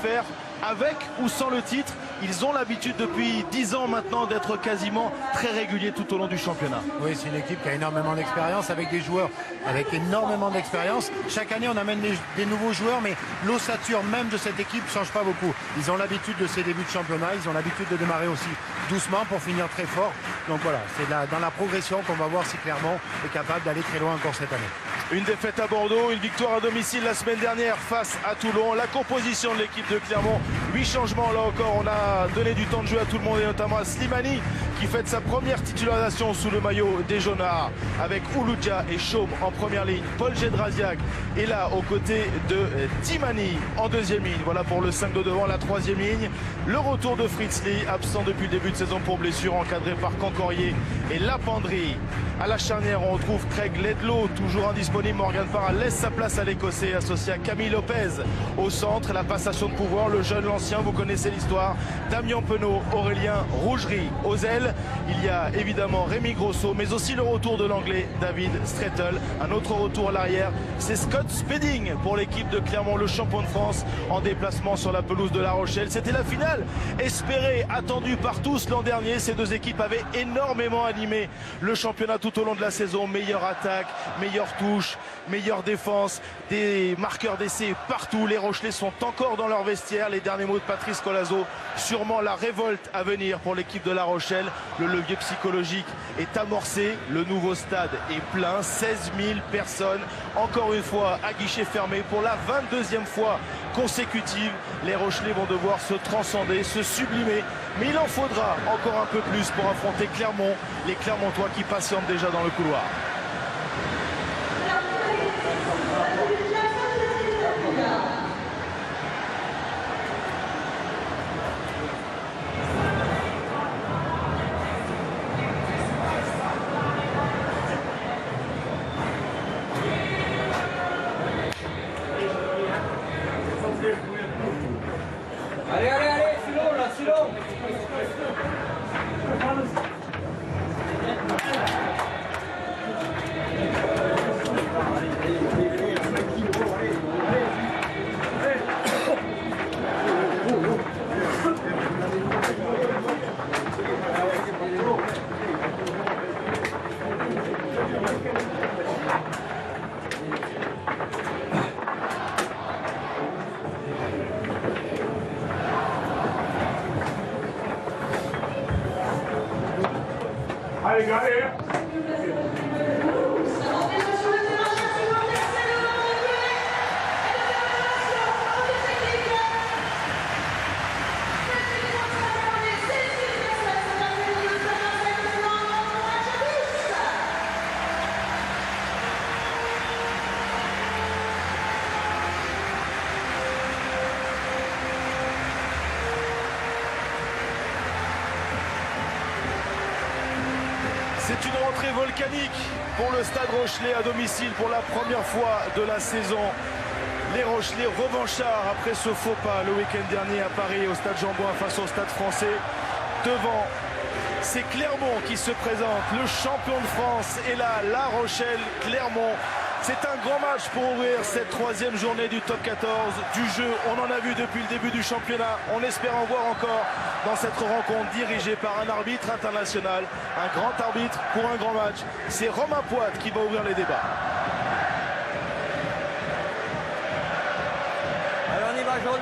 faire avec ou sans le titre. Ils ont l'habitude depuis 10 ans maintenant d'être quasiment très réguliers tout au long du championnat. Oui, c'est une équipe qui a énormément d'expérience, avec des joueurs avec énormément d'expérience. Chaque année, on amène des nouveaux joueurs, mais l'ossature même de cette équipe ne change pas beaucoup. Ils ont l'habitude de ces débuts de championnat, ils ont l'habitude de démarrer aussi doucement pour finir très fort. Donc voilà, c'est dans la progression qu'on va voir si Clermont est capable d'aller très loin encore cette année. Une défaite à Bordeaux, une victoire à domicile la semaine dernière face à Toulon. La composition de l'équipe de Clermont, 8 changements là encore. On a donné du temps de jeu à tout le monde et notamment à Slimani qui fête sa première titularisation sous le maillot des Jaunards avec Ouloudja et Chaume en première ligne. Paul Gédrasiak est là aux côtés de Timani en deuxième ligne. Voilà pour le 5 de devant, la troisième ligne. Le retour de Fritz Lee, absent depuis le début de saison pour blessure, encadré par Cancorier et Lapendry. À la charnière, on retrouve Craig Ledlow, toujours indisponible. Morgan Parra laisse sa place à l'Écossais, associé à Camille Lopez. Au centre, la passation de pouvoir, le jeune, l'ancien, vous connaissez l'histoire. Damien Penaud, Aurélien Rougerie. Aux ailes, il y a évidemment Rémi Grosso, mais aussi le retour de l'anglais David Strettel. Un autre retour à l'arrière, c'est Scott Spedding pour l'équipe de Clermont, le champion de France, en déplacement sur la pelouse de La Rochelle. C'était la finale espérée, attendue par tous l'an dernier. Ces deux équipes avaient énormément animé le championnat tout au long de la saison. Meilleure attaque, meilleure touche, meilleure défense, des marqueurs d'essai partout. Les Rochelais sont encore dans leur vestiaire. Les derniers mots de Patrice Colazo, sûrement la révolte à venir pour l'équipe de La Rochelle. Le levier psychologique est amorcé, le nouveau stade est plein, 16 000 personnes, encore une fois à guichet fermé pour la 22e fois consécutive. Les Rochelais vont devoir se transcender, se sublimer, mais il en faudra encore un peu plus pour affronter Clermont, les Clermontois qui patientent déjà dans le couloir. Allez, allez, allez, Silon, là, Silon. Allez, allez. C'est une rentrée volcanique pour le Stade Rochelais à domicile pour la première fois de la saison. Les Rochelais revanchards après ce faux pas le week-end dernier à Paris au Stade Jean-Bouin face au Stade Français. Devant, c'est Clermont qui se présente, le champion de France est là, La Rochelle, Clermont. C'est un grand match pour ouvrir cette troisième journée du top 14 du jeu. On en a vu depuis le début du championnat. On espère en voir encore dans cette rencontre dirigée par un arbitre international. Un grand arbitre pour un grand match. C'est Romain Poite qui va ouvrir les débats. Allez, on y va, jaune.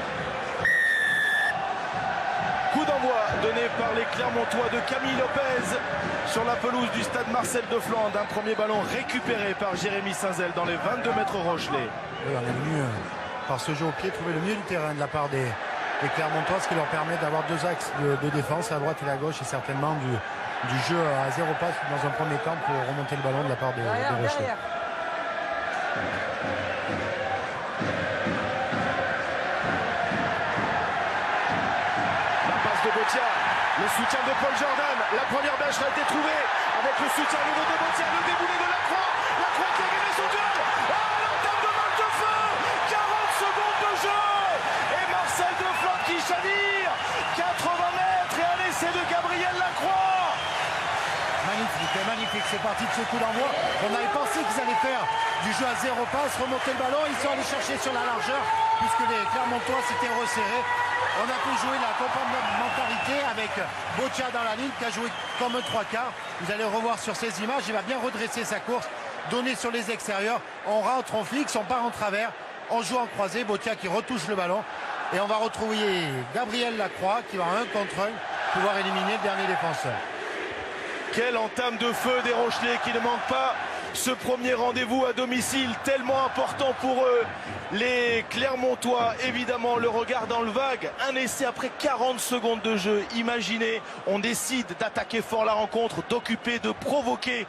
Coup d'envoi donné par les Clermontois de Camille Lopez sur la pelouse du stade Marcel de Flandre. Un premier ballon récupéré par Jérémy Saint-Zel dans les 22 mètres Rochelais. Oui, on est venu par ce jeu au pied trouver le milieu du terrain de la part des Clermontois, ce qui leur permet d'avoir deux axes de défense, à droite et à gauche, et certainement du jeu à zéro passe dans un premier temps pour remonter le ballon de la part des Rochelais. Botia, le soutien de Paul Jordan, la première bêche a été trouvée avec le soutien nouveau de Botia, le déboulé de Lacroix qui a gagné son duel. L'entame de balle de feu, 40 secondes de jeu et Marcel de Flandre qui chavire, 80 mètres et un essai de Gabriel Lacroix. Magnifique, C'est magnifique, c'est parti de ce coup d'envoi. On avait pensé qu'ils allaient faire du jeu à 0 passe, remonter le ballon. Ils sont allés chercher sur la largeur puisque les Clermontois s'étaient resserrés. On a pu jouer la complémentarité avec Boccia dans la ligne qui a joué comme un 3/4. Vous allez revoir sur ces images, il va bien redresser sa course, donner sur les extérieurs. On rentre, on fixe, on part en travers, on joue en croisé. Boccia qui retouche le ballon. Et on va retrouver Gabriel Lacroix qui va en 1 contre 1 pouvoir éliminer le dernier défenseur. Quelle entame de feu des Rochelais qui ne manquent pas ce premier rendez-vous à domicile tellement important pour eux. Les Clermontois, évidemment, le regard dans le vague. Un essai après 40 secondes de jeu. Imaginez, on décide d'attaquer fort la rencontre, d'occuper, de provoquer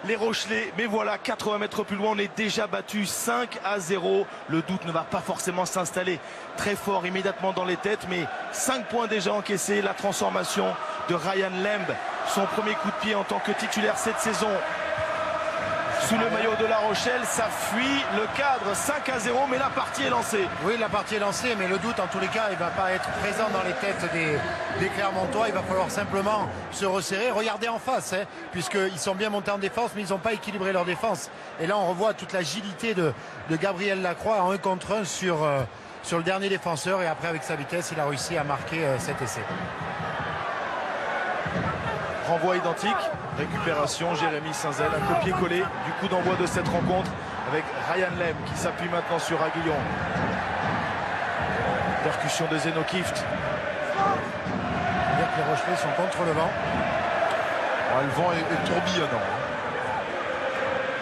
les Rochelais. Mais voilà, 80 mètres plus loin, on est déjà battu 5-0. Le doute ne va pas forcément s'installer très fort immédiatement dans les têtes. Mais 5 points déjà encaissés. La transformation de Ryan Lemb. Son premier coup de pied en tant que titulaire cette saison. Sous le maillot de La Rochelle, ça fuit le cadre, 5-0, mais la partie est lancée. Oui, la partie est lancée, mais le doute en tous les cas, il ne va pas être présent dans les têtes des Clermontois. Il va falloir simplement se resserrer, regarder en face, hein, puisqu'ils sont bien montés en défense, mais ils n'ont pas équilibré leur défense. Et là, on revoit toute l'agilité de Gabriel Lacroix en 1 contre 1 sur le dernier défenseur. Et après, avec sa vitesse, il a réussi à marquer cet essai. Renvoi identique, récupération, Jérémy Saint-Zel, un copier-coller du coup d'envoi de cette rencontre avec Ryan Lemb qui s'appuie maintenant sur Aguillon. Percussion de Zeno Kift. C'est-à-dire que les Rochelais sont contre le vent. Le vent est tourbillonnant.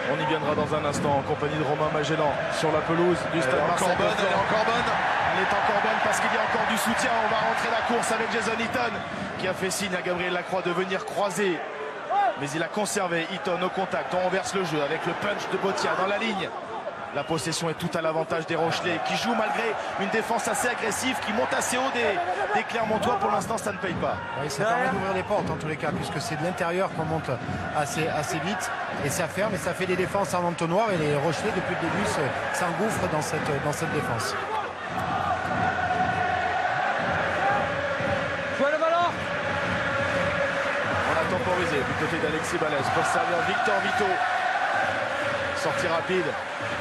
On y viendra dans un instant en compagnie de Romain Magellan sur la pelouse du stade Marcel. Elle est encore bonne. Elle est encore bonne parce qu'il y a encore du soutien. On va rentrer la course avec Jason Eaton qui a fait signe à Gabriel Lacroix de venir croiser. Mais il a conservé Eaton au contact. On renverse le jeu avec le punch de Boccia dans la ligne. La possession est tout à l'avantage des Rochelais qui jouent malgré une défense assez agressive qui monte assez haut des Clermontois. Pour l'instant, ça ne paye pas. Oui, ça permet d'ouvrir les portes en tous les cas, puisque c'est de l'intérieur qu'on monte assez vite. Et ça ferme et ça fait des défenses en entonnoir. Et les Rochelais, depuis le début, s'engouffrent dans cette défense. Jouez le ballon. On a temporisé du côté d'Alexis Balès pour servir Victor Vito. Sortie rapide,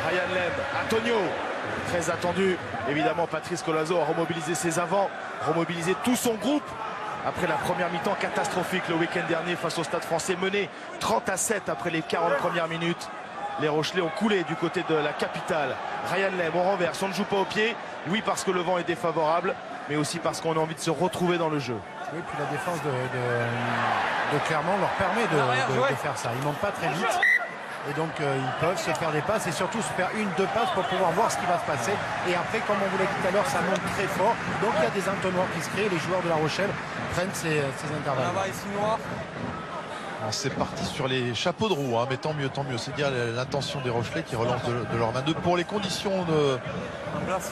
Ryan Lemb, Antonio, très attendu. Évidemment, Patrice Colazo a remobilisé ses avants, remobilisé tout son groupe. Après la première mi-temps catastrophique le week-end dernier face au Stade Français, mené 30-7 après les 40 premières minutes. Les Rochelais ont coulé du côté de la capitale. Ryan Lemb, on renverse, on ne joue pas au pied. Oui, parce que le vent est défavorable, mais aussi parce qu'on a envie de se retrouver dans le jeu. Oui, puis la défense de Clermont leur permet de faire ça. Ils ne montent pas très vite. Et donc ils peuvent se faire des passes et surtout se faire 1-2 passes pour pouvoir voir ce qui va se passer. Et après, comme on vous l'a dit tout à l'heure, ça monte très fort. Donc il y a des entonnoirs qui se créent. Les joueurs de La Rochelle prennent ces intervalles. Là-bas, ici noir. C'est parti sur les chapeaux de roue, hein, mais tant mieux. C'est dire l'intention des Rochelais qui relancent de leur main 2. Pour les conditions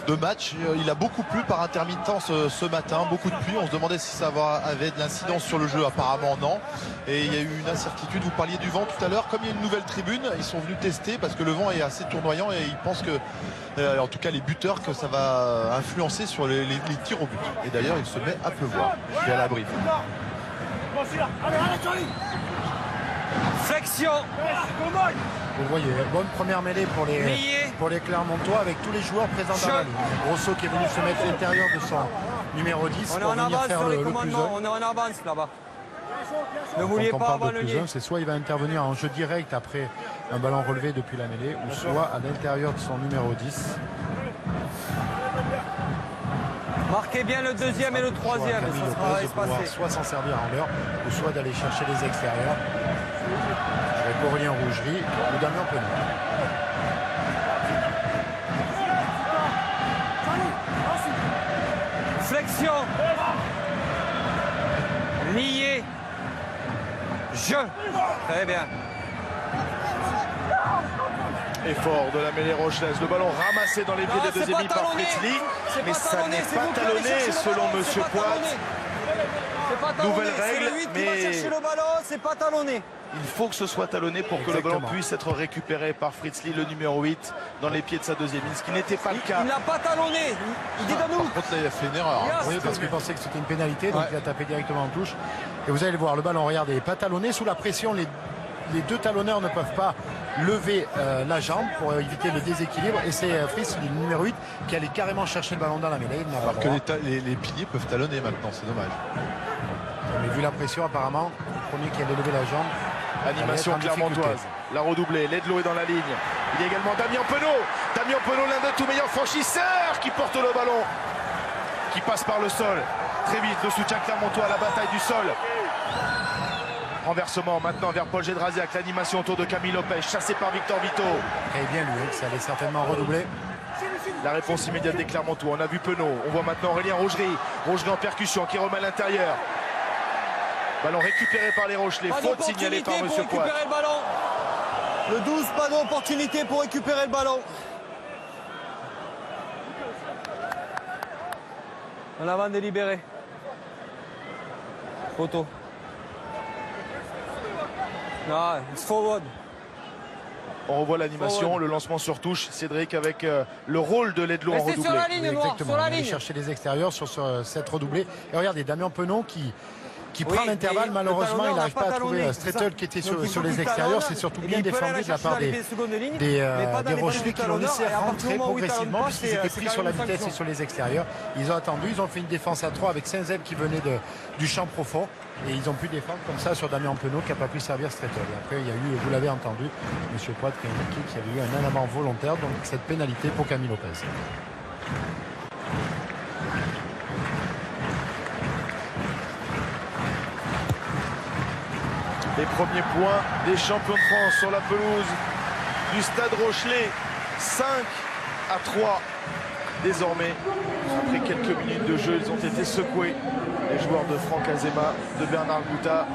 de match, il a beaucoup plu par intermittence ce matin, beaucoup de pluie. On se demandait si ça avait de l'incidence sur le jeu, apparemment non. Et il y a eu une incertitude, vous parliez du vent tout à l'heure. Comme il y a une nouvelle tribune, ils sont venus tester parce que le vent est assez tournoyant et ils pensent que, en tout cas les buteurs, que ça va influencer sur les tirs au but. Et d'ailleurs, il se met à pleuvoir. Je suis à l'abri. Flexion. Vous voyez, bonne première mêlée pour les Clermontois avec tous les joueurs présents dans la ligne. Grosso qui est venu se mettre à l'intérieur de son numéro 10 On est pour en venir avance faire sur les le plus commandements. On est en avance là-bas. Ne vouliez Quand on pas parle de abandonner. plus un, c'est soit il va intervenir en jeu direct après un ballon relevé depuis la mêlée, ou soit à l'intérieur de son numéro 10. Marquez bien le deuxième et le troisième, et ça sera espacé. Soit s'en servir en l'heure, ou soit d'aller chercher les extérieurs. Avec Aurélien Rougerie ou Damien Penaud. Flexion. Lié. Jeu. Très bien. Effort de la mêlée rochelaise. Le ballon ramassé dans les pieds Non, des deux c'est pas ennemis par talonné. Fritzli. C'est Mais pas ça talonné, n'est c'est pas vous qui allez talonné chercher le selon ballon, Monsieur c'est pas Poit. talonné. C'est pas talonné, Nouvelle c'est règle, le 8 qui va mais- chercher le ballon, c'est pas talonné. Il faut que ce soit talonné pour que le ballon Exactement. puisse être récupéré par Fritzli, le numéro 8, dans les pieds de sa deuxième ligne, ce qui n'était pas le cas. Il n'a pas talonné. Il dit à nous. Par contre, là, il a fait une erreur. Yes. Oui, parce qu'il pensait que c'était une pénalité, donc Ouais. il a tapé directement en touche. Et vous allez le voir, le ballon, regardez, pas talonné sous la pression. les deux talonneurs ne peuvent pas lever la jambe pour éviter le déséquilibre. Et c'est Fritz, le numéro 8, qui allait carrément chercher le ballon dans la mêlée. Alors que les piliers peuvent talonner maintenant, c'est dommage. Mais vu la pression, apparemment, le premier qui allait lever la jambe. Animation clermontoise. La redoublée. Ledlow est dans la ligne. Il y a également Damien Penaud. Damien Penaud, l'un des tout meilleurs franchisseurs, qui porte le ballon, qui passe par le sol. Très vite, le soutien clermontois à la bataille du sol. Renversement maintenant vers Paul Gédrasiak. L'animation autour de Camille Lopez, chassé par Victor Vito. Très bien lui, ça allait certainement redoubler. La réponse immédiate des Clermontois. On a vu Penaud. On voit maintenant Aurélien Rogerie. Rogerie en percussion qui remet à l'intérieur. Ballon récupéré par les Rochelais. Faute signalée par M. Poit. Le ballon. Le 12, pas d'opportunité pour récupérer le ballon. En avant délibéré. Photo. Non, it's forward. On revoit l'animation, le lancement sur touche. Cédric avec le rôle de Ledlow en Restez redoublé. sur la ligne, Noir, Exactement, sur la il allait ligne. chercher les extérieurs sur cette redoublée. Et regardez, Damien Penaud qui Oui, prend l'intervalle. et Malheureusement, le il n'arrive talonneur pas à n'a pas trouver talonné, Strettel c'est ça. qui était Donc, il sur faut les qu'il extérieurs. talonne, C'est surtout et bien il peut aller défendu de la chercher part dans les des secondes de ligne, des mais pas dans les Rochelais du qui l'ont talonneur, laissé et à partir du rentrer moment où il talonne progressivement pas, puisqu'ils c'est étaient quand pris même sur la une vitesse et sanction. sur les extérieurs. Ils ont attendu, ils ont fait une défense à 3 avec Saint-Zeb qui venait du champ profond et ils ont pu défendre comme ça sur Damien Penaud qui n'a pas pu servir Strettel. Et après il y a eu, vous l'avez entendu, M. Poit qui a indiqué qu'il y avait eu un élément volontaire, donc cette pénalité pour Camille Lopez. Les premiers points des champions de France sur la pelouse du Stade Rochelais. 5-3 désormais. Après quelques minutes de jeu, ils ont été secoués. Les joueurs de Franck Azema, de Bernard Gouta,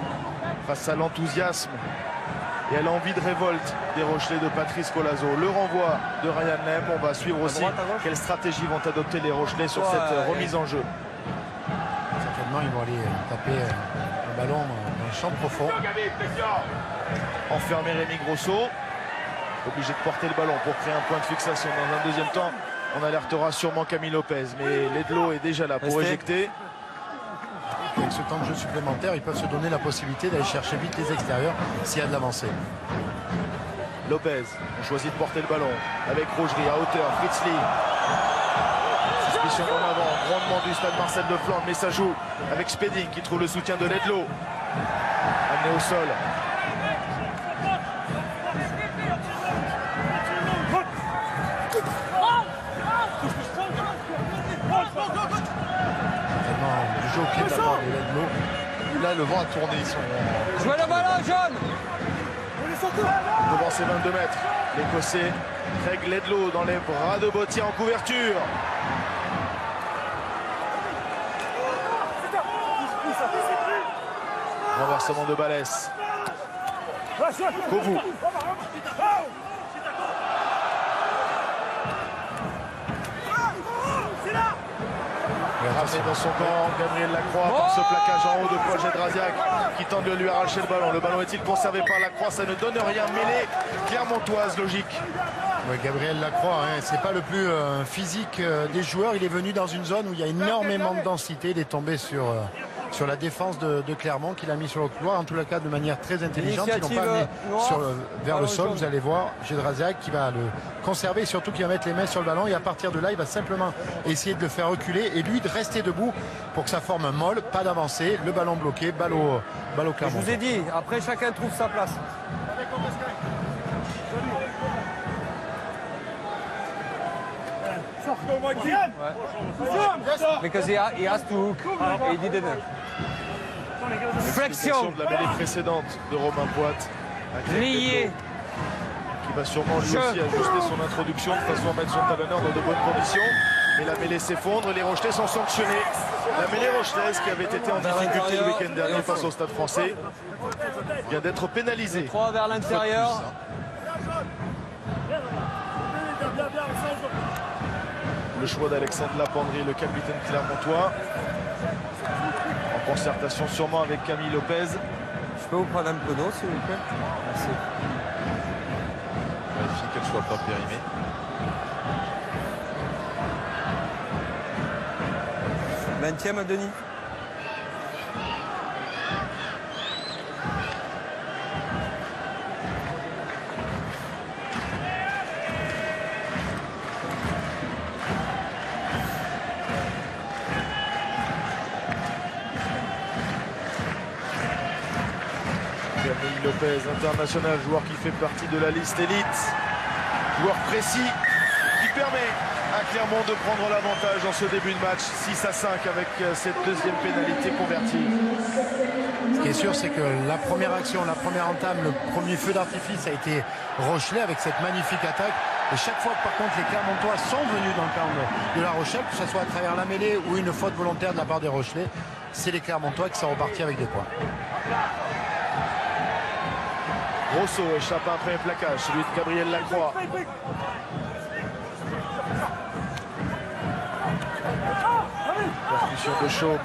face à l'enthousiasme et à l'envie de révolte des Rochelais de Patrice Colazo. Le renvoi de Ryan Lem. On va suivre aussi droite, à gauche. quelle stratégie vont adopter les Rochelais sur cette remise en jeu. Certainement, ils vont aller taper un ballon dans le champ profond. Enfermer Rémi Grosso. Obligé de porter le ballon pour créer un point de fixation. Dans un deuxième temps, on alertera sûrement Camille Lopez. Mais Ledlow est déjà là pour Restez. éjecter. Avec ce temps de jeu supplémentaire, ils peuvent se donner la possibilité d'aller chercher vite les extérieurs s'il y a de l'avancée. Lopez, on choisit de porter le ballon avec Rogerie à hauteur. Fritz Lee. Suspicion en avant. Grandement du stade Marcel de Flandre. Mais ça joue avec Spedding qui trouve le soutien de Ledlow. Amené au sol. Vraiment du jeu au pied de la part de Ledlow. Là, le vent a tourné. Ils sont Jouez le ballon, jaune. Devant ses 22 mètres. L'Écossais Craig Ledlow dans les bras de Bottier en couverture. Renversement de Balès. Kovu. Ramené dans son camp, Gabriel Lacroix par ce plaquage en haut de Paul Gédrasiak qui tente de lui arracher le ballon. Le ballon est-il conservé par Lacroix? Ça ne donne rien. Mêlée clermontoise, logique. Oui, Gabriel Lacroix, hein, c'est pas le plus physique des joueurs. Il est venu dans une zone où il y a énormément de densité. Il est tombé sur la défense de Clermont qu'il a mis sur le couloir, en tout cas de manière très intelligente. Ils n'ont pas amené vers le sol. Vous allez voir Gédrasiak qui va le conserver et surtout qui va mettre les mains sur le ballon. Et à partir de là, il va simplement essayer de le faire reculer et lui de rester debout pour que ça forme un molle, pas d'avancée. Le ballon bloqué, balle au Je Clermont. vous ai dit, après chacun trouve sa place. Because he has to hook, he didn't. Explication Flexion, de la mêlée précédente de Romain Poit. lié. Qui va sûrement lui aussi ajuster son introduction de façon à mettre son talonneur dans de bonnes conditions. Mais la mêlée s'effondre et les Rochelais sont sanctionnés. La mêlée rochelaise qui avait été en difficulté le week-end dernier face au Stade Français vient d'être pénalisée. 3 vers l'intérieur. Le choix d'Alexandre Lapendry, le capitaine clermontois. En concertation sûrement avec Camille Lopez. Je peux vous prendre un peu d'eau, s'il vous plaît? Merci. vérifie qu'elle ne soit pas périmée. Vingtième, Denis. Camille Lopez, international, joueur qui fait partie de la liste élite. Joueur précis qui permet à Clermont de prendre l'avantage dans ce début de match. 6-5 avec cette deuxième pénalité convertie. Ce qui est sûr, c'est que la première action, la première entame, le premier feu d'artifice a été Rochelet avec cette magnifique attaque. Et chaque fois que par contre les Clermontois sont venus dans le camp de La Rochelle, que ce soit à travers la mêlée ou une faute volontaire de la part des Rochelais, c'est les Clermontois qui sont repartis avec des points. Rosso échappe à un premier plaquage, celui de Gabriel Lacroix. Percussion de Chaume.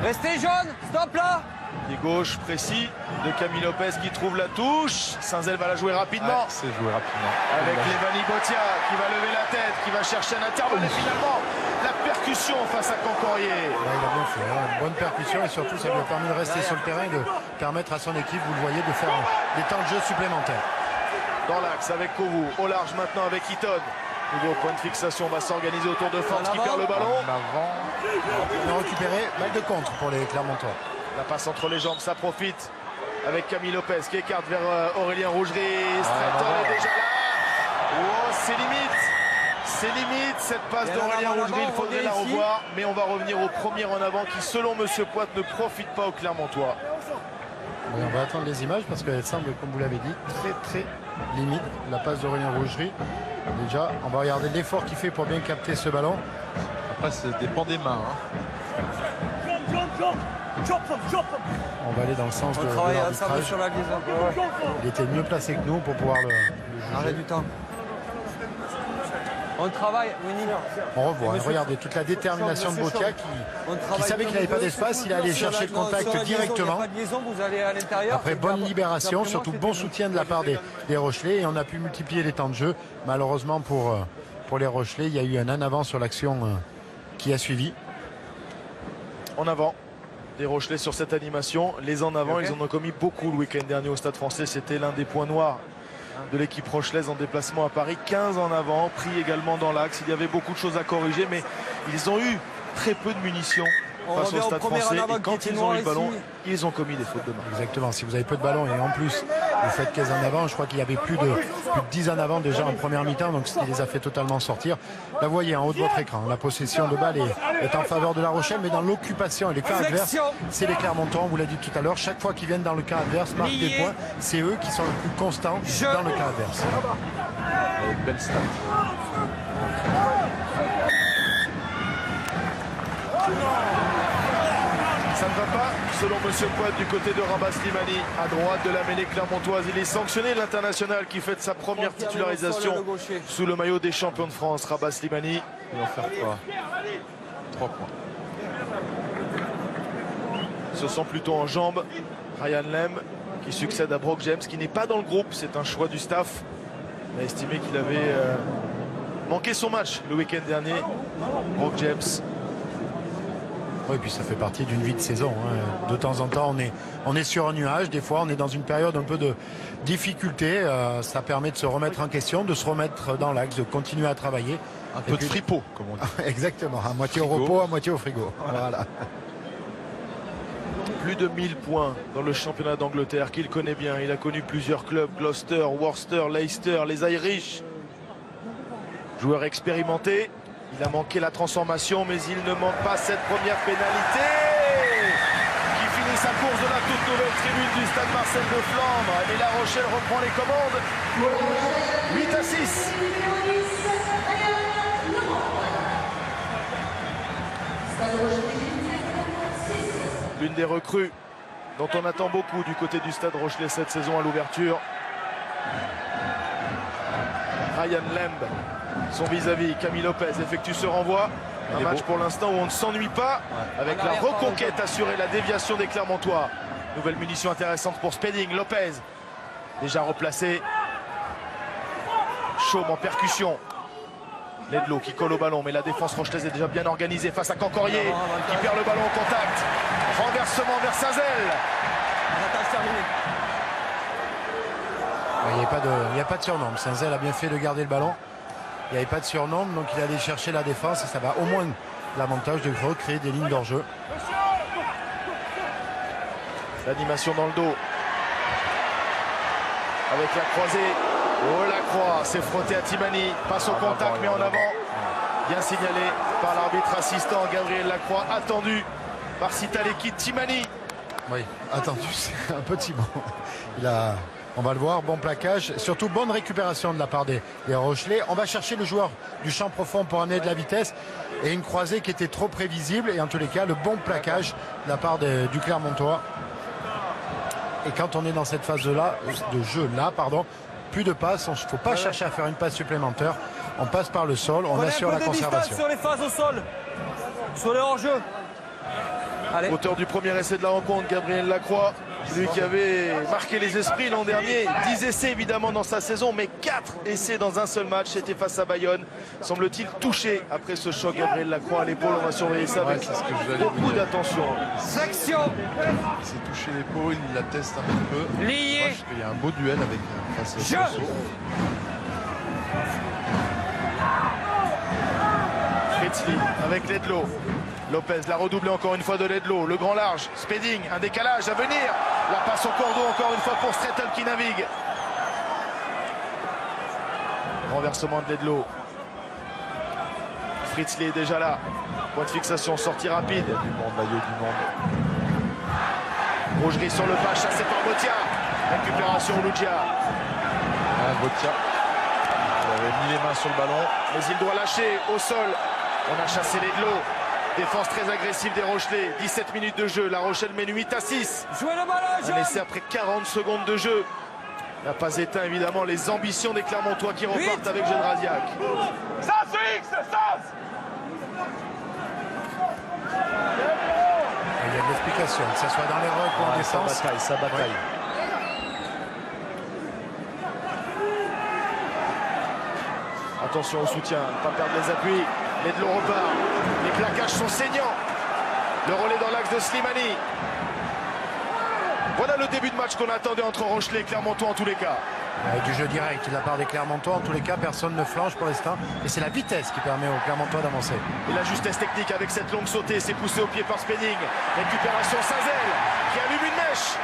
Restez jaune, stop là. Pied gauche précis de Camille Lopez qui trouve la touche. Saint-Zel va la jouer rapidement. C'est joué rapidement. Avec Levani Botia qui va lever la tête, qui va chercher un intervalle. Et finalement, la percussion face à Cancorier. Là, il a bien fait, hein. Une bonne percussion et surtout ça lui a permis de rester sur le terrain et de permettre à son équipe, vous le voyez, de faire des temps de jeu supplémentaires. Dans l'axe avec Kourou, au large maintenant avec Eaton. Nouveau point de fixation va s'organiser autour de Fox qui perd le ballon. On a récupéré balle de contre pour les Clermontois. La passe entre les jambes, ça profite avec Camille Lopez qui écarte vers Aurélien Rougerie. Stratton est déjà là. Oh, c'est limite. C'est limite cette passe d'Aurélien Rougerie. Il faudrait la revoir. Mais on va revenir au premier en avant qui, selon Monsieur Poit, ne profite pas aux Clermontois. Oui, on va attendre les images parce qu'elle semble, comme vous l'avez dit, très limite la passe d'Aurélien Rougerie. Déjà, on va regarder l'effort qu'il fait pour bien capter ce ballon. Après, ça dépend des mains. On va aller dans le sens de l'arbitrage. Sur la liaison. Il était mieux placé que nous pour pouvoir le juger. Arrête du temps. On travaille, Winnie. On revoit, regardez toute la détermination de Botia qui savait qu'il n'avait pas d'espace, il allait chercher le contact directement. Après, bonne libération, surtout bon soutien de la part des Rochelais et on a pu multiplier les temps de jeu. Malheureusement pour les Rochelais, il y a eu un en avant sur l'action qui a suivi. En avant des Rochelais sur cette animation. Les en avant, ils en ont commis beaucoup le week-end dernier au Stade Français. C'était l'un des points noirs de l'équipe rochelaise en déplacement à Paris. 15 en avant, pris également dans l'axe. Il y avait beaucoup de choses à corriger, mais ils ont eu très peu de munitions face au Stade Français. Et quand ils ont eu le ballon, ils ont commis des fautes de main. Exactement, si vous avez peu de ballon et en plus vous faites 15 en avant, je crois qu'il y avait plus de 10 en avant déjà en première mi-temps, donc ce qui les a fait totalement sortir. Là, vous voyez en haut de votre écran, la possession de balle est en faveur de La Rochelle, mais dans l'occupation et les cas adverses, c'est les Clermontois, on vous l'a dit tout à l'heure, chaque fois qu'ils viennent dans le cas adverse, marquent des points, c'est eux qui sont le plus constants dans le cas adverse. Belle stat. Ça ne va pas, selon Monsieur Poit, du côté de Rabah Slimani, à droite de la mêlée clermontoise. Il est sanctionné, l'international qui fait sa première titularisation sous le maillot des champions de France. Rabah Slimani. Il va faire quoi 3 points. Se sent plutôt en jambes. Ryan Lem qui succède à Brock James, qui n'est pas dans le groupe. C'est un choix du staff. On a estimé qu'il avait manqué son match le week-end dernier. Brock James. Oui, puis ça fait partie d'une vie de saison. Hein. De temps en temps, on est sur un nuage. Des fois, on est dans une période un peu de difficulté. Ça permet de se remettre en question, de se remettre dans l'axe, de continuer à travailler. Un peu de fripot, comme on dit. Exactement, à moitié au repos, à moitié au frigo. Voilà. Plus de 1000 points dans le championnat d'Angleterre qu'il connaît bien. Il a connu plusieurs clubs, Gloucester, Worcester, Leicester, les Irish. Joueur expérimenté. Il a manqué la transformation, mais il ne manque pas cette première pénalité qui finit sa course de la toute nouvelle tribune du stade Marcel de Flandre. Et La Rochelle reprend les commandes. 8-6. L'une des recrues dont on attend beaucoup du côté du stade Rochelais cette saison à l'ouverture. Ryan Lemb. Son vis-à-vis, Camille Lopez effectue ce renvoi. Un match pour l'instant où on ne s'ennuie pas. Avec la reconquête assurée, la déviation des Clermontois. Nouvelle munition intéressante pour Spedding. Lopez, déjà replacé. Chaume en percussion. Ledlow qui colle au ballon, mais la défense rochelaise est déjà bien organisée face à Cancorier qui perd le ballon au contact. Renversement vers Saint-Zel. Il n'y a pas de surnombre. Saint-Zel a bien fait de garder le ballon. Il n'y avait pas de surnombre, donc il allait chercher la défense et ça va au moins l'avantage de recréer des lignes d'hors-jeu. L'animation dans le dos. Avec la croisée. Oh, la croix, c'est frotté à Timani. Passe au contact, mais en avant. Bien signalé par l'arbitre assistant Gabriel Lacroix. Attendu par Sitaleki Timani. Oui, attendu, c'est un petit mot. On va le voir, bon plaquage, surtout bonne récupération de la part des Rochelais. On va chercher le joueur du champ profond pour amener de la vitesse et une croisée qui était trop prévisible. Et en tous les cas, le bon plaquage de la part du Clermontois. Et quand on est dans cette phase de jeu là, plus de passes, il ne faut pas chercher à faire une passe supplémentaire. On passe par le sol, on assure la conservation. Sur les phases au sol, sur le hors-jeu. Auteur du premier essai de la rencontre, Gabriel Lacroix, lui qui avait marqué les esprits l'an dernier. 10 essais évidemment dans sa saison, mais 4 essais dans un seul match. C'était face à Bayonne. Semble-t-il touché après ce choc. Gabriel Lacroix à l'épaule, on va surveiller ça avec beaucoup d'attention. Section. Il s'est touché l'épaule, il la teste un petit peu. Lié. Moi, il y a un beau duel avec face à Soso. Fritzli avec Ledlow. Lopez l'a redoublé encore une fois de Ledlow. Le grand large, Spedding, un décalage à venir. La passe au cordeau encore une fois pour Strettel qui navigue. Renversement de Ledlow. Fritzli est déjà là. Point de fixation, sortie rapide. Du monde, maillot du monde. Rougerie sur le pas, chassé par Botia. Récupération Loudia. Botia. Il avait mis les mains sur le ballon. Mais il doit lâcher au sol. On a chassé Ledlow. Défense très agressive des Rochelais. 17 minutes de jeu. La Rochelle mène 8-6. Jouez le ballon, Un essai après 40 secondes de jeu. N'a pas éteint évidemment les ambitions des Clermontois qui repartent avec Jean Raziac. Ça, c'est X, ça. Il y a de l'explication, que ce soit dans les rucks ou en défense. Ça bataille. Attention au soutien, ne pas perdre les appuis. Ledlow repart. Les plaquages sont saignants. Le relais dans l'axe de Slimani. Voilà le début de match qu'on attendait entre Rochelais et Clermontois en tous les cas. Du jeu direct de la part des Clermontois. En tous les cas, personne ne flanche pour l'instant. Et c'est la vitesse qui permet aux Clermontois d'avancer. Et la justesse technique avec cette longue sautée. C'est poussé au pied par Spedding. Récupération Sazel qui allume une mèche.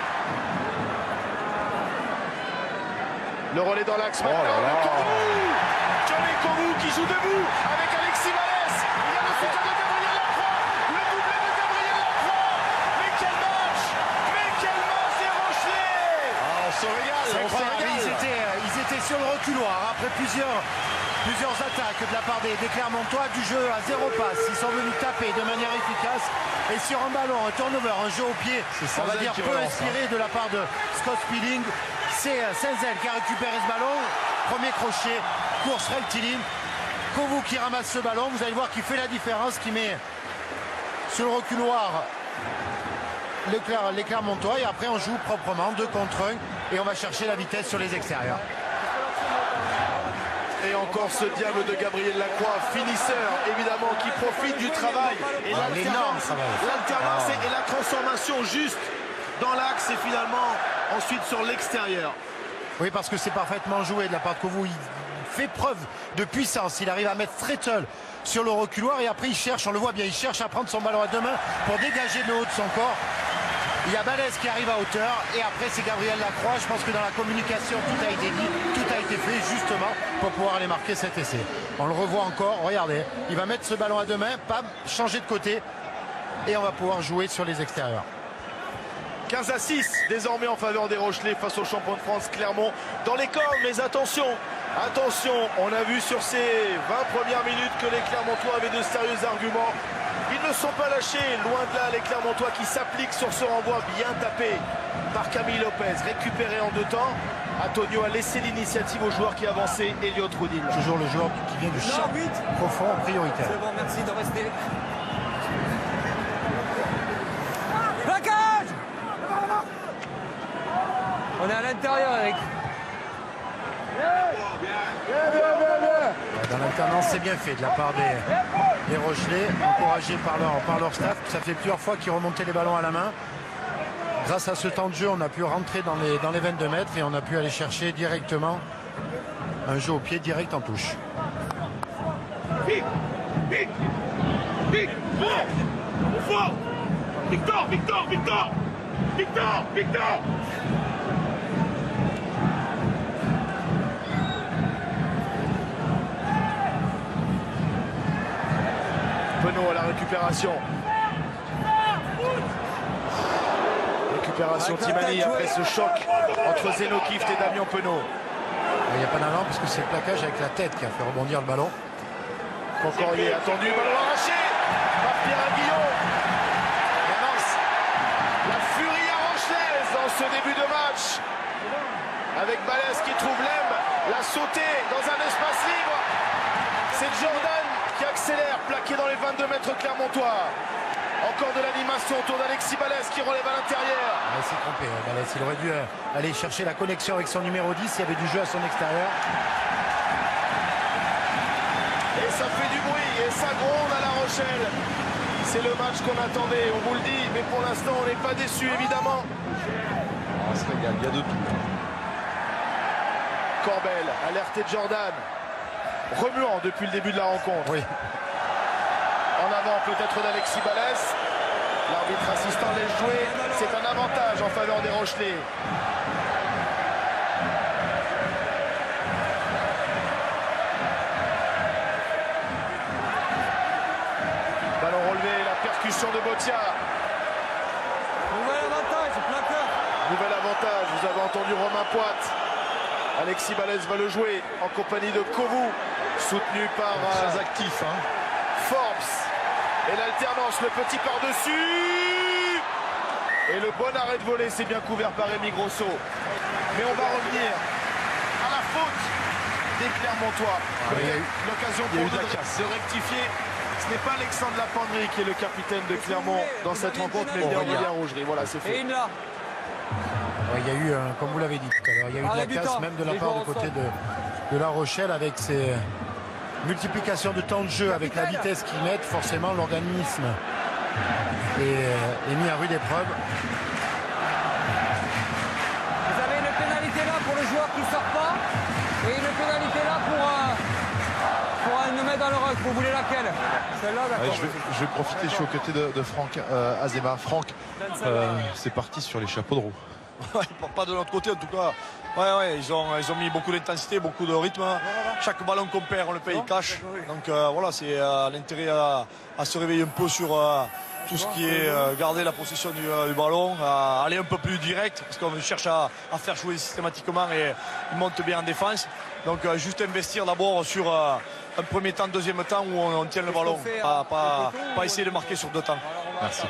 Le relais dans l'axe maintenant. Johnny Kourou qui joue debout avec Alexis Vallès. Il y a le soutien de Gabriel Lacroix. Le doublé de Gabriel Lacroix. Mais quel match des Rochelais. On se régale. C'est incroyable. Ils étaient sur le reculoir après plusieurs attaques de la part des Clermontois, du jeu à 0 passe. Ils sont venus taper de manière efficace et sur un ballon, un turnover, un jeu au pied, on va dire peu inspiré de la part de Scott Spedding. C'est Senzel qui a récupéré ce ballon. Premier crochet, course rectiligne. Kourou qui ramasse ce ballon, vous allez voir qu'il fait la différence, qui met sur le reculoir les Clermontois et après on joue proprement 2 contre 1 et on va chercher la vitesse sur les extérieurs. Et encore ce diable de Gabriel Lacroix, finisseur évidemment, qui profite du travail et l'alternance et la transformation juste dans l'axe et finalement ensuite sur l'extérieur. Oui, parce que c'est parfaitement joué de la part de Kourou. Il fait preuve de puissance. Il arrive à mettre Strettel sur le reculoir et après il cherche, on le voit bien, il cherche à prendre son ballon à 2 mains pour dégager le haut de son corps. Il y a Balès qui arrive à hauteur et après c'est Gabriel Lacroix. Je pense que dans la communication tout a été dit, tout a été fait justement pour pouvoir aller marquer cet essai. On le revoit encore, regardez, il va mettre ce ballon à 2 mains, pam, changer de côté et on va pouvoir jouer sur les extérieurs. 15-6 désormais en faveur des Rochelais face au champion de France Clermont dans les cornes, mais attention, on a vu sur ces 20 premières minutes que les Clermontois avaient de sérieux arguments. Ils ne sont pas lâchés, loin de là les Clermontois qui s'appliquent sur ce renvoi bien tapé par Camille Lopez, récupéré en 2 temps. Antonio a laissé l'initiative au joueur qui avançait, Elliot Roudin. Toujours le joueur qui vient du champ profond prioritaire. C'est bon, merci de rester. Plaquage. On est à l'intérieur, Eric. Dans l'alternance, c'est bien fait de la part des Rochelais, encouragés par leur staff. Ça fait plusieurs fois qu'ils remontaient les ballons à la main. Grâce à ce temps de jeu, on a pu rentrer dans les 22 mètres et on a pu aller chercher directement un jeu au pied direct en touche. Victor. Victor, Victor. Penaud à la récupération. Récupération Timani après ce choc entre Zeno Kieft et Damien Penaud. Il n'y a pas d'allant parce que c'est le plaquage avec la tête qui a fait rebondir le ballon. Concordier attendu, ballon arraché par Pierre Aguillon. Et avance la furie arrochelaise dans ce début de match. Avec Balès qui trouve Lem, la sauté dans un espace libre. C'est Jordan qui accélère, plaqué dans les 22 mètres clermontois. Encore de l'animation autour d'Alexis Balès qui relève à l'intérieur. Il s'est trompé, Balès. Il aurait dû aller chercher la connexion avec son numéro 10 s'il y avait du jeu à son extérieur. Et ça fait du bruit et ça gronde à La Rochelle. C'est le match qu'on attendait, on vous le dit, mais pour l'instant on n'est pas déçus évidemment. On se régale, il y a de tout. Corbel, alerté de Jordan. Remuant depuis le début de la rencontre. Oui. En avant peut-être d'Alexis Balès. L'arbitre assistant laisse jouer. C'est un avantage en faveur des Rochelais. Ballon relevé, la percussion de Botia. Nouvel avantage, plaqueur. Nouvel avantage, vous avez entendu Romain Poite. Alexis Balès va le jouer en compagnie de Kovu, soutenu par Très actif. Hein. Forbes. Et l'alternance, le petit par-dessus. Et le bon arrêt de volée, c'est bien couvert par Rémi Grosso. Mais on va revenir à la faute des Clermontois. L'occasion pour eux de rectifier. Ce n'est pas Alexandre Lapendry qui est le capitaine de Clermont dans cette rencontre, mais bien Aurélien Rougerie. Voilà, c'est fait. Et une là. Il y a eu, comme vous l'avez dit tout à l'heure, il y a eu Arrêt de du la casse temps. même de la Les part du joueurs côté ensemble. de La Rochelle avec ses multiplications de temps de jeu, avec la vitesse qu'ils mettent. Forcément, l'organisme est mis à rude épreuve. Vous avez une pénalité là pour le joueur qui ne sort pas. Et une pénalité là pour nous mettre dans le ruck. Vous voulez laquelle? Celle-là, d'accord. Je vais profiter, je suis aux côtés de Franck Azema. Franck, c'est parti sur les chapeaux de roue. Pas de l'autre côté en tout cas. Ouais, ils ont mis beaucoup d'intensité, beaucoup de rythme. Chaque ballon qu'on perd, on le paye cash. Donc voilà, c'est l'intérêt à se réveiller un peu sur tout ce qui est garder la possession du ballon, à aller un peu plus direct, parce qu'on cherche à faire jouer systématiquement et ils montent bien en défense. Donc juste investir d'abord sur un premier temps, deuxième temps où on tient le ballon, pas essayer de marquer sur 2 temps. Merci.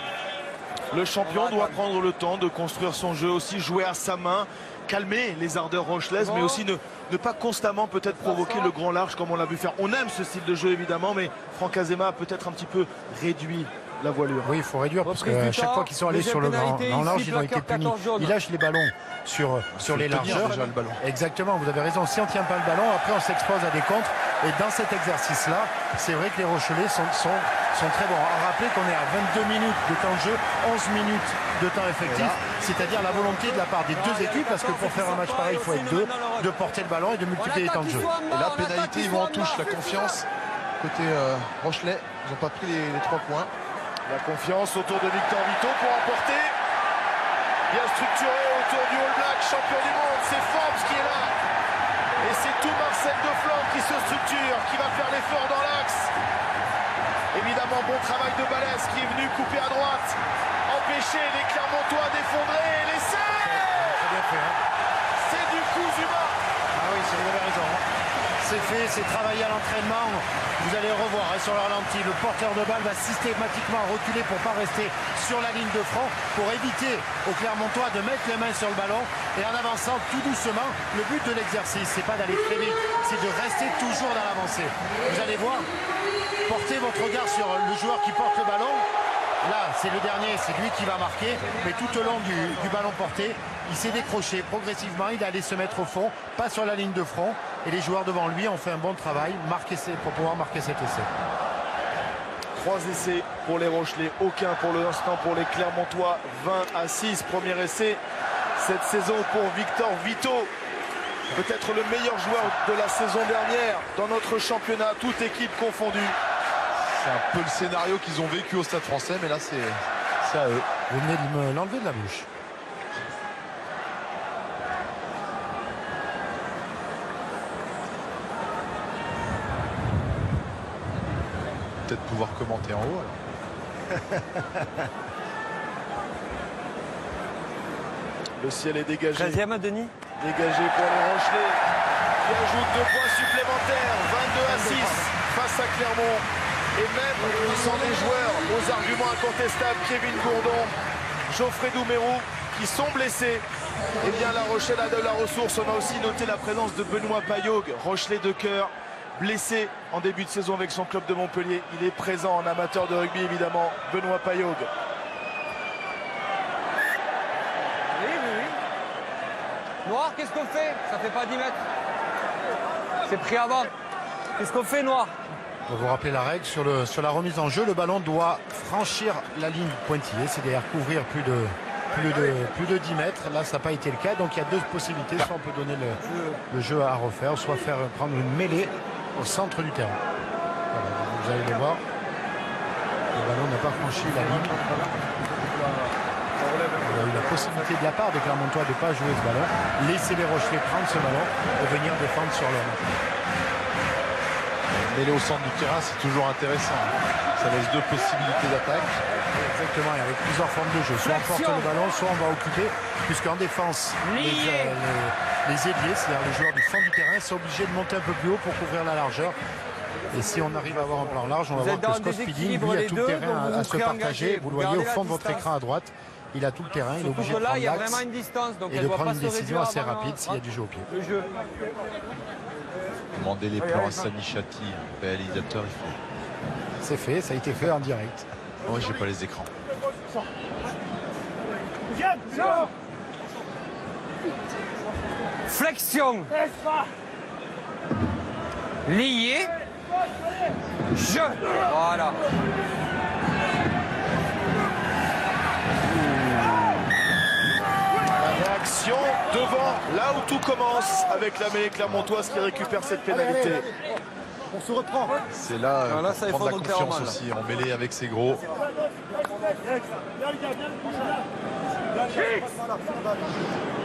Le champion doit prendre le temps de construire son jeu, aussi jouer à sa main, calmer les ardeurs rochelaises, mais aussi ne pas constamment peut-être provoquer le grand large comme on l'a vu faire. On aime ce style de jeu évidemment, mais Franck Azema a peut-être un petit peu réduit la voilure. Oui, il faut réduire parce Reprise qu'à du chaque temps, fois qu'ils sont allés deuxième sur le grand pénalité, large, ici, ils ont été plaqueur, punis. 14 jaunes. Ils lâchent les ballons sur les tenir largeurs. déjà le ballon. Exactement, vous avez raison. Si on ne tient pas le ballon, après on s'expose à des contres. Et dans cet exercice-là, c'est vrai que les Rochelais sont très bons. À rappeler qu'on est à 22 minutes de temps de jeu, 11 minutes de temps effectif, c'est-à-dire la volonté de la part des deux équipes, parce que pour faire un match pareil, il faut être deux, de porter le ballon et de multiplier les temps de jeu. Et la pénalité, ils vont en touche. La confiance côté Rochelais, ils n'ont pas pris les 3 points. La confiance autour de Victor Vito pour emporter. Bien structuré autour du All Black, champion du monde, c'est Forbes qui est là. Et c'est tout Marcel Deflanc qui se structure, qui va faire l'effort dans l'axe. Évidemment, bon travail de Balès qui est venu couper à droite, empêcher les Clermontois d'effondrer et laisser. Très bien fait, hein. C'est du coup humain. Ah oui, vous avez raison. C'est fait, c'est travaillé à l'entraînement. Vous allez revoir sur le ralenti, le porteur de balle va systématiquement reculer pour ne pas rester sur la ligne de front, pour éviter aux Clermontois de mettre les mains sur le ballon. Et en avançant tout doucement, le but de l'exercice, c'est pas d'aller très vite, c'est de rester toujours dans l'avancée. Vous allez voir, portez votre regard sur le joueur qui porte le ballon. Là, c'est le dernier, c'est lui qui va marquer. Mais tout au long du ballon porté, il s'est décroché progressivement. Il est allé se mettre au fond, pas sur la ligne de front. Et les joueurs devant lui ont fait un bon travail pour pouvoir marquer cet essai. 3 essais pour les Rochelais, aucun pour l'instant pour les Clermontois. 20-6, premier essai cette saison pour Victor Vito. Peut-être le meilleur joueur de la saison dernière dans notre championnat, toute équipe confondue. C'est un peu le scénario qu'ils ont vécu au Stade Français, mais là c'est à eux. Vous venez de me l'enlever de la bouche. peut-être pouvoir commenter en haut. Alors. Le ciel est dégagé. 13e, Denis. Dégagé pour les Rochelais qui ajoute 2 points supplémentaires, 22-6 face à Clermont. Et même sans des joueurs aux arguments incontestables, Kevin Gourdon, Geoffrey Doumerou, qui sont blessés, eh bien La Rochelle a de la ressource. On a aussi noté la présence de Benoît Payog, Rochelais de cœur, blessé en début de saison avec son club de Montpellier. Il est présent en amateur de rugby évidemment, Benoît Payog. Noir, qu'est-ce qu'on fait? Ça fait pas 10 mètres. C'est pris avant. Qu'est-ce qu'on fait, Noir? On va vous rappeler la règle sur la remise en jeu. Le ballon doit franchir la ligne pointillée, c'est-à-dire couvrir plus de 10 mètres. Là, ça n'a pas été le cas. Donc, il y a 2 possibilités. Soit on peut donner le jeu à refaire, soit prendre une mêlée au centre du terrain. Voilà, vous allez le voir. Le ballon n'a pas franchi la ligne. Il y a eu la possibilité de la part des Clermontois de ne pas jouer ce ballon, laisser les Rochelais prendre ce ballon et venir défendre sur leur match. Mêler au centre du terrain, c'est toujours intéressant. Ça laisse 2 possibilités d'attaque. Exactement, et avec plusieurs formes de jeu. Soit on porte le ballon, soit on va occuper, puisqu'en défense, les ailiers, c'est-à-dire les joueurs du fond du terrain, sont obligés de monter un peu plus haut pour couvrir la largeur. Et si on arrive à avoir un plan large, on va voir que Scott Speeding, lui, a tout le terrain à se partager. Vous le voyez au fond de votre écran à droite. Il a tout le terrain, il est obligé de prendre l'axe et de prendre une décision assez rapide s'il y a du jeu au pied. Demandez les plans à Sani Chatti, réalisateur. C'est fait, ça a été fait en direct. Moi, j'ai pas les écrans. Flexion. Lié. Jeu. Voilà. Réaction devant, là où tout commence, avec la mêlée clermontoise qui récupère cette pénalité. On se reprend. C'est là, là, ça prendre la effondre confiance clairement, aussi, en mêlée avec ses gros.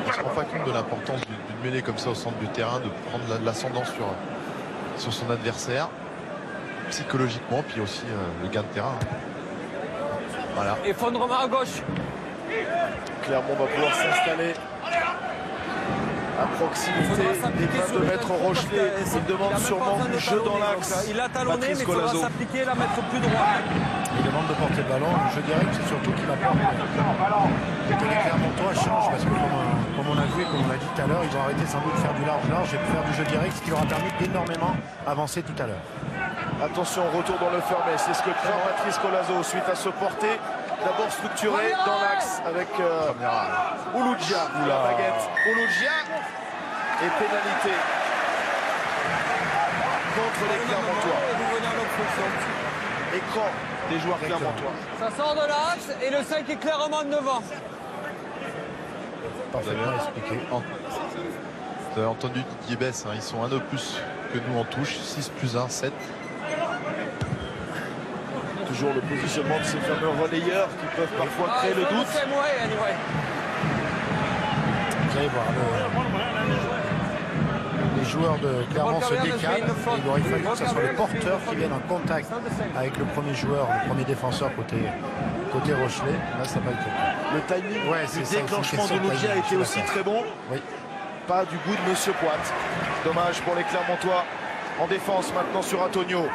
On se rend pas compte de l'importance d'une mêlée comme ça au centre du terrain, de prendre l'ascendant sur son adversaire, psychologiquement, puis aussi le gain de terrain. Voilà. Effondrement à gauche. Clermont va pouvoir s'installer à proximité des 22 mètres Rochelais. Il demande sûrement du jeu dans l'axe. Il a talonné, mais Patrice il faudra Colazo. s'appliquer, la mettre plus droit. Il demande de porter le ballon. Je dirais que c'est surtout qu'il apporte que les Clermontois changent parce que comme on a vu et comme on l'a dit tout à l'heure, ils ont arrêté sans doute de faire du large et de faire du jeu direct, ce qui leur a permis d'énormément avancer tout à l'heure. Attention, retour dans le fermé. C'est ce que craint Patrice Colazo suite à ce porté. D'abord structuré dans l'axe avec Ouloudjia. La baguette. Ouloudjia et pénalité contre les Clermontois. Écran des joueurs clermontois. Ça sort de l'axe et le 5 est clairement devant. Parfaitement expliqué. Vous avez entendu Didier Besse, hein, ils sont un de plus que nous en touche. 6 plus 1, 7. Toujours le positionnement de ces fameux relayeurs qui peuvent parfois créer le doute. Vous allez voir, les joueurs de Clermont se décalent. Il aurait fallu que ce soit le porteur qui vienne en contact avec le premier joueur, le premier défenseur côté Rochelais. Là, ça n'a pas été le cas. Le timing du ça, déclenchement de Ouloudjia a été aussi très bon. Oui. Pas du goût de Monsieur Poit. Dommage pour les Clermontois. En défense maintenant sur Antonio.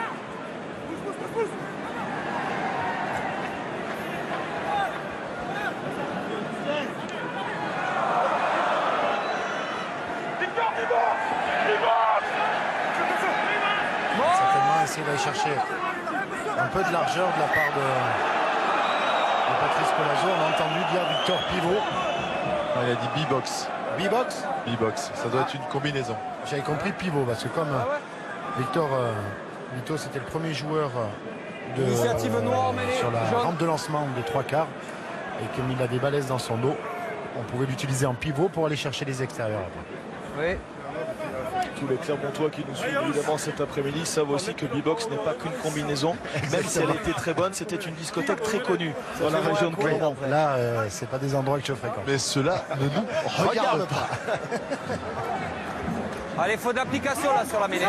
Certainement essayer d'aller chercher un peu de largeur de la part de Patrice Colazo. On a entendu dire Victor Pivot. Il a dit B-box. B-box. B-box, ça doit être une combinaison. J'avais compris Pivot parce que comme Victor Vito c'était le premier joueur Initiative noire, mêlée, sur la jaune. rampe de lancement des 3 quarts et comme il a des balaises dans son dos, on pouvait l'utiliser en pivot pour aller chercher les extérieurs après. Oui. Tous les Clermontois qui nous suivent évidemment cet après-midi savent aussi que B-Box n'est pas qu'une combinaison. Même si elle était très bonne, c'était une discothèque très connue dans la région de Clermont. Là, c'est pas des endroits que je fréquente. Mais cela ne nous regarde pas. Allez, faute d'application là sur la mêlée.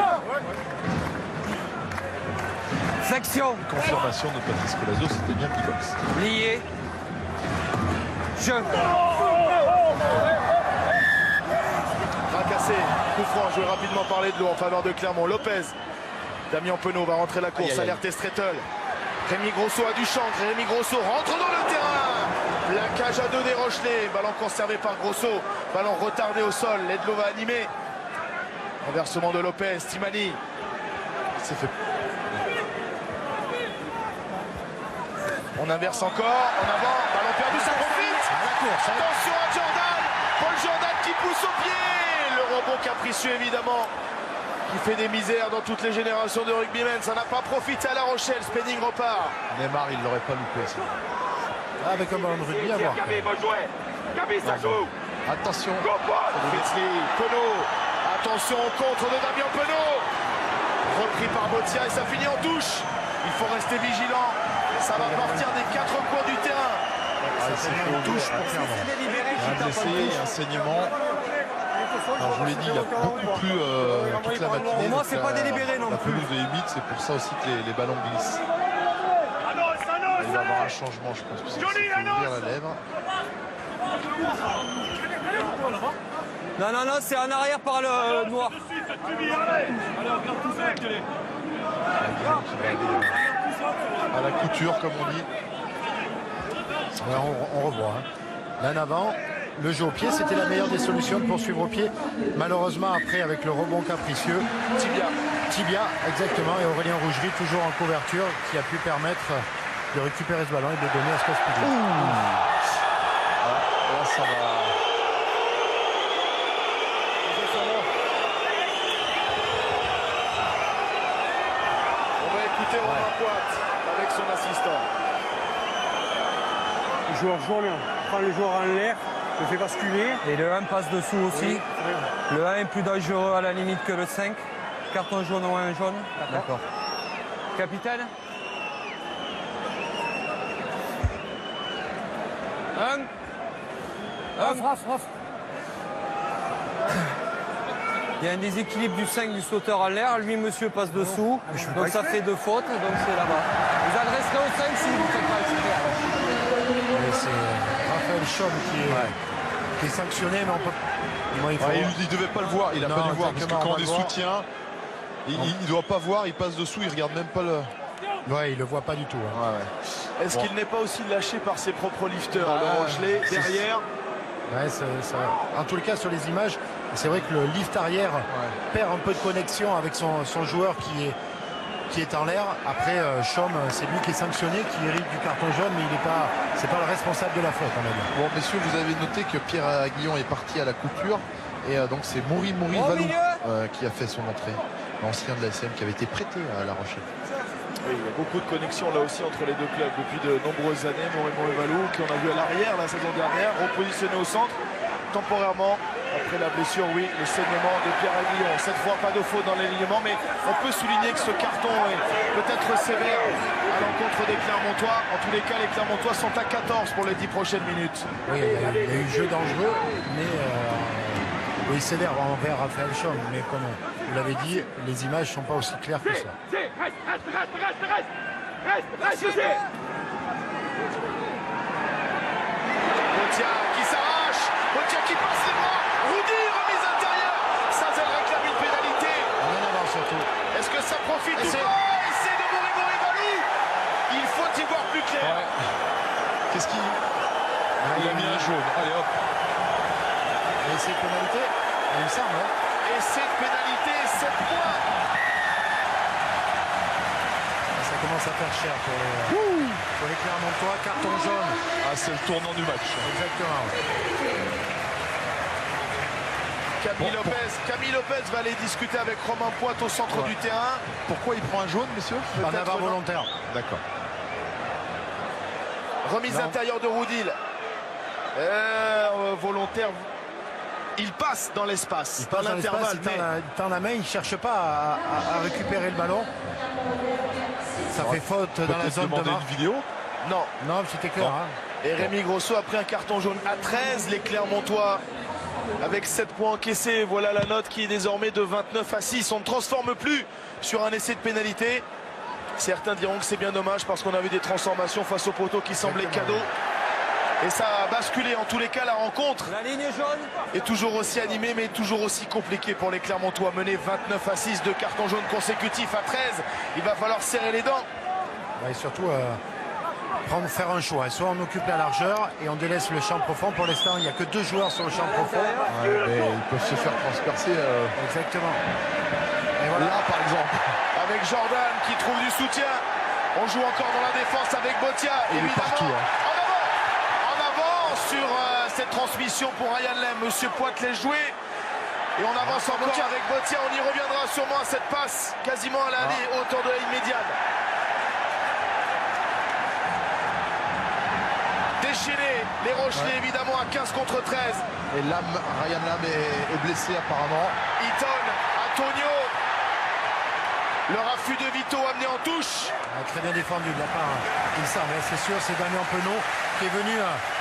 Section. Confirmation de Patrice Colazo, c'était bien Pibox. Lié. Jeu. Fracassé, coup franc, joué rapidement par les de l'eau en faveur de Clermont. Lopez, Damien Penaud va rentrer la course, alerte Estretel. Rémi Grosso a du chantre, Rémi Grosso rentre dans le terrain. La cage à 2 des Rochelais, ballon conservé par Grosso, ballon retardé au sol, Ledlow va animer. Renversement de Lopez, Timani. C'est fait. On inverse encore, en avant, ballon perdu, ça profite. Attention à Jordan, Paul Jordan qui pousse au pied. Le rebond capricieux évidemment, qui fait des misères dans toutes les générations de rugbymen. Ça n'a pas profité à La Rochelle, Spenning repart. Neymar, il l'aurait pas loupé. Ça. Avec un ballon de rugby à voir. Gabi, bon joué. Gabi, ça joue. Attention. Fritzli, Penaud, attention au contre de Damien Penaud. Repris par Botia et ça finit en touche. Il faut rester vigilant. Ça va partir des 4 coins du terrain. C'est une touche pour Clermont. Un blessé, un saignement. Alors, je vous l'ai dit, il a beaucoup plu toute la matinée. Pour moi, Donc, c'est pas délibéré non la plus. pelouse est humide, c'est pour ça aussi que les ballons glissent. Il va y avoir un changement, je pense, parce qu'il faut ouvrir la lèvre. Non, non, non, c'est en arrière par le noir. À la couture, comme on dit. Ouais, on revoit. Hein. Là en avant, le jeu au pied, c'était la meilleure des solutions de poursuivre au pied. Malheureusement, après, avec le rebond capricieux, Tibia, exactement, et Aurélien Rougerie, toujours en couverture, qui a pu permettre de récupérer ce ballon et de le donner à Scott Spiegel. Là, ça va. On va écouter Romain Poite avec son assistant. Le joueur jaune prend le joueur en l'air, le fait basculer. Et le 1 passe dessous aussi. Oui. Le 1 est plus dangereux à la limite que le 5. Carton jaune ou 1 jaune. D'accord. Capitaine. 1. Il y a un déséquilibre du 5 du sauteur en l'air. Lui, monsieur, passe dessous. Donc ça fait 2 fautes. Donc c'est là-bas. Vous adresserez au 5 si vous ne faites pas exprès. Et c'est Raphaël Chaume qui est sanctionné, mais on peut. Moi, il faut Ouais, il ne devait pas le voir, il n'a Non, pas dû voir, parce que exactement, on quand va on est le voir. soutien, il ne doit pas voir, il passe dessous, il regarde même pas le. Ouais, il le voit pas du tout. Hein. Est-ce qu'il n'est pas aussi lâché par ses propres lifters, Ah, le Rochelet, derrière? Ouais, en tout cas, sur les images, c'est vrai que le lift arrière perd un peu de connexion avec son joueur qui est en l'air. Après, Chaume, c'est lui qui est sanctionné, qui hérite du carton jaune, mais c'est pas le responsable de la faute, on va dire. Bon, messieurs, vous avez noté que Pierre Aguillon est parti à la couture. Et donc c'est Mouri Au Valou milieu. qui a fait son entrée. L'ancien de la SM qui avait été prêté à La Rochelle. Oui, il y a beaucoup de connexions là aussi entre les deux clubs depuis de nombreuses années. Morémon et Valou, qu'on a vu à l'arrière la saison dernière, repositionné au centre temporairement. Après la blessure, oui, le saignement de Pierre Aguillon. Cette fois, pas de faute dans l'alignement, mais on peut souligner que ce carton est peut-être sévère à l'encontre des Clermontois. En tous les cas, les Clermontois sont à 14 pour les 10 prochaines minutes. Oui, il y a eu jeu dangereux, mais oui, sévère envers Raphaël Chaume. Mais comme vous l'avez dit, les images ne sont pas aussi claires que ça. Reste, Botia qui s'arrache, Botia qui passe les bras, Roudy, remise intérieure. Ça, elle réclame une pénalité. Rien à voir surtout. Est-ce que ça profite ou pas? Essai de Morémon et Valou. Il faut y voir plus clair. Qu'est-ce qu'il. Il a mis un jaune. Allez hop. Et c'est pénalité, il me semble. Hein. Essai de pénalité, 7 points. Ça commence à faire cher pour les Clermontois. Carton jaune. Ah, c'est le tournant du match. Exactement. Camille Lopez va aller discuter avec Romain Poite au centre du terrain. Pourquoi il prend un jaune, messieurs? En Peut-être avant non. volontaire. D'accord. Remise intérieure de Roudil. Volontaire. Il passe dans l'espace. Il passe dans l'espace, il tend la main, il ne cherche pas à récupérer le ballon. Ça fait faute dans la zone de demander marque. une vidéo. Non. Non, c'était clair. Hein. Et Rémi Grosso a pris un carton jaune à 13. Les Clermontois avec 7 points encaissés. Voilà la note qui est désormais de 29 à 6. On ne transforme plus sur un essai de pénalité. Certains diront que c'est bien dommage parce qu'on a vu des transformations face au poteau qui semblaient cadeaux. Et ça a basculé. En tous les cas, la rencontre La ligne jaune. est toujours aussi animée, mais toujours aussi compliquée pour les Clermontois. Menés 29-6, 2 cartons jaunes consécutifs à 13. Il va falloir serrer les dents. Ouais, et surtout faire un choix. Soit on occupe la largeur et on délaisse le champ profond. Pour l'instant, il n'y a que 2 joueurs sur le champ profond. Ouais, mais ils peuvent se faire transpercer. Exactement. Et voilà. Là, par exemple. Avec Jordan qui trouve du soutien. On joue encore dans la défense avec Botia. Il est Évidemment. partout, hein. En avant sur cette transmission pour Ryan Lem. Monsieur Poitelet joué. Et on avance encore avec Botia. On y reviendra sûrement à cette passe quasiment à l'allée, hauteur de la ligne médiane. Déchaîné, les Rochelais évidemment à 15 contre 13. Et Ryan Lam est blessé apparemment. Eaton, Antonio. Le raffut de Vito amené en touche. Très bien défendu de la part, il semble, c'est sûr, c'est Damien Penaud qui est venu.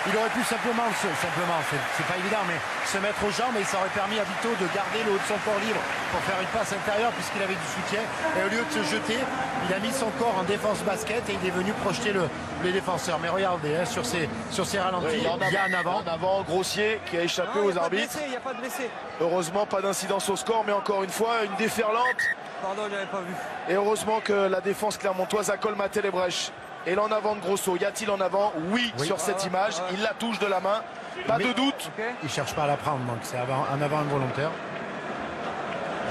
Il aurait pu simplement, c'est pas évident, mais se mettre aux jambes et ça aurait permis à Vito de garder le haut de son corps libre pour faire une passe intérieure puisqu'il avait du soutien. Et au lieu de se jeter, il a mis son corps en défense basket et il est venu projeter les défenseurs. Mais regardez, hein, sur ces ralentis, Oui, il y a un avant. En avant, Grossier qui a échappé aux arbitres. Il n'y a pas de blessé. Heureusement, pas d'incidence au score, mais encore une fois, une déferlante. Pardon, je n'avais pas vu. Et heureusement que la défense clermontoise a colmaté les brèches. Et l'en avant de Grosso, y a-t-il en avant? Oui, sur cette image. Il la touche de la main. Pas de doute. Il cherche pas à la prendre, donc c'est un avant involontaire.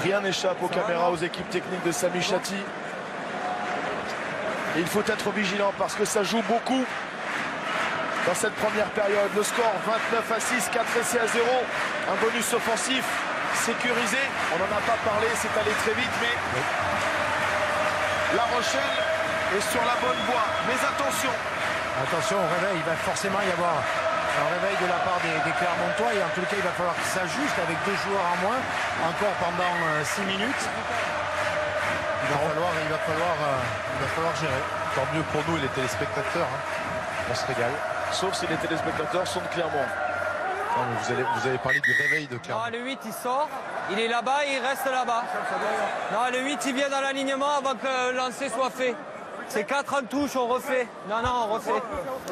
Rien n'échappe aux caméras, aux équipes techniques de Sami Chatti. Et il faut être vigilant parce que ça joue beaucoup dans cette première période. Le score 29-6, 4 essais à 0. Un bonus offensif sécurisé. On n'en a pas parlé, c'est allé très vite, mais La Rochelle est sur la bonne voie. Mais attention. Attention au réveil, il va forcément y avoir un réveil de la part des Clermontois et en tout cas il va falloir qu'ils s'ajustent avec 2 joueurs en moins encore pendant 6 minutes. Il va falloir gérer. Tant mieux pour nous et les téléspectateurs. Hein. On se régale. Sauf si les téléspectateurs sont de Clermont. Non, mais vous avez parlé du réveil de Clermont. Non, le 8 il sort, il est là-bas et il reste là-bas. Non, le 8 il vient dans l'alignement avant que le lancer soit fait. C'est 4 en touche, on refait. Non, on refait.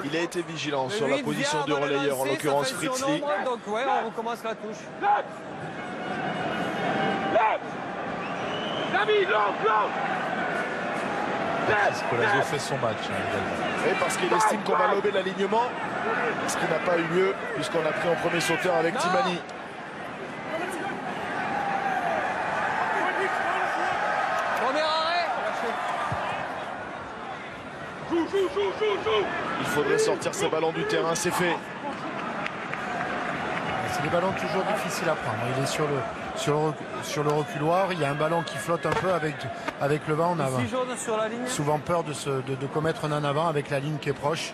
Il a été vigilant Le sur la 8 position vient du avant le relayeur, en lancer, l'occurrence ça fait le Fritz Lee. surnombre, donc ouais, on recommence la touche. David, lance. Colazo fait son match. Et parce qu'il estime qu'on va lober l'alignement, ce qui n'a pas eu lieu puisqu'on a pris en premier sauteur avec Non. Timani. Premier arrêt. Joue. Il faudrait sortir ces ballons du terrain, c'est fait. C'est des ballons toujours difficiles à prendre. Il est sur le reculoir. Il y a un ballon qui flotte un peu avec le vent. On a 6 jaunes sur la ligne. souvent peur de commettre un en avant avec la ligne qui est proche.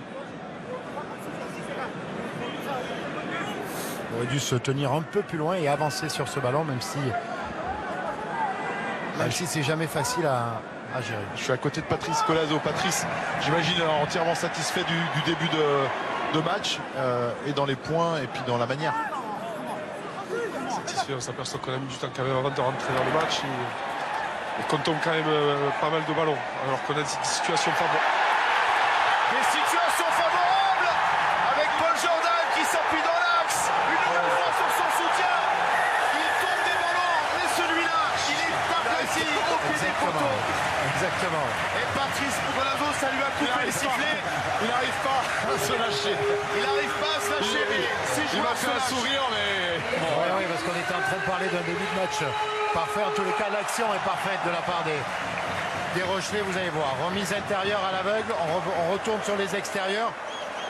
Il aurait dû se tenir un peu plus loin et avancer sur ce ballon, même si c'est jamais facile à gérer. Je suis à côté de Patrice Colazo. Patrice, j'imagine entièrement satisfait du début de match et dans les points et puis dans la manière. Satisfait, on s'aperçoit qu'on a mis du temps quand même avant de rentrer dans le match et qu'on tombe quand même pas mal de ballons alors qu'on a des situations favorables. Des situations favorables avec Paul Jordan qui s'appuie dans l'axe. Une nouvelle fois sur son soutien. Il tombe des ballons, mais celui-là, il est aplati au pied des poteaux. Exactement. Et Patrice Colazo, ça lui a coupé le sifflet. Il n'arrive pas à se lâcher. Il n'arrive pas à se lâcher, mais ses joueurs se lâchent. Oui, parce qu'on était en train de parler d'un début de match parfait. En tous les cas, l'action est parfaite de la part des Rochelais, vous allez voir. Remise intérieure à l'aveugle, on retourne sur les extérieurs.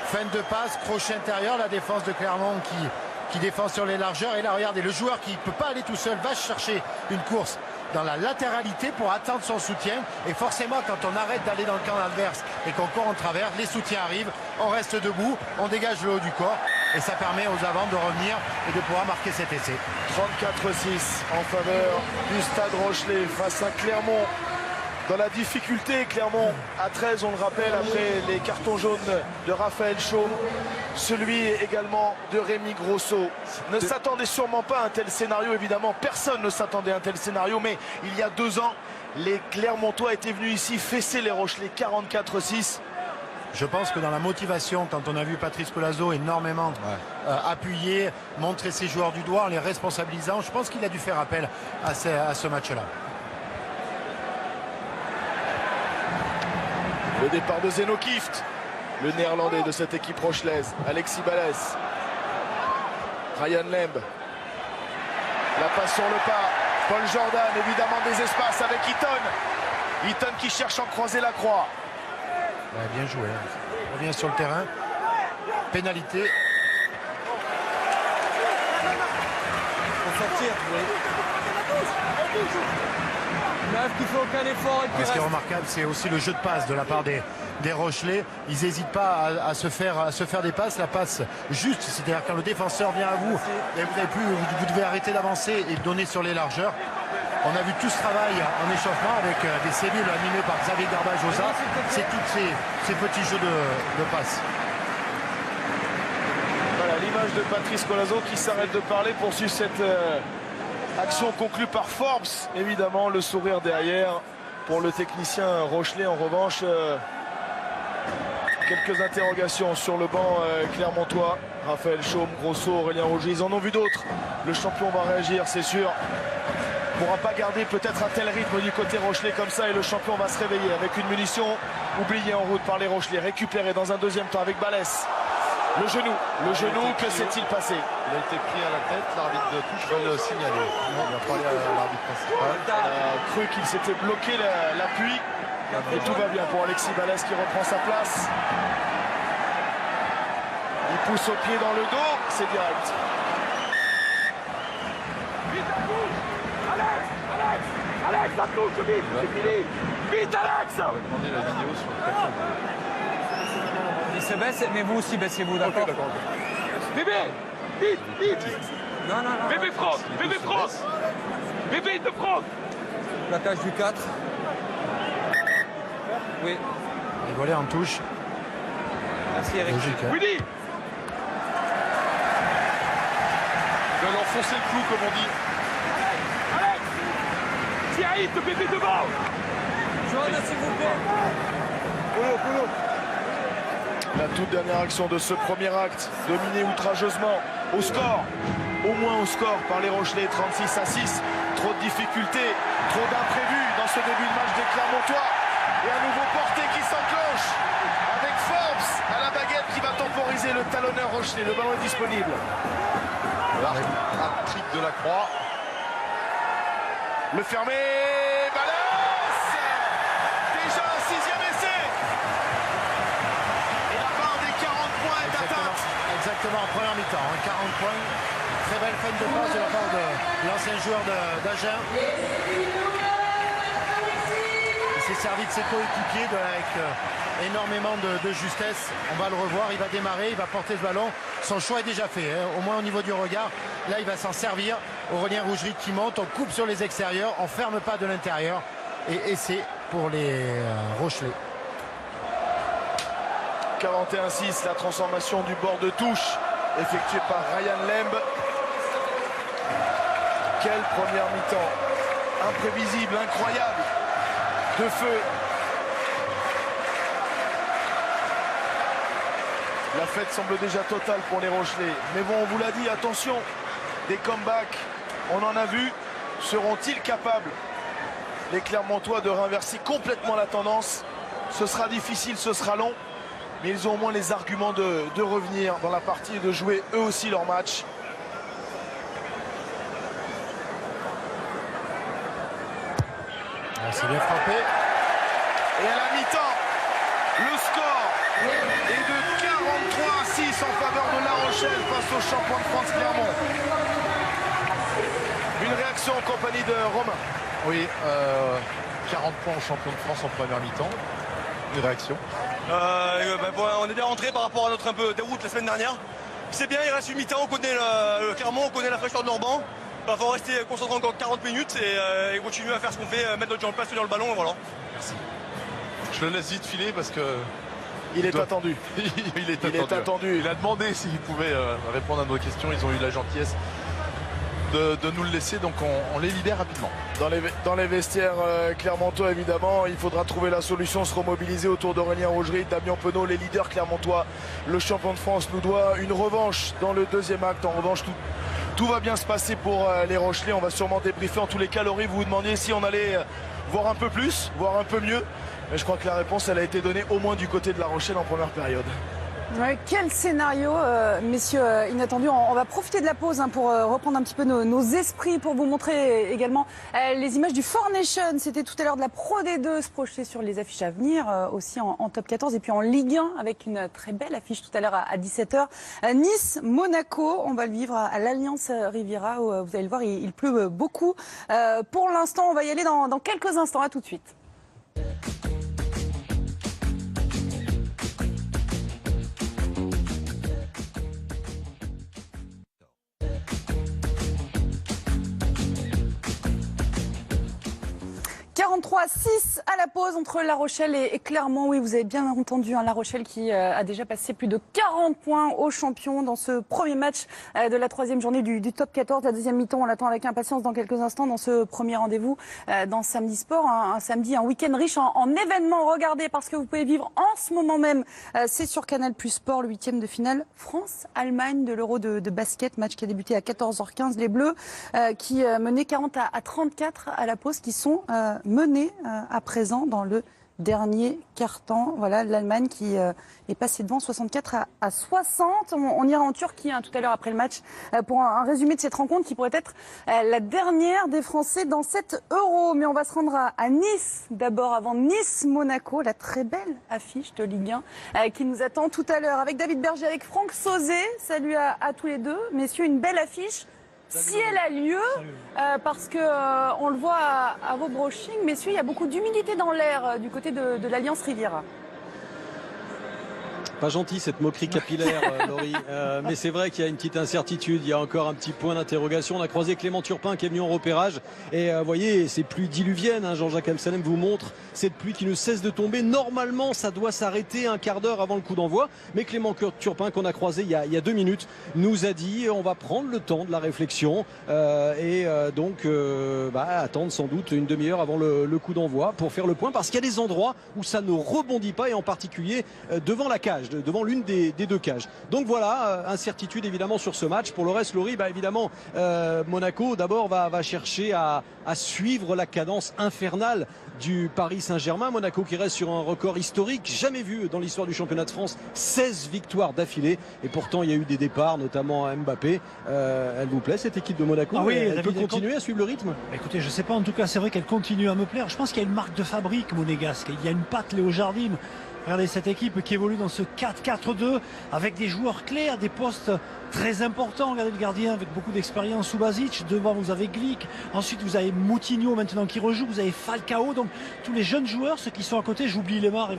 Fin de passe, crochet intérieur, la défense de Clermont qui défend sur les largeurs. Et là, regardez, le joueur qui ne peut pas aller tout seul va chercher une course dans la latéralité pour attendre son soutien. Et forcément, quand on arrête d'aller dans le camp adverse et qu'on court en travers, les soutiens arrivent, on reste debout, on dégage le haut du corps. Et ça permet aux avants de revenir et de pouvoir marquer cet essai. 34-6 en faveur du Stade Rochelais face à Clermont. Dans la difficulté, Clermont à 13, on le rappelle, après les cartons jaunes de Raphaël Chaume, celui également de Rémi Grosso. Ne s'attendait sûrement pas à un tel scénario, évidemment. Personne ne s'attendait à un tel scénario, mais il y a 2 ans, Les Clermontois étaient venus ici fesser les Rochelais 44-6. Je pense que dans la motivation, quand on a vu Patrice Colazo énormément appuyer, montrer ses joueurs du doigt en les responsabilisant, je pense qu'il a dû faire appel à ce match-là. Le départ de Zeno Kieft, le néerlandais de cette équipe rochelaise. Alexis Balès. Ryan Lemb. La passe sur le pas. Paul Jordan, évidemment des espaces avec Eaton. Eaton qui cherche à en croiser la croix. Ouais, bien joué. On revient sur le terrain. Pénalité. Faut sortir. Neuf qui fait aucun effort et qui Ce qui est reste. remarquable, c'est aussi le jeu de passe de la part des Rochelais. Ils n'hésitent pas à se faire des passes. La passe juste, c'est-à-dire quand le défenseur vient à vous, et vous devez arrêter d'avancer et donner sur les largeurs. On a vu tout ce travail en échauffement avec des cellules animées par Xavier Garbajosa. C'est tous ces petits jeux de passe. Voilà l'image de Patrice Colazo qui s'arrête de parler, poursuit cette action conclue par Forbes. Évidemment, le sourire derrière pour le technicien Rochelais. En revanche, quelques interrogations sur le banc clermontois. Raphaël Chaume, Grosso, Aurélien Rouget, ils en ont vu d'autres. Le champion va réagir, c'est sûr. On ne pourra pas garder peut-être un tel rythme du côté Rochelais comme ça et le champion va se réveiller avec une munition oubliée en route par les Rochelais, récupérée dans un deuxième temps avec Balès. Le genou, que s'est-il passé? Il a été pris à la tête, l'arbitre de touche va le signaler. Il va parler à l'arbitre principal. Il a cru qu'il s'était bloqué l'appui et tout va bien pour Alexis Balès qui reprend sa place. Il pousse au pied dans le dos, c'est direct. Alex, la touche, vite, c'est fini. Vite, Alex. On va demander la vidéo sur le plateau. Il se baisse, mais vous aussi baissez-vous, d'accord? Bébé, vite, vite. Non. Bébé France, bébé France. Bébé de France. Plaquage du 4. Oui, Les volets en touche. merci Eric. Logique, hein. Willy. Il va leur foncer le clou, comme on dit. Alex. Thierry, te bébé devant. Jaune, s'il vous plaît. La toute dernière action de ce premier acte, dominé outrageusement au score, au moins au score par les Rochelais, 36-6. Trop de difficultés, trop d'imprévus dans ce début de match des Clermontois. Et un nouveau porté qui s'enclenche avec Forbes à la baguette qui va temporiser le talonneur Rochelais. Le ballon est disponible. Un trick de la croix. Le fermé, Balès. Déjà un 6e essai. Et la barre des 40 points est atteinte. Exactement, en première mi-temps, 40 points. Très belle fin de passe de la part de l'ancien joueur d'Agen. Il s'est servi de ses coéquipiers avec énormément de justesse. On va le revoir, il va démarrer, il va porter ce ballon. Son choix est déjà fait, hein, au moins au niveau du regard. Là, il va s'en servir. Aurélien Rougerie qui monte, on coupe sur les extérieurs, on ferme pas de l'intérieur. Et essai pour les Rochelais. 41-6, la transformation du bord de touche effectuée par Ryan Lemb. Quelle première mi-temps imprévisible, incroyable, de feu. La fête semble déjà totale pour les Rochelais. Mais bon, on vous l'a dit, attention, des comebacks, on en a vu. Seront-ils capables, les Clermontois, de renverser complètement la tendance? Ce sera difficile, ce sera long. Mais ils ont au moins les arguments de revenir dans la partie et de jouer eux aussi leur match. C'est bien frappé. Et à la mi-temps, le score est de 43-6 en faveur de La Rochelle face au champion de France Clermont. Une réaction en compagnie de Romain. Oui, 40 points au champion de France en première mi-temps. Une réaction. On est bien rentré par rapport à notre un peu déroute la semaine dernière. C'est bien, il reste une mi-temps, on connaît le Clermont, on connaît la fraîcheur de leur banc. Il va falloir rester concentré encore 40 minutes et continuer à faire ce qu'on fait, mettre notre jambe place sur le ballon, et voilà. Merci. Je le laisse vite filer parce que... Il est attendu. Il est attendu. Il a demandé s'il pouvait répondre à nos questions. Ils ont eu la gentillesse de nous le laisser, donc on les libère rapidement. Dans les vestiaires clermontois, évidemment, il faudra trouver la solution, se remobiliser autour d'Aurélien Rougerie, Damien Penaud, les leaders clermontois. Le champion de France nous doit une revanche dans le deuxième acte. En revanche, tout va bien se passer pour les Rochelais. On va sûrement débriefer. En tous les cas, Laurie, vous vous demandiez si on allait voir un peu plus, voir un peu mieux. Mais je crois que la réponse, elle a été donnée au moins du côté de La Rochelle en première période. Ouais, quel scénario, messieurs, inattendus. On va profiter de la pause pour reprendre un petit peu nos esprits, pour vous montrer également les images du Four Nations. C'était tout à l'heure de la Pro D2 se projeter sur les affiches à venir, aussi en top 14 et puis en Ligue 1 avec une très belle affiche tout à l'heure à 17h. Nice, Monaco, on va le vivre à l'Alliance Riviera où vous allez le voir, il pleut beaucoup. Pour l'instant, on va y aller dans quelques instants. À tout de suite. « 43-6 à la pause entre La Rochelle et Clermont. Oui, vous avez bien entendu, La Rochelle qui a déjà passé plus de 40 points aux champions dans ce premier match de la troisième journée du top 14. La deuxième mi-temps, on l'attend avec impatience dans quelques instants dans ce premier rendez-vous dans Samedi Sport. Un samedi, un week-end riche en événements. Regardez, parce que vous pouvez vivre en ce moment même, c'est sur Canal Plus Sport, le 8e de finale France-Allemagne de l'Euro de basket. Match qui a débuté à 14h15. Les Bleus qui menaient 40 à 34 à la pause, qui sont menés à présent dans le dernier quart-temps. Voilà, l'Allemagne qui est passée devant 64 à 60. On ira en Turquie tout à l'heure après le match pour un résumé de cette rencontre qui pourrait être la dernière des Français dans cette Euro. Mais on va se rendre à Nice d'abord, avant Nice-Monaco, la très belle affiche de Ligue 1 qui nous attend tout à l'heure avec David Berger, avec Franck Sauzet. Salut à tous les deux. Messieurs, une belle affiche. Si elle a lieu, parce que on le voit à vos brochings, messieurs, il y a beaucoup d'humidité dans l'air du côté de l'Alliance Riviera. Pas gentil cette moquerie capillaire, Laurie. Mais c'est vrai qu'il y a une petite incertitude. Il y a encore un petit point d'interrogation. On a croisé Clément Turpin qui est venu en repérage. Et vous voyez, ces pluies diluviennes, Jean-Jacques Amsalem vous montre cette pluie qui ne cesse de tomber. Normalement, ça doit s'arrêter un quart d'heure avant le coup d'envoi. Mais Clément Turpin, qu'on a croisé il y a 2 minutes, nous a dit on va prendre le temps de la réflexion donc attendre sans doute une demi-heure avant le coup d'envoi pour faire le point. Parce qu'il y a des endroits où ça ne rebondit pas, et en particulier devant la cage, devant l'une des 2 cages. Donc voilà, incertitude évidemment sur ce match. Pour le reste, Laurie, évidemment, Monaco d'abord va chercher à suivre la cadence infernale du Paris Saint-Germain. Monaco qui reste sur un record historique jamais vu dans l'histoire du championnat de France, 16 victoires d'affilée, et pourtant il y a eu des départs, notamment à Mbappé. Elle vous plaît cette équipe de Monaco? Oui, elle peut continuer à suivre le rythme? Écoutez, je sais pas, en tout cas c'est vrai qu'elle continue à me plaire. Je pense qu'il y a une marque de fabrique monégasque, il y a une patte Léo Jardim. Regardez cette équipe qui évolue dans ce 4-4-2 avec des joueurs clés à des postes très importants. Regardez le gardien avec beaucoup d'expérience, Subasic. Devant, vous avez Glick. Ensuite, vous avez Moutinho maintenant qui rejoue. Vous avez Falcao. Donc, tous les jeunes joueurs, ceux qui sont à côté, j'oublie Lemar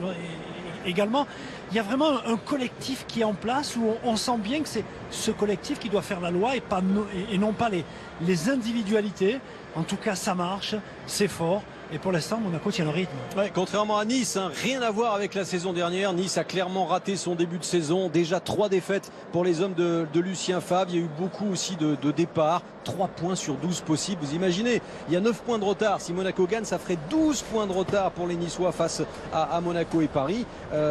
également. Il y a vraiment un collectif qui est en place où on sent bien que c'est ce collectif qui doit faire la loi et non pas les individualités. En tout cas, ça marche, c'est fort. Et pour l'instant, Monaco tient le rythme. Ouais, contrairement à Nice, rien à voir avec la saison dernière. Nice a clairement raté son début de saison. Déjà 3 défaites pour les hommes de Lucien Favre. Il y a eu beaucoup aussi de départs. 3 points sur 12 possibles. Vous imaginez, il y a 9 points de retard. Si Monaco gagne, ça ferait 12 points de retard pour les Niçois face à Monaco et Paris.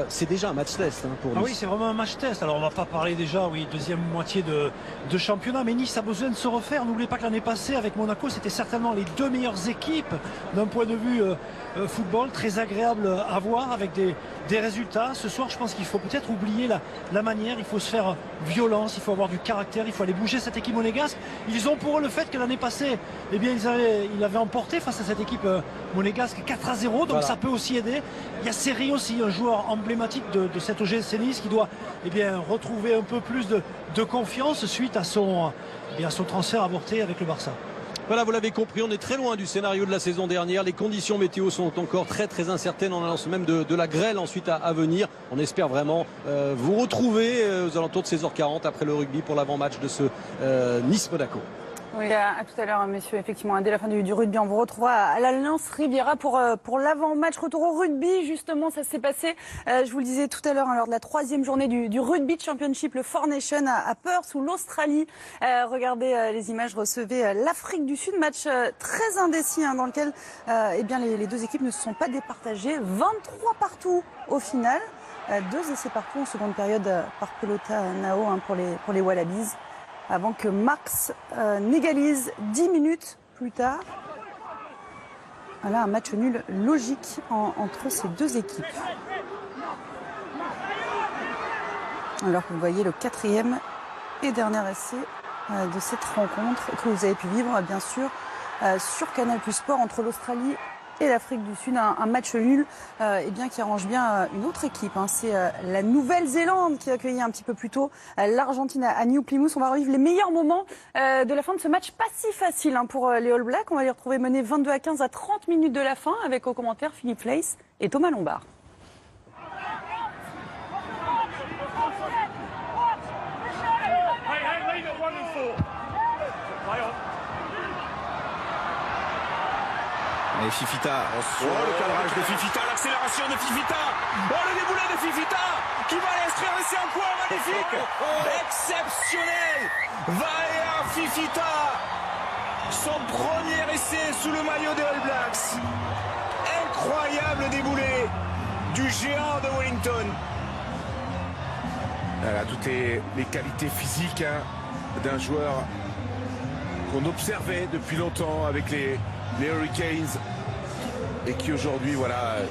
C'est déjà un match test pour Nice. Ah oui, c'est vraiment un match test. Alors on va pas parler déjà, deuxième moitié de championnat. Mais Nice a besoin de se refaire. N'oubliez pas que l'année passée, avec Monaco, c'était certainement les 2 meilleures équipes d'un point de vue football, très agréable à voir avec des résultats. Ce soir, je pense qu'il faut peut-être oublier la manière. Il faut se faire violence, il faut avoir du caractère, il faut aller bouger cette équipe monégasque. Ils ont pour eux le fait que l'année passée, ils avaient emporté face à cette équipe monégasque 4-0. Donc voilà, ça peut aussi aider. Il y a Seri aussi, un joueur emblématique de cette OGC Nice qui doit retrouver un peu plus de confiance suite à son transfert avorté avec le Barça. Voilà, vous l'avez compris, on est très loin du scénario de la saison dernière. Les conditions météo sont encore très très incertaines. On annonce même de la grêle ensuite à venir. On espère vraiment vous retrouver aux alentours de 16h40 après le rugby pour l'avant-match de ce Nice-Monaco. Oui, à tout à l'heure, messieurs. Effectivement, dès la fin du rugby, on vous retrouvera à l'Alliance Riviera pour l'avant-match. Retour au rugby, justement, ça s'est passé, je vous le disais tout à l'heure, lors de la 3e journée du Rugby Championship, le Four Nations à Perth, où l'Australie, regardez les images, recevait l'Afrique du Sud. Match très indécis, dans lequel les deux équipes ne se sont pas départagées. 23 partout au final. 2 essais partout en seconde période par Pelota Nao pour les Wallabies. Avant que Marx n'égalise 10 minutes plus tard. Voilà un match nul logique entre ces deux équipes. Alors que vous voyez le 4e et dernier essai de cette rencontre que vous avez pu vivre, bien sûr, sur Canal+ Sport entre l'Australie et l'Afrique du Sud, un match nul qui arrange bien une autre équipe. C'est la Nouvelle-Zélande qui a accueilli un petit peu plus tôt l'Argentine à New Plymouth. On va revivre les meilleurs moments de la fin de ce match, pas si facile pour les All Blacks. On va les retrouver menés 22-15 à 30 minutes de la fin, avec au commentaire Philippe Leys et Thomas Lombard. Et Fifita, le cadrage de Fifita, l'accélération de Fifita, le déboulé de Fifita qui va l'inscrire, et c'est un point magnifique, exceptionnel. Valea Fifita, son premier essai sous le maillot des All Blacks. Incroyable déboulé du géant de Wellington. Elle a toutes les qualités physiques d'un joueur qu'on observait depuis longtemps avec les Hurricanes et qui aujourd'hui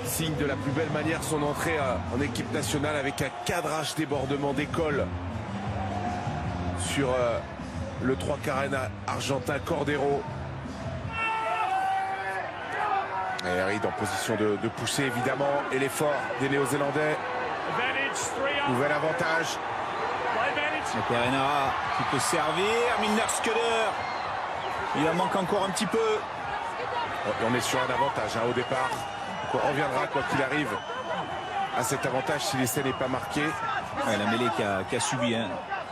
signe de la plus belle manière son entrée en équipe nationale avec un cadrage débordement d'école sur le 3/4 argentin Cordero. Et Reid en position de pousser évidemment, et l'effort des Néo-Zélandais. Nouvel avantage. Perenara qui peut servir, Milner Scudder, il en manque encore un petit peu. On est sur un avantage au départ. Donc on reviendra quoi qu'il arrive à cet avantage si l'essai n'est pas marqué. Ouais, la mêlée qui a subi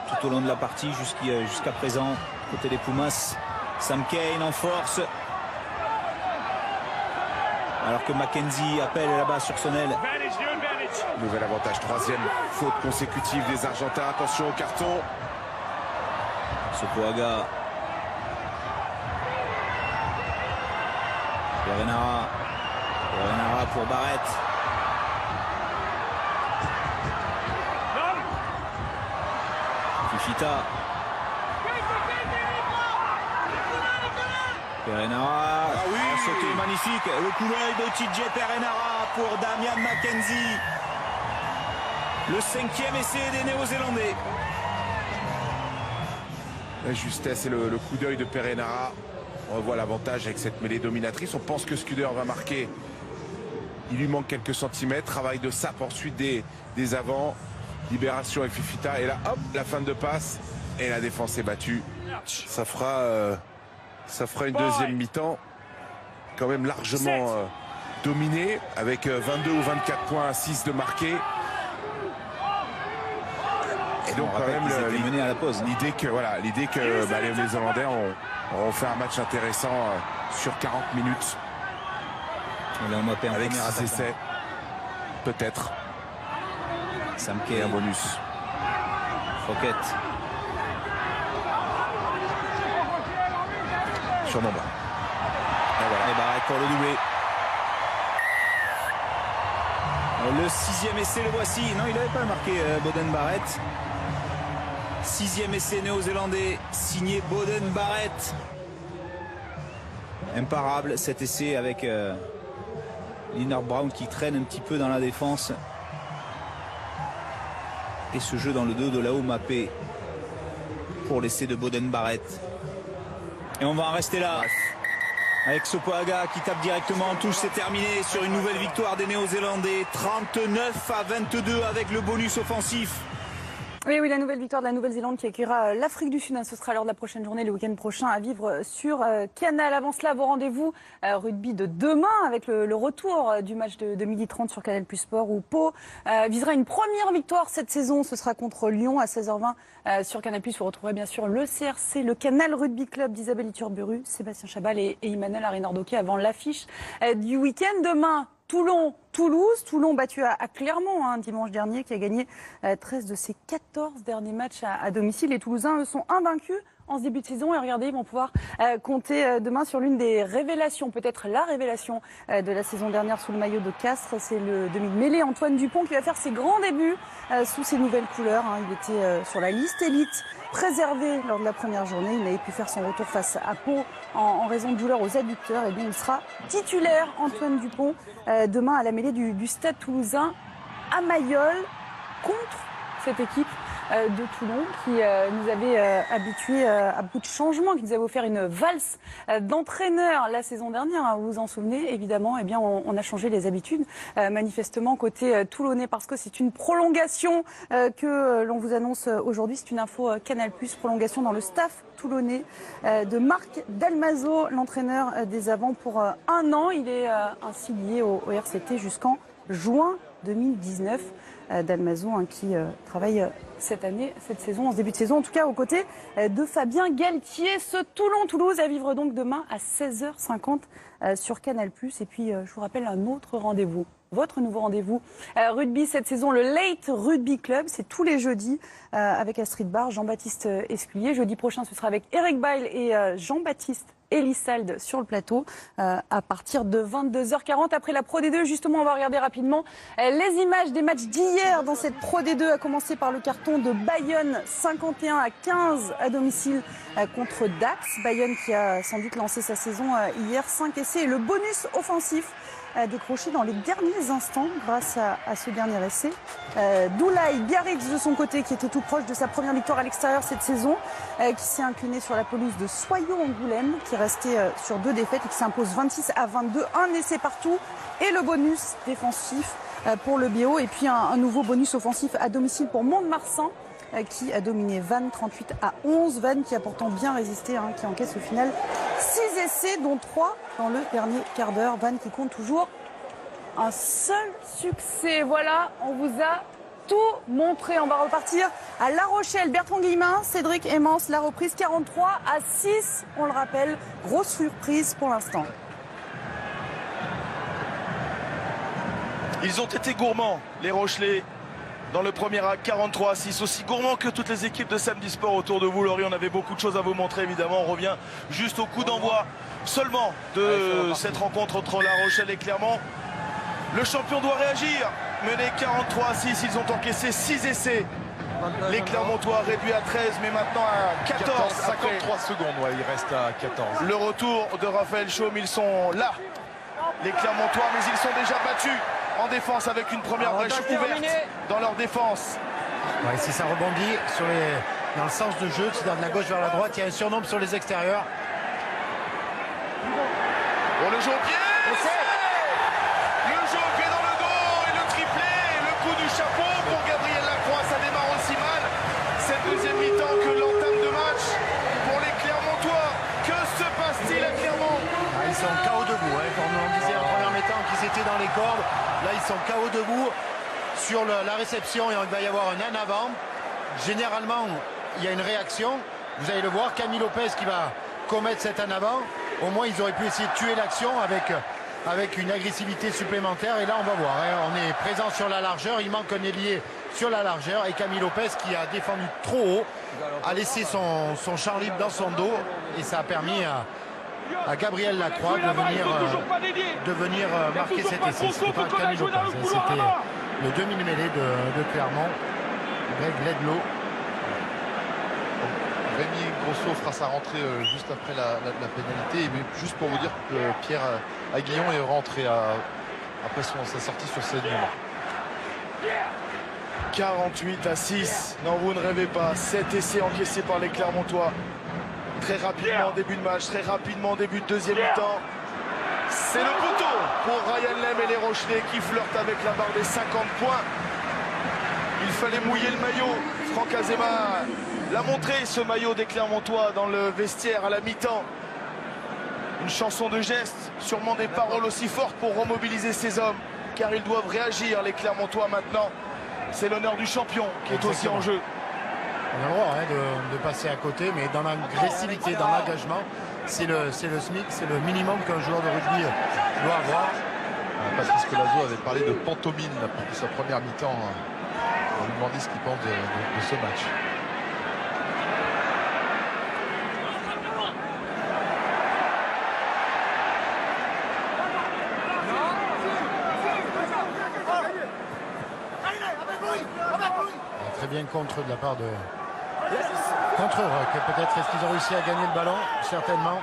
tout au long de la partie jusqu'à présent côté des Pumas. Sam Cane en force. Alors que Mackenzie appelle là-bas sur son aile. Nouvel avantage, 3e faute consécutive des Argentins. Attention au carton. Sopoaga. Perenara pour Barrett. Fifita. Perenara. Sauté magnifique. Le coup d'œil de TJ Perenara pour Damian Mackenzie. Le 5e essai des Néo-Zélandais. La justesse et le coup d'œil de Perenara. On revoit l'avantage avec cette mêlée dominatrice. On pense que Scudder va marquer. Il lui manque quelques centimètres. Travail de sape ensuite des avants. Libération avec Fifita. Et là, hop, la fin de passe. Et la défense est battue. Ça fera une deuxième mi-temps quand même largement dominée, avec 22 ou 24 points à 6 de marqué. Et donc quand même menés à la pause. L'idée que les Néo-Zélandais ont fait un match intéressant sur 40 minutes. Là, on a avec 6 essais, peut-être. Sam et un bonus. Foquet. Sur Nomba. Et Barrett pour le doublé. Le 6e essai, le voici. Non, il n'avait pas marqué Beauden Barrett. 6e essai néo-zélandais, signé Beauden Barrett. Imparable cet essai avec Lienard Brown qui traîne un petit peu dans la défense. Et ce jeu dans le dos de Lao Mapé pour l'essai de Beauden Barrett. Et on va en rester là. Avec Sopoaga qui tape directement en touche, c'est terminé sur une nouvelle victoire des Néo-Zélandais. 39-22 avec le bonus offensif. Oui, la nouvelle victoire de la Nouvelle-Zélande qui accueillera l'Afrique du Sud. Ce sera lors de la prochaine journée, le week-end prochain, à vivre sur Canal. Avant cela, vos rendez-vous rugby de demain avec le retour du match de 12h30 sur Canal Plus Sport où Pau visera une première victoire cette saison. Ce sera contre Lyon à 16h20 sur Canal Plus. Vous retrouverez bien sûr le CRC, le Canal Rugby Club d'Isabelle Iturburu, Sébastien Chabal et Emmanuel Arinordoquet avant l'affiche du week-end. Demain, Toulouse, Toulon battu à Clermont dimanche dernier, qui a gagné 13 de ses 14 derniers matchs à domicile. Les Toulousains, eux, sont invaincus en ce début de saison. Et regardez, ils vont pouvoir compter demain sur l'une des révélations, peut-être la révélation de la saison dernière sous le maillot de Castres. C'est le demi-mêlée Antoine Dupont qui va faire ses grands débuts sous ses nouvelles couleurs. Il était sur la liste élite, préservé lors de la première journée. Il n'avait pu faire son retour face à Pau en raison de douleurs aux adducteurs. Et bien, il sera titulaire, Antoine Dupont, demain à la mêlée du Stade Toulousain à Mayol contre cette équipe de Toulon qui nous avait habitués à bout de changement, qui nous avait offert une valse d'entraîneurs la saison dernière. Vous vous en souvenez, évidemment. Eh bien, on a changé les habitudes, manifestement, côté toulonnais, parce que c'est une prolongation que l'on vous annonce aujourd'hui. C'est une info Canal+, prolongation dans le staff toulonnais de Marc Dalmazo, l'entraîneur des Avants, pour 1 an. Il est ainsi lié au RCT jusqu'en juin 2019. Dalmazo qui travaille cette saison, en ce début de saison, en tout cas aux côtés de Fabien Galtier. Ce Toulon-Toulouse à vivre donc demain à 16h50 sur Canal+. Et puis je vous rappelle un autre rendez-vous, votre nouveau rendez-vous rugby cette saison, le Late Rugby Club. C'est tous les jeudis avec Astrid Barr, Jean-Baptiste Esculier. Jeudi prochain, ce sera avec Eric Bail et Jean-Baptiste Elissalde sur le plateau à partir de 22h40. Après la Pro D2, justement, on va regarder rapidement les images des matchs d'hier dans cette Pro D2, à commencer par le carton de Bayonne 51-15 à domicile contre Dax. Bayonne qui a sans doute lancé sa saison hier, 5 essais et le bonus offensif décroché dans les derniers instants grâce à ce dernier essai. Doulaï Biarritz de son côté, qui était tout proche de sa première victoire à l'extérieur cette saison, qui s'est incliné sur la pelouse de Soyaux-Angoulême, qui restait sur 2 défaites et qui s'impose 26-22, un essai partout et le bonus défensif pour le BO. Et puis un nouveau bonus offensif à domicile pour Mont-de-Marsan, qui a dominé Vannes 38-11. Vannes qui a pourtant bien résisté, qui encaisse au final 6 essais, dont 3 dans le dernier quart d'heure. Vannes qui compte toujours un seul succès. Voilà, on vous a tout montré. On va repartir à La Rochelle. Bertrand Guillemin, Cédric Emmens, la reprise 43-6. On le rappelle, grosse surprise pour l'instant. Ils ont été gourmands, les Rochelais, dans le premier acte, 43-6, aussi gourmand que toutes les équipes de Samedi Sport autour de vous. Laurie, on avait beaucoup de choses à vous montrer, évidemment. On revient juste au coup d'envoi seulement de cette rencontre entre La Rochelle et Clermont. Le champion doit réagir. Mené 43-6, ils ont encaissé 6 essais. Les Clermontois réduits à 13, mais maintenant à 14. 53 secondes, il reste à 14. Le retour de Raphaël Chaume, ils sont là, les Clermontois, mais ils sont déjà battus en défense avec une première brèche ouverte dans leur défense. Ouais, si ça rebondit dans le sens de jeu, c'est-à-dire de la gauche vers la droite, il y a un surnombre sur les extérieurs. On le joue au pied. Le jeu au pied dans le dos et le triplé, et le coup du chapeau pour Gabriel Lacroix. Ça démarre aussi mal cette deuxième mi-temps que l'entame de match pour les Clermontois. Que se passe-t-il à Clermont? Ils sont KO debout, comme on disait en première mi-temps qu'ils étaient dans les cordes. Là, ils sont KO debout sur la réception et il va y avoir un en avant. Généralement, il y a une réaction. Vous allez le voir, Camille Lopez qui va commettre cet en avant. Au moins, ils auraient pu essayer de tuer l'action avec une agressivité supplémentaire. Et là, on va voir. On est présent sur la largeur. Il manque un ailier sur la largeur. Et Camille Lopez, qui a défendu trop haut, a laissé son champ libre dans son dos. Et ça a permis à Gabriel Lacroix de venir marquer cet essai. C'était pas Camille Lopez, c'était le demi-mêlée de Clermont, Greg Ledlow. Rémi Grosso fera sa rentrée juste après la pénalité. Et juste pour vous dire que Pierre Aguillon est rentré après sa sortie sur cette numéro. 48-6. Non, vous ne rêvez pas. 7 essais encaissés par les Clermontois. Très rapidement, début de match, très rapidement, début de deuxième mi-temps. C'est le poteau pour Ryan Lem et les Rochelais qui flirtent avec la barre des 50 points. Il fallait mouiller le maillot. Franck Azema l'a montré, ce maillot des Clermontois, dans le vestiaire à la mi-temps. Une chanson de geste, sûrement des paroles aussi fortes pour remobiliser ces hommes, car ils doivent réagir, les Clermontois, maintenant. C'est l'honneur du champion qui est aussi en jeu. On a le droit de passer à côté, mais dans l'agressivité, dans l'engagement, c'est le SMIC, c'est le minimum qu'un joueur de rugby doit avoir. Patrice Colazo avait parlé de pantomime pour sa première mi-temps. On lui demandait ce qu'il pense de ce match. Très bien contre de la part de contre Rock. Peut-être est-ce qu'ils ont réussi à gagner le ballon? Certainement.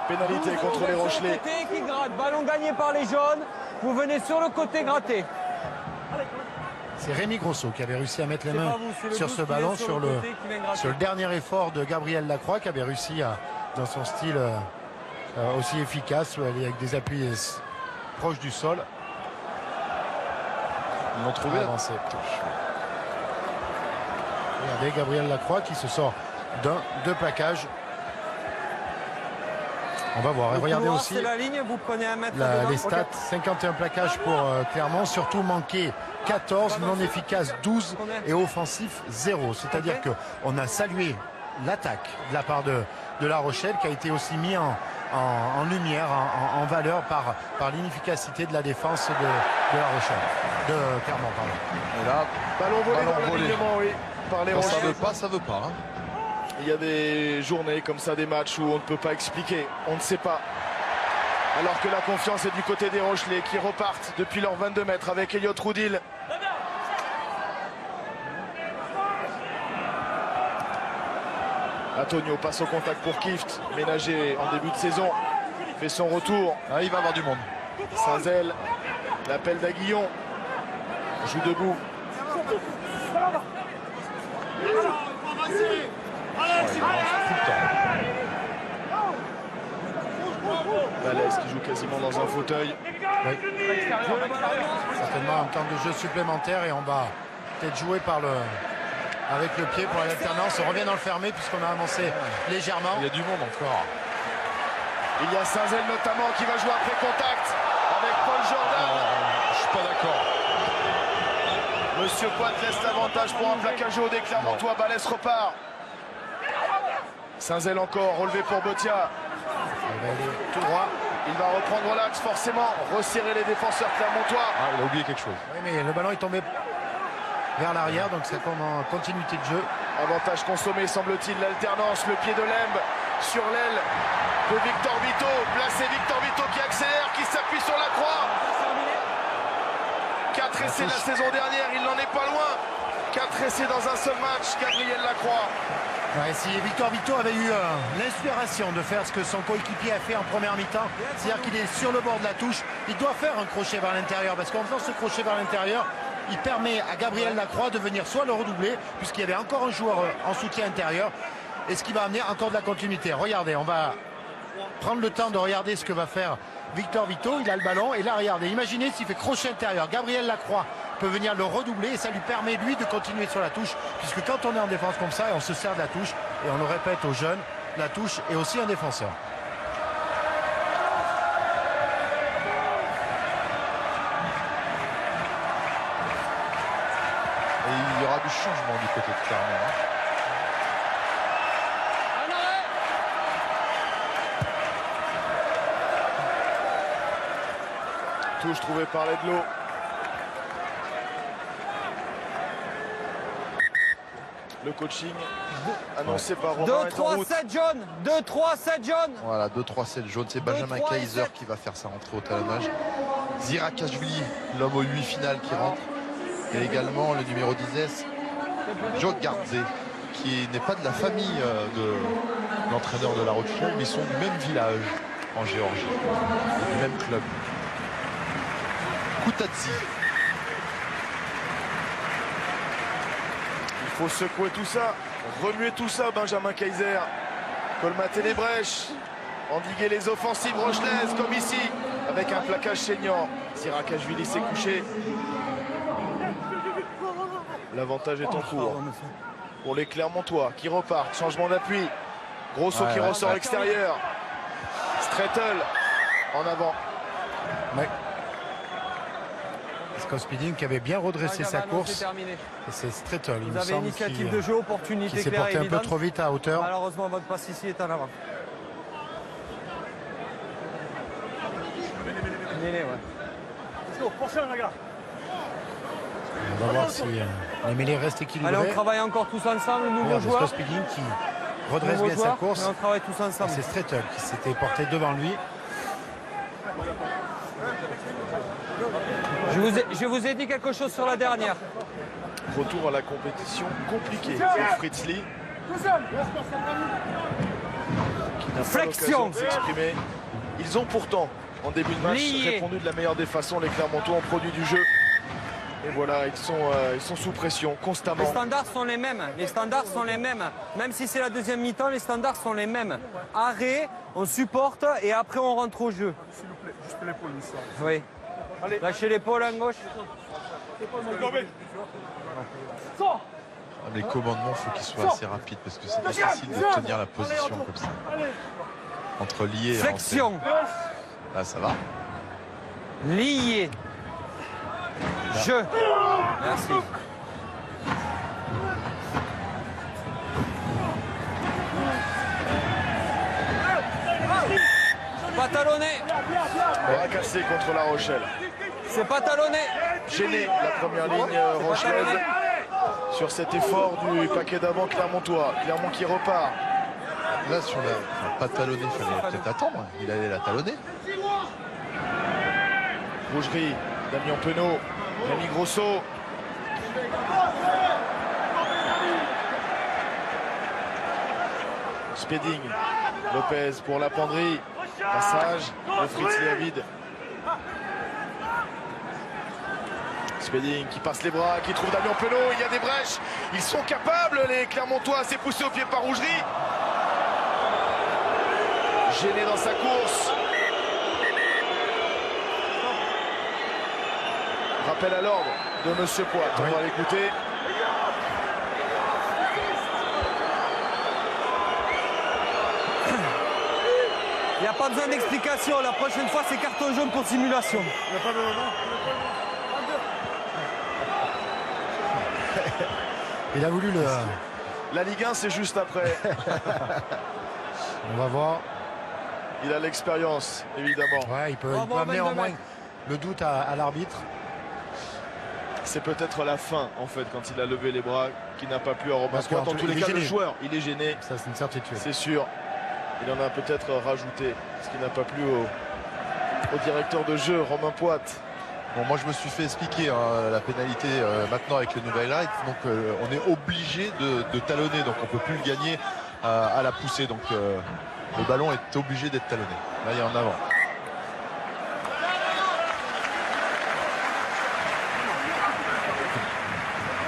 Pénalité contre les Rochelais. Qui gratte. Ballon gagné par les jaunes. Vous venez sur le côté gratter. C'est Rémi Grosso qui avait réussi à mettre les mains sur ce ballon, sur le dernier effort de Gabriel Lacroix, qui avait réussi dans son style aussi efficace, avec des appuis proches du sol. Ils l'ont trouvé avancé. Regardez Gabriel Lacroix qui se sort de plaquage. On va voir. Et regardez aussi la ligne, vous prenez un mètre les stats. 51 plaquages pour Clermont, surtout manqué 14, non efficace 12 et offensif 0. C'est-à-dire qu'on a salué l'attaque de la part de La Rochelle, qui a été aussi mis en lumière, en valeur par l'inefficacité de la défense de La Rochelle, de Clermont, pardon. Et là, ballon volé dans l'alignement, oui, par les Rochelais. Ça veut pas. Hein. Il y a des journées comme ça, des matchs où on ne peut pas expliquer, on ne sait pas. Alors que la confiance est du côté des Rochelais qui repartent depuis leurs 22 mètres avec Elliot Roudil. Antonio passe au contact pour Kift, ménagé en début de saison, fait son retour. Ah, il va avoir du monde. Saint-Zel, l'appel d'Aguillon, joue debout. Balès qui joue quasiment dans un fauteuil. Oui. Certainement un temps de jeu supplémentaire et on va peut-être jouer avec le pied pour l'alternance. On revient dans le fermé puisqu'on a avancé légèrement. Il y a du monde encore. Il y a Saint-Zel notamment qui va jouer après contact avec Paul Jordan. Je suis pas d'accord. Monsieur Poit laisse l'avantage pour un plaquage haut des Clermontois. Balès repart. Saint-Zel encore, relevé pour Botia. Il va aller tout droit. Il va reprendre l'axe forcément, resserrer les défenseurs clermontois. Ah, il a oublié quelque chose. Oui, mais le ballon est tombé vers l'arrière, donc ça tombe en continuité de jeu. Avantage consommé, semble-t-il, l'alternance, le pied de Lembe sur l'aile de Victor Vito. Placé Victor Vito qui accélère, qui s'appuie sur la croix. 4 essais la saison dernière, il n'en est pas loin. 4 essais dans un seul match, Gabriel Lacroix. Ouais, si Victor Vito avait eu l'inspiration de faire ce que son coéquipier a fait en première mi-temps, c'est-à-dire qu'il est sur le bord de la touche, il doit faire un crochet vers l'intérieur, parce qu'en faisant ce crochet vers l'intérieur, il permet à Gabriel Lacroix de venir soit le redoubler, puisqu'il y avait encore un joueur en soutien intérieur, et ce qui va amener encore de la continuité. Regardez, on va prendre le temps de regarder ce que va faire Victor Vito. Il a le ballon, et là, regardez, imaginez s'il fait crochet intérieur. Gabriel Lacroix peut venir le redoubler et ça lui permet lui de continuer sur la touche, puisque quand on est en défense comme ça, on se sert de la touche et on le répète aux jeunes, la touche est aussi un défenseur. Et il y aura du changement du côté de Clermont. Touche trouvée par Ledlow. Le coaching annoncé par Romain. 2-3-7 jaune. 2-3-7 jaune. Voilà, 2-3-7 jaune. C'est Benjamin Kaiser qui va faire sa rentrée au talonnage. Zirakashvili, l'homme au 8 final qui rentre. Et également le numéro 10, Joe Gardze, qui n'est pas de la famille de l'entraîneur de La Rochelle, mais ils sont du même village en Géorgie, du même club. Koutadzi. Il faut secouer tout ça, remuer tout ça, Benjamin Kaiser. Colmater les brèches, endiguer les offensives rochelaises comme ici. avec un plaquage senior. Sirakashvili s'est couché. L'avantage est en cours pour les Clermontois qui repartent. Changement d'appui. Grosso qui ressort extérieur. Strettel en avant. Ouais. Scott Spedding qui avait bien redressé sa course. Et c'est Strettel, il me Vous avez semble, initiative de jeu, opportunité qui s'est claire et porté un peu évidente. trop vite à hauteur. Malheureusement, votre passe ici est en avant. Néné, ouais. Let's go, prochain, les gars. On va voir si les mêlées restent équilibrées. Allez, on travaille encore tous ensemble, nouveau Regarde, joueur. Scott Spedding qui redresse Nouveau bien sa joueur, course. mais on travaille tous ensemble. C'est Strettel qui s'était porté devant lui. Je vous ai dit quelque chose sur la dernière. Retour à la compétition compliquée pour Fritz Lee. Qui n'a pas l'occasion de s'exprimer. Ils ont pourtant, en début de match, répondu de la meilleure des façons. Les Clermontois ont produit du jeu. Et voilà, ils sont sous pression constamment. Les standards sont les mêmes. Les standards sont les mêmes. Même si c'est la deuxième mi-temps, les standards sont les mêmes. Arrêt, on supporte et après on rentre au jeu. S'il vous plaît, juste l'épaule, ça. Oui. Allez. Lâchez l'épaule à gauche. Les commandements, il faut qu'ils soient assez rapides parce que c'est difficile de tenir la position comme ça. Entre lié et flexion. rentré. Là, ça va. Lié. Jeu. Merci. Pas talonné. Bras cassé contre La Rochelle. C'est pas talonné. Gêné la première ligne rochelaise sur cet effort du paquet d'avant clermontois. Clermont qui repart. Là, sur la pas talonné, il fallait peut-être attendre. Il allait la talonner. Rougerie, Damien Penaud, Rémi Grosso. Spedding, Lopez pour la penderie. Passage de Fritz Léavid. Spedding qui passe les bras, qui trouve Damien Penaud. Il y a des brèches. Ils sont capables, les Clermontois, c'est poussé au pied par Rougerie. Gêné dans sa course. Rappel à l'ordre de Monsieur Poit. On va l'écouter. Il n'y a pas besoin d'explication. La prochaine fois, c'est carton jaune pour simulation. Il n'y a pas de... Il a voulu le... La Ligue 1, c'est juste après. On va voir. Il a l'expérience, évidemment. Ouais, il peut amener en moins le doute à l'arbitre. C'est peut-être la fin, en fait, quand il a levé les bras, qui n'a pas pu à Robin Poit. En tous les cas, le joueur, il est gêné. Ça, c'est une certitude. C'est sûr. Il en a peut-être rajouté, ce qui n'a pas plu au directeur de jeu, Romain Poit. Bon, moi, je me suis fait expliquer la pénalité maintenant avec le nouvel light. Donc, on est obligé de talonner. Donc, on ne peut plus le gagner à la poussée. Donc, le ballon est obligé d'être talonné. Là, il est en avant.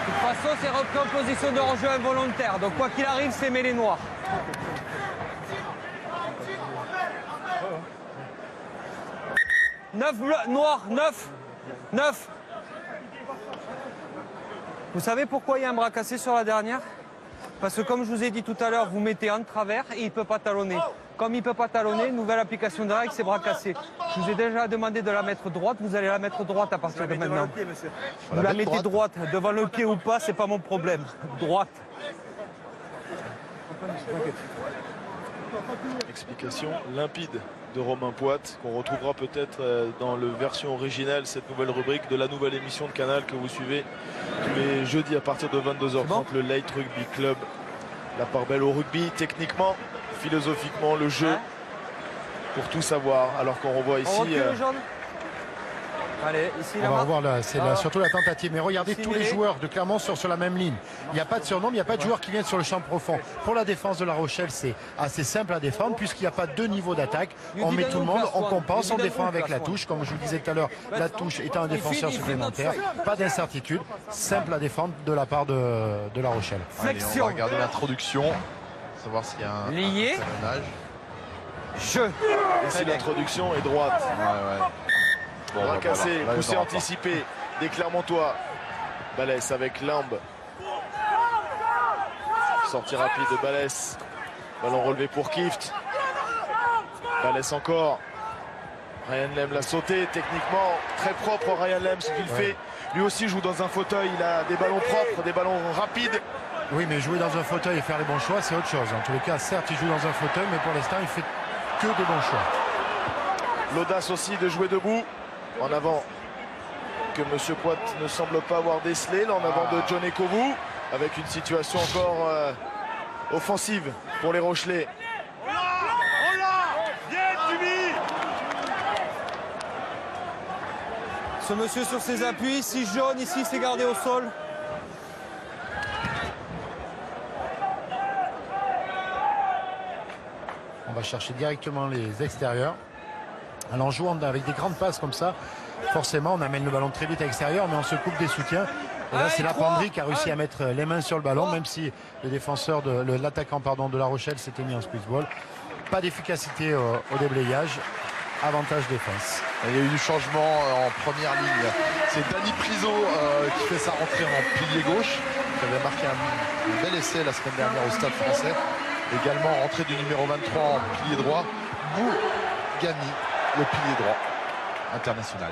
De toute façon, c'est repris en position de hors-jeu involontaire. Donc, quoi qu'il arrive, c'est mêlé noir. Neuf noir, 9. Vous savez pourquoi il y a un bras cassé sur la dernière? Parce que comme je vous ai dit tout à l'heure, vous mettez en travers et il ne peut pas talonner. Comme il ne peut pas talonner, nouvelle application de règle, c'est bras cassé. Je vous ai déjà demandé de la mettre droite, vous allez la mettre droite à partir de maintenant. Vous la mettez droite, devant le pied ou pas, c'est pas mon problème. Droite. Explication limpide de Romain Poit, qu'on retrouvera peut-être dans la version originale, cette nouvelle rubrique de la nouvelle émission de Canal que vous suivez tous les jeudis à partir de 22h30, le Light Rugby Club. La part belle au rugby, techniquement, philosophiquement, le jeu, pour tout savoir. Alors qu'on revoit ici... Allez, ici, on va revoir c'est surtout la tentative. Mais regardez tous les joueurs de Clermont sur la même ligne. Il n'y a pas de surnombre, il n'y a pas de joueurs qui viennent sur le champ profond. Pour la défense de La Rochelle, c'est assez simple à défendre puisqu'il n'y a pas deux niveaux d'attaque. On met tout le monde, on compense, on défend avec la touche. Comme je vous disais tout à l'heure, la touche étant un défenseur supplémentaire. Pas d'incertitude, simple à défendre de la part de La Rochelle. Allez, on va regarder l'introduction, savoir s'il y a un talonnage. Ici l'introduction est droite. Bon, Bras cassé, voilà. poussé anticipé des Clermontois. Balès avec Limbe. Sortie rapide de Balès. Ballon relevé pour Kift. Balès encore. Ryan Lem l'a sauté. Techniquement très propre Ryan Lem ce qu'il fait. Lui aussi joue dans un fauteuil. Il a des ballons propres, des ballons rapides. Oui, mais jouer dans un fauteuil et faire les bons choix, c'est autre chose. En tous les cas, certes, il joue dans un fauteuil, mais pour l'instant, il fait que des bons choix. L'audace aussi de jouer debout. En avant que M. Poit ne semble pas avoir décelé. Là en avant de John Ekovu. Avec une situation encore offensive pour les Rochelais. Ce monsieur sur ses appuis, 6 jaunes, ici c'est gardé au sol. On va chercher directement les extérieurs. Alors en jouant avec des grandes passes comme ça, forcément on amène le ballon très vite à l'extérieur, mais on se coupe des soutiens. Et là c'est la Pandry qui a réussi à mettre les mains sur le ballon, même si le défenseur, l'attaquant de La Rochelle s'était mis en squeeze ball. Pas d'efficacité au déblayage. Avantage défense. Il y a eu du changement en première ligne. C'est Dani Priso qui fait sa rentrée en pilier gauche, qui avait marqué un bel essai la semaine dernière au Stade Français. Également rentrée du numéro 23 en pilier droit, Bougani, le pilier droit international.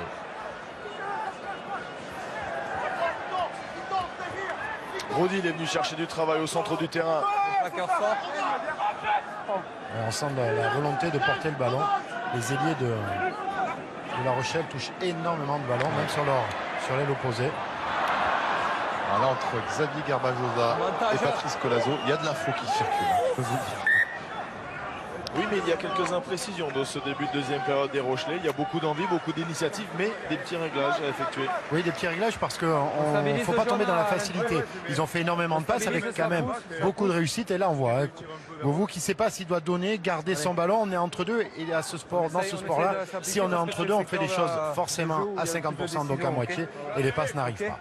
Rodil est venu chercher du travail au centre du terrain. On sent la volonté de porter le ballon. Les ailiers de La Rochelle touchent énormément de ballons, même sur l'aile opposée. Voilà, entre Xavier Garbajosa et Patrice Colazo, il y a de l'info qui circule, je peux vous le dire. Oui, mais il y a quelques imprécisions dans ce début de deuxième période des Rochelais. Il y a beaucoup d'envie, beaucoup d'initiatives, mais des petits réglages à effectuer. Oui, des petits réglages parce qu'il ne faut pas tomber dans la facilité. Ils ont fait énormément de passes avec quand même beaucoup de réussite. Et là, on voit Govou qui ne sait pas s'il doit donner, garder son ballon. On est entre deux. Et dans ce sport-là, si on est entre deux, on fait des choses forcément à 50%, donc à moitié. Et les passes n'arrivent pas.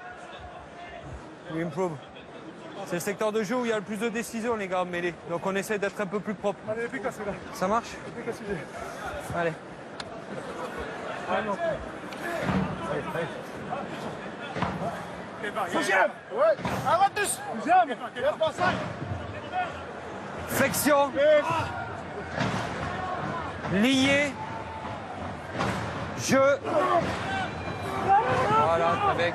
C'est le secteur de jeu où il y a le plus de décisions, les gars, mêlés. Donc on essaie d'être un peu plus propre. Allez, ça marche? Allez. Flexion. Lié. Jeu. Voilà, très bien.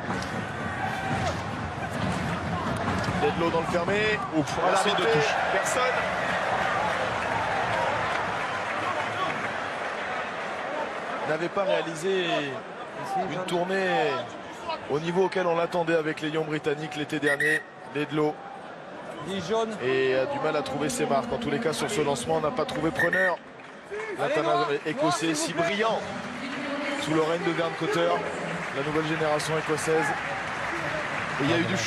Il y a de l'eau dans le fermé. Merci de touche. Personne. N'avait pas réalisé une tournée au niveau auquel on l'attendait avec les Lions britanniques l'été dernier. Ledlow. Et a du mal à trouver ses marques. En tous les cas, sur ce lancement, on n'a pas trouvé preneur. L'international écossais si brillant sous le règne de Vern Cotter, la nouvelle génération écossaise. Et il y a eu du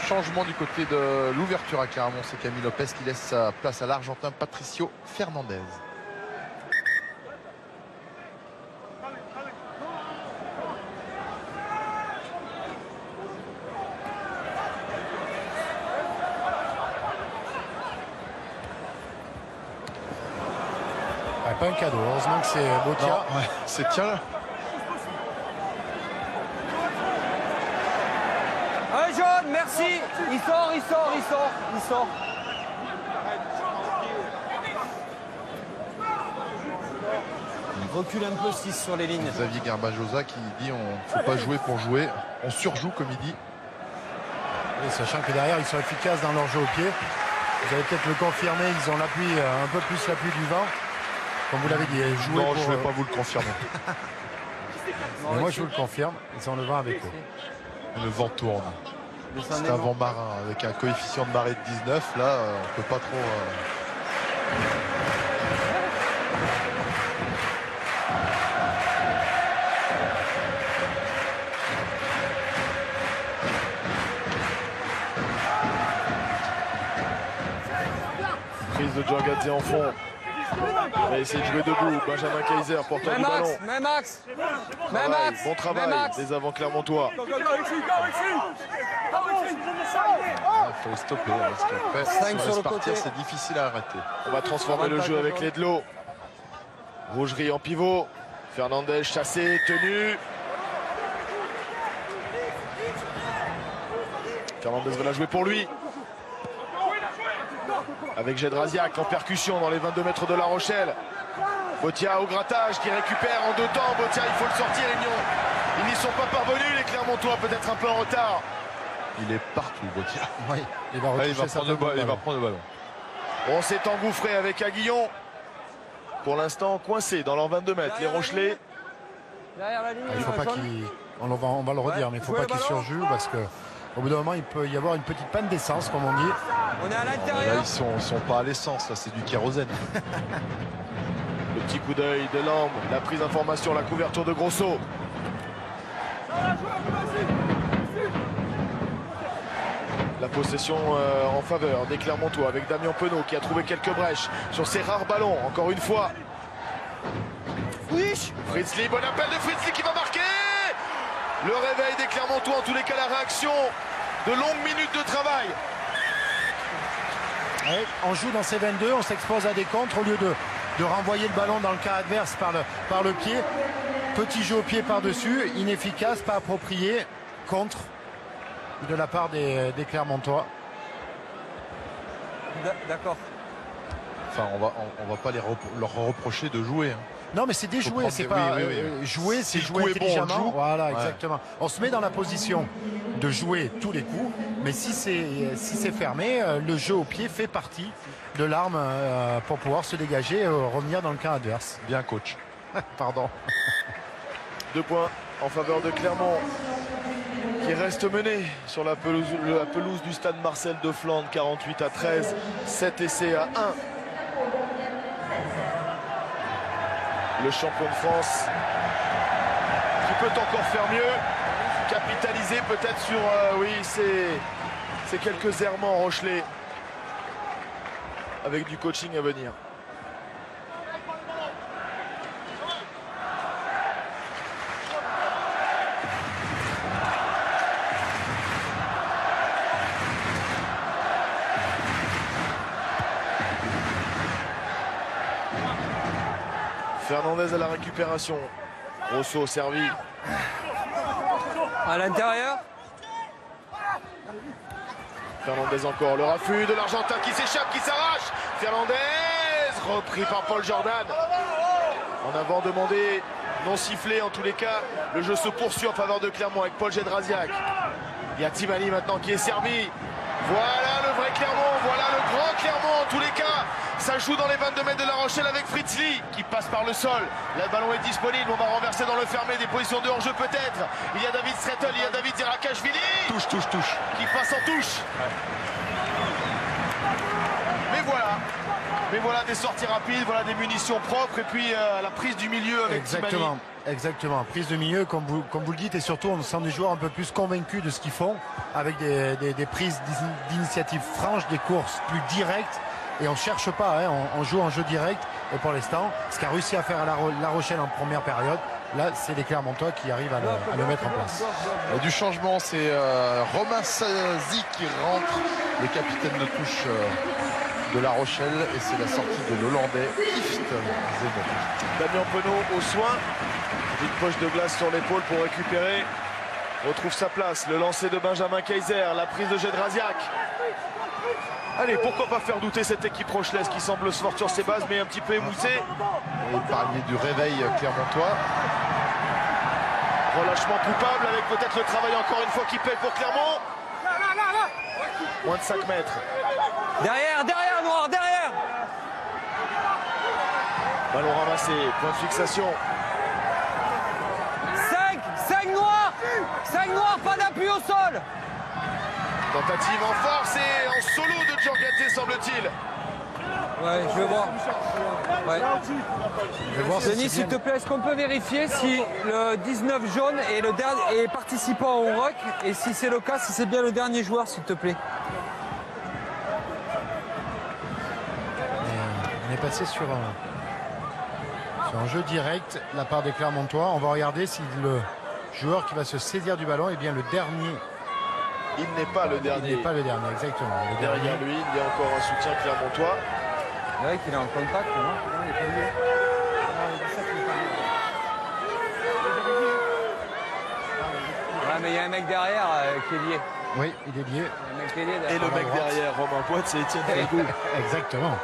changement du côté de l'ouverture à Clermont. C'est Camille Lopez qui laisse sa place à l'Argentin Patricio Fernandez. Pas un cadeau, heureusement que c'est Botia. C'est tiens. Allez, jaune, merci. Il sort. Il recule un peu 6 sur les lignes. Xavier Garbajosa qui dit on ne faut pas jouer pour jouer, on surjoue comme il dit. Et sachant que derrière ils sont efficaces dans leur jeu au pied. Vous allez peut-être le confirmer, ils ont l'appui, un peu plus l'appui du vent. Comme vous l'avez dit, jouer non, pour... je ne vais pas vous le confirmer. Mais moi je vous le confirme, ils ont le vent avec eux. Le vent tourne. C'est un vent marin avec un coefficient de marée de 19. Là, on ne peut pas trop... Prise de Djorgadze en fond. On va essayer de jouer debout. Benjamin Kaiser, porteur du ballon. Même axe. Bon travail des avant Clermontois. Il faut stopper parce qu'après, si on laisse partir, c'est difficile à arrêter. On va transformer le jeu avec Ledlow. Rougerie en pivot. Fernandez chassé, tenu. Fernandez va la jouer pour lui. Avec Gedrasiak en percussion dans les 22 mètres de La Rochelle. Botia au grattage qui récupère en 2 temps. Botia, il faut le sortir, ils n'y sont pas parvenus. Les Clermontois peut-être un peu en retard. Il est partout, Botia. Oui, il va prendre le ballon. On s'est engouffré avec Aguillon. Pour l'instant coincé dans leurs 22 mètres. Les Rochelais. Derrière la ligne, Il faut pas qu'il... On va le redire, mais il ne faut pas qu'il surjoue parce que au bout d'un moment, il peut y avoir une petite panne d'essence, comme on dit. On est à l'intérieur. Là, ils sont pas à l'essence, là, c'est du kérosène. Le petit coup d'œil de Lambe, la prise d'information, la couverture de Grosso. La possession en faveur des Clermontois avec Damien Penaud qui a trouvé quelques brèches sur ses rares ballons, encore une fois. Fritzli, bon appel de Fritzli qui va marquer. Le réveil des Clermontois, en tous les cas la réaction de longues minutes de travail. Ouais, on joue dans ces 22, on s'expose à des contres au lieu de renvoyer le ballon dans le cas adverse par le pied. Petit jeu au pied par-dessus, inefficace, pas approprié, contre de la part des Clermontois. D'accord. Enfin, on va pas leur reprocher de jouer. Non, mais c'est déjouer, c'est pas jouer, c'est jouer intelligemment. Bon, voilà, exactement. On se met dans la position de jouer tous les coups, mais si c'est fermé, le jeu au pied fait partie de l'arme pour pouvoir se dégager et revenir dans le camp adverse. Bien, coach. Pardon. 2 points en faveur de Clermont qui reste mené sur la pelouse du stade Marcel de Flandre, 48-13, 7 essais à 1. Le champion de France qui peut encore faire mieux, capitaliser peut-être sur ces quelques errements rochelais avec du coaching à venir. Fernandez à la récupération. Rosso servi. À l'intérieur. Fernandez encore. Le raffut de l'Argentin qui s'échappe, qui s'arrache. Fernandez repris par Paul Jordan. En avant demandé, non sifflé en tous les cas. Le jeu se poursuit en faveur de Clermont avec Paul Gedrasiak. Il y a Timani maintenant qui est servi. Voilà le vrai Clermont, voilà le grand Clermont en tous les cas. Ça joue dans les 22 mètres de La Rochelle avec Fritzli qui passe par le sol. Là, le ballon est disponible, on va renverser dans le fermé, des positions de hors-jeu peut-être. Il y a David Strettel, il y a David Zerakashvili. Touche. Qui passe en touche. Mais voilà des sorties rapides, voilà des munitions propres et puis la prise du milieu avec Timani. Exactement, prise de milieu comme vous le dites, et surtout on sent des joueurs un peu plus convaincus de ce qu'ils font avec des prises d'initiative franches, des courses plus directes, et on ne cherche pas, on joue en jeu direct. Et pour l'instant, ce qu'a réussi à faire à La Rochelle en première période, là c'est les Clermontois qui arrivent à le mettre en place. Et du changement, c'est Romain Sazi qui rentre, le capitaine de touche de La Rochelle, et c'est la sortie de l'Hollandais Kift Zemmour. Damien Penaud au soin, une poche de glace sur l'épaule pour récupérer, retrouve sa place. Le lancer de Benjamin Kaiser, la prise de Gedrasiak. Allez, pourquoi pas faire douter cette équipe rochelaise qui semble forte sur ses bases mais un petit peu émoussée. Vous parliez du réveil clermontois. Relâchement coupable avec peut-être le travail encore une fois qui paye pour Clermont. Moins de 5 mètres. Derrière, Noir, derrière. Ballon ramassé, point de fixation. 5 Noirs, pas d'appui au sol. Tentative en force et en solo de Djorgaté, semble-t-il. Ouais, je vais voir. Ouais. Denis, s'il te plaît, est-ce qu'on peut vérifier si le 19 jaune est le dernier est participant au rock, et si c'est le cas, si c'est bien le dernier joueur, s'il te plaît. On est passé sur un jeu direct de la part des Clermontois. On va regarder si le joueur qui va se saisir du ballon est bien le dernier. Il n'est pas le dernier. Il n'est pas le dernier, exactement. Derrière lui, il y a encore un soutien clermontois. C'est vrai qu'il est en contact, non? mais il y a un mec derrière qui est lié. Oui, il est lié. Un mec qui est lié Et le mec derrière, Romain Poit, c'est Étienne Frégou. Exactement.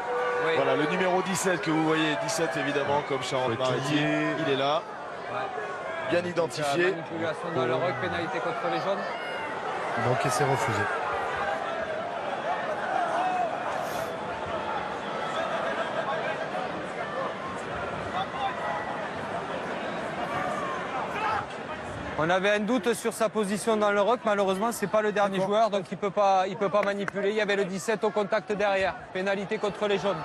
Oui. Voilà, le numéro 17 que vous voyez, 17 évidemment, comme Charente-Maritime. Il est là. Bien identifié. Manipulation dans le ruck, pénalité contre les jaunes. Donc il s'est refusé. On avait un doute sur sa position dans le ruck, malheureusement c'est pas le dernier joueur, donc il peut pas manipuler. Il y avait le 17 au contact derrière, pénalité contre les jaunes.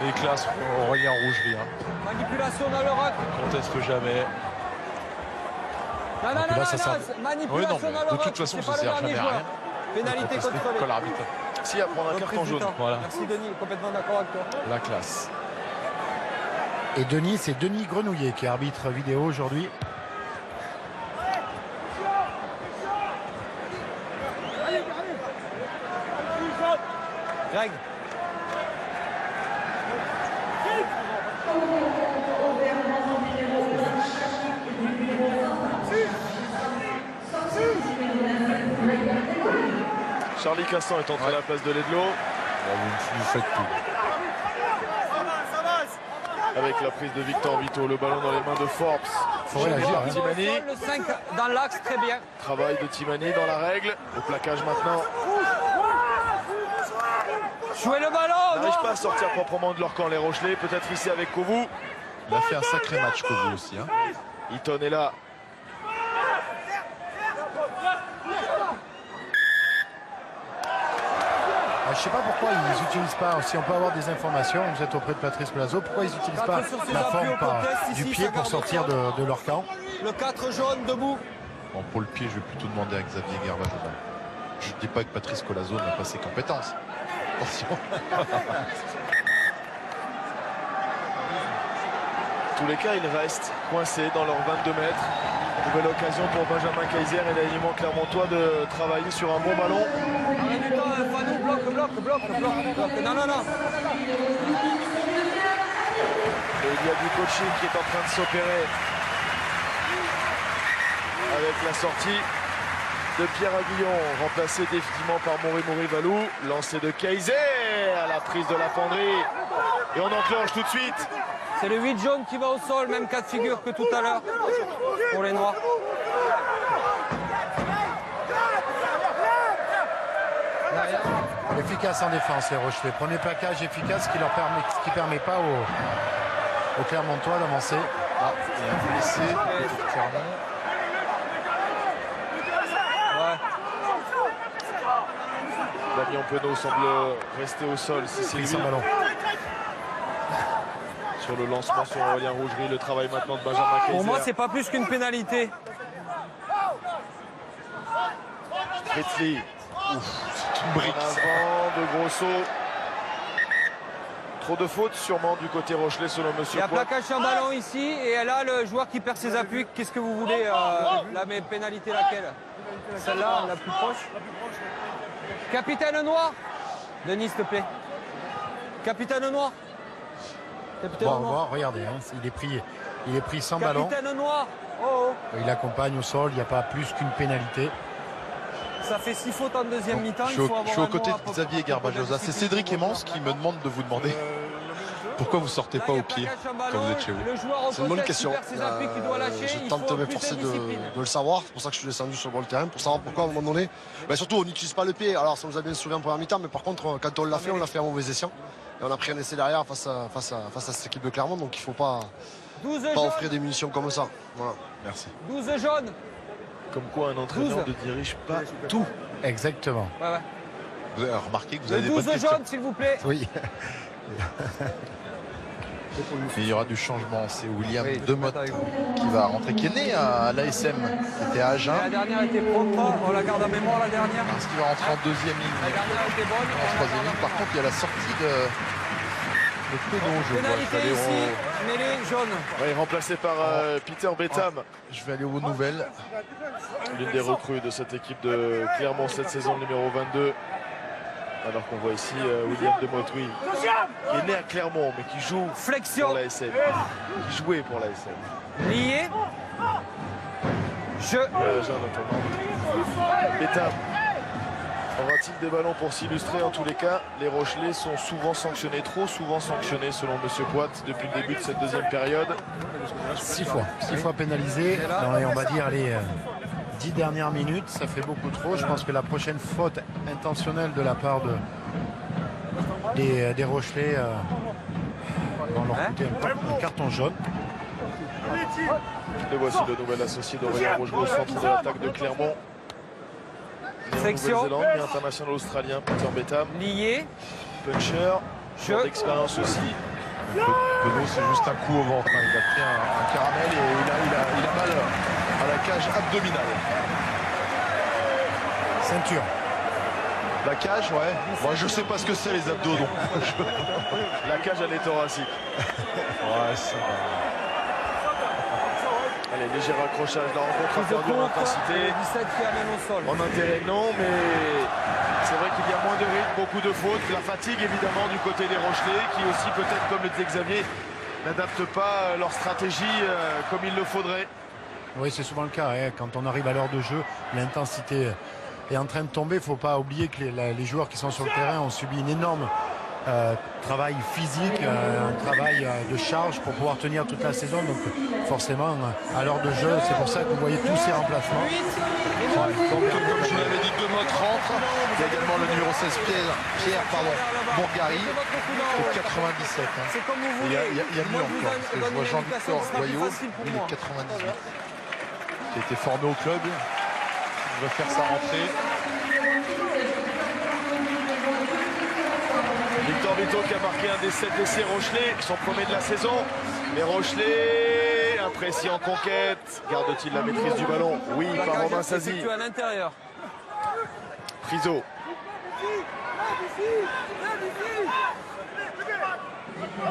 Et classe, Aurélien Rougerie. Manipulation dans le ruck. Conteste jamais. Non, manipulation dans le ruck. De toute façon, ça pas sert le dernier jamais à joueur. rien. Pénalité contre les l'arbitre. Si, à prendre un carton jaune. Voilà. Merci Denis, complètement d'accord avec toi. La classe. Et Denis, c'est Denis Grenouillet qui est arbitre vidéo aujourd'hui. Greg. Charlie Castan est entré à la place de Ledlow. Vous faites tout. Avec la prise de Victor Vito, le ballon dans les mains de Forbes. Faut réagir. Hein. Timani. Le 5 dans l'axe, très bien. Travail de Timani dans la règle. Au plaquage maintenant. Jouez le ballon. N'arrive pas à sortir proprement de leur camp les Rochelais. Peut-être ici avec Kovu. Il a fait un sacré match Kovu aussi. Hein. Eaton est là. Je ne sais pas pourquoi ils n'utilisent pas, si on peut avoir des informations, vous êtes auprès de Patrice Plazo, pourquoi ils n'utilisent pas la forme du pied pour sortir de leur camp. Le 4 jaune debout. Bon, pour le pied, je vais plutôt demander à Xavier Garbajosa. Je ne dis pas que Patrice Colazo n'a pas ses compétences. Attention. En tous les cas, ils restent coincés dans leurs 22 mètres. Nouvelle occasion pour Benjamin Kaiser et l'alignement clermontois de travailler sur un bon ballon. Bloc. Non. Et il y a du coaching qui est en train de s'opérer avec la sortie de Pierre Aguillon, remplacé définitivement par Mori Valou. Lancé de Kaiser à la prise de la penderie. Et on enclenche tout de suite. C'est le 8 jaune qui va au sol, même cas de figure que tout à l'heure pour les Noirs. Efficace en défense les Rochelais. Premier plaquage efficace qui permet pas aux Clermontois d'avancer. Ah, il y a un blessé. Clermont. Ouais. Damien Penaud semble rester au sol. Si c'est lui. Sans ballon. Sur le lancement sur Aurélien Rougerie, le travail maintenant de Benjamin Kaiser. Pour moi, c'est pas plus qu'une pénalité. Ritli. C'est une brique. Avant de Grosso. Trop de fautes sûrement du côté Rochelet selon Il y Monsieur a Poit. plaquage sur ballon ici et là le joueur qui perd ses appuis. Qu'est-ce que vous voulez la pénalité laquelle? Celle-là, la plus proche. Capitaine Noir. Denis, s'il te plaît. Capitaine Noir. Capitaine Noir. Regardez, hein, il est pris sans ballon. Capitaine Noir. Oh. Il accompagne au sol, il n'y a pas plus qu'une pénalité. Ça fait 6 fautes en deuxième mi-temps. Je suis aux côtés de Xavier Garbajosa. C'est Cédric Emmons qui me demande de vous demander pourquoi vous ne sortez pas au pied quand vous êtes chez vous. C'est une bonne question. Je tente de m'efforcer de le savoir. C'est pour ça que je suis descendu sur le bord du terrain, pour savoir pourquoi à un moment donné. Surtout, on n'utilise pas le pied. Alors, ça nous a bien souri en première mi-temps, mais par contre, quand on l'a fait à mauvais escient. Et on a pris un essai derrière face à cette équipe de Clermont, donc il ne faut pas offrir des munitions comme ça. Voilà. Merci. 12 jaunes. Comme quoi un entraîneur ne dirige pas tout. Exactement. Ouais. Vous avez remarqué que vous avez des bonnes 12 questions. jaunes, s'il vous plaît. Oui. Et il y aura du changement. C'est William Demotte qui va rentrer, qui est né à l'ASM, qui était à Agen. La dernière était propre, on la garde en mémoire la dernière. Parce qu'il va rentrer en deuxième ligne. La dernière était bonne. En troisième ligne. Par contre, il y a la sortie de Penaud, je vois. Pénalité ici, mêlée jaune. Oui, remplacé par Peter Betham. Je vais aller aux nouvelles. L'une des recrues de cette équipe de Clermont cette saison, numéro 22. Alors qu'on voit ici William Demotte, qui est né à Clermont, mais qui joue Flexion. pour l'ASM. Qui jouait pour l'ASM. Lié. Bétham aura-t-il des ballons pour s'illustrer? En tous les cas, les Rochelais sont souvent sanctionnés, trop souvent sanctionnés selon M. Poit depuis le début de cette deuxième période. 6 fois pénalisés dans les, on va dire, les 10 dernières minutes. Ça fait beaucoup trop. Je pense que la prochaine faute intentionnelle de la part des Rochelais va leur coûter un carton jaune. Et voici le nouvel associé d'Aurélien Rougeau au centre de l'attaque de Clermont. Section. Nouvelle-Zélande, international australien, Peter Bétham. Lié. Puncher, joueur d'expérience aussi. Penaud, c'est juste un coup au ventre. Hein. Il a pris un caramel et il a mal à la cage abdominale. Ceinture. La cage, ouais. Moi, je sais pas ce que c'est les abdos, donc. La cage, elle est thoracique. Ouais, c'est... Allez, léger raccrochage, la rencontre a perdu en intensité. 17 qui amène au sol. En intérêt, non, mais c'est vrai qu'il y a moins de rythme, beaucoup de fautes. La fatigue, évidemment, du côté des Rochelais, qui aussi, peut-être, comme le disait Xavier, n'adaptent pas leur stratégie comme il le faudrait. Oui, c'est souvent le cas. Hein. Quand on arrive à l'heure de jeu, l'intensité est en train de tomber. Il ne faut pas oublier que les joueurs qui sont sur le terrain ont subi une énorme travail physique, un travail de charge pour pouvoir tenir toute la saison. Donc forcément, à l'heure de jeu, c'est pour ça que vous voyez tous ces remplacements. Comme je vous l'avais dit, deux mots rentrent. Il y a également le numéro 16, Pierre Bourgari, au 97. Hein. Il y a mieux encore, parce que je vois Jean-Victor Goyot, il est 98. Qui a été formé au club. Il va faire sa rentrée. Victor Vito qui a marqué un des 7 essais Rochelais, son premier de la saison. Les Rochelais, imprécis en conquête. Garde-t-il la maîtrise du ballon? Oui, par Romain Sazi. À l'intérieur. Friso.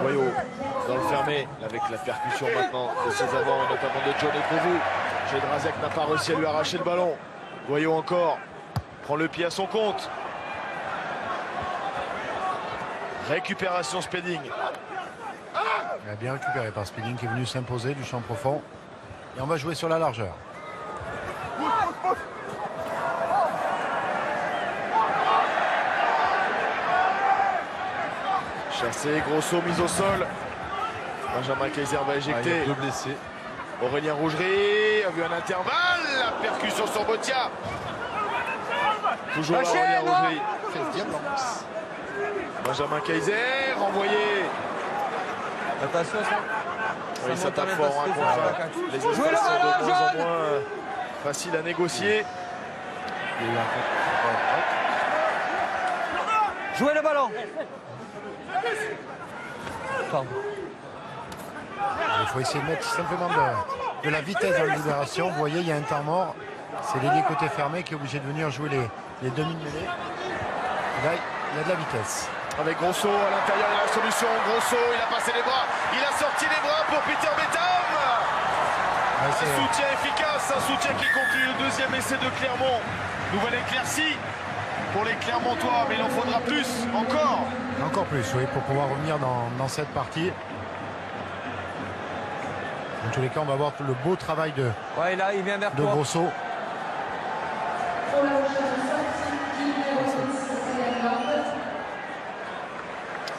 Goyot dans le fermé, avec la percussion maintenant de ses avants, notamment de John Eprouvou. Jedrazek n'a pas réussi à lui arracher le ballon. Goyot encore, prend le pied à son compte. Récupération Spedding. Il a bien récupéré par Spedding qui est venu s'imposer du champ profond. Et on va jouer sur la largeur. Chassé, Grosso, mise au sol. Benjamin Kaiser va éjecter. Deux blessés. Aurélien Rougerie a vu un intervalle. La percussion sur Botia. Toujours là, Aurélien Rougerie. Benjamin Kaiser, renvoyé. Attention, ça. Oui, ça tape fort. Hein, les espaces sont de moins en moins faciles à négocier. Jouez le ballon. Pardon. Il faut essayer de mettre simplement de la vitesse dans la libération. Vous voyez, il y a un temps mort. C'est l'ailier côté fermé qui est obligé de venir jouer les demi-mêlées. Là, il y a de la vitesse. Avec Grosso à l'intérieur, il a la solution. Grosso, il a passé les bras. Il a sorti les bras pour Peter Bétham. Un soutien efficace, un soutien qui conclut le deuxième essai de Clermont. Nouvelle éclaircie pour les Clermontois, mais il en faudra plus, encore. Encore plus, oui, pour pouvoir revenir dans cette partie. En tous les cas, on va voir le beau travail de Grosso.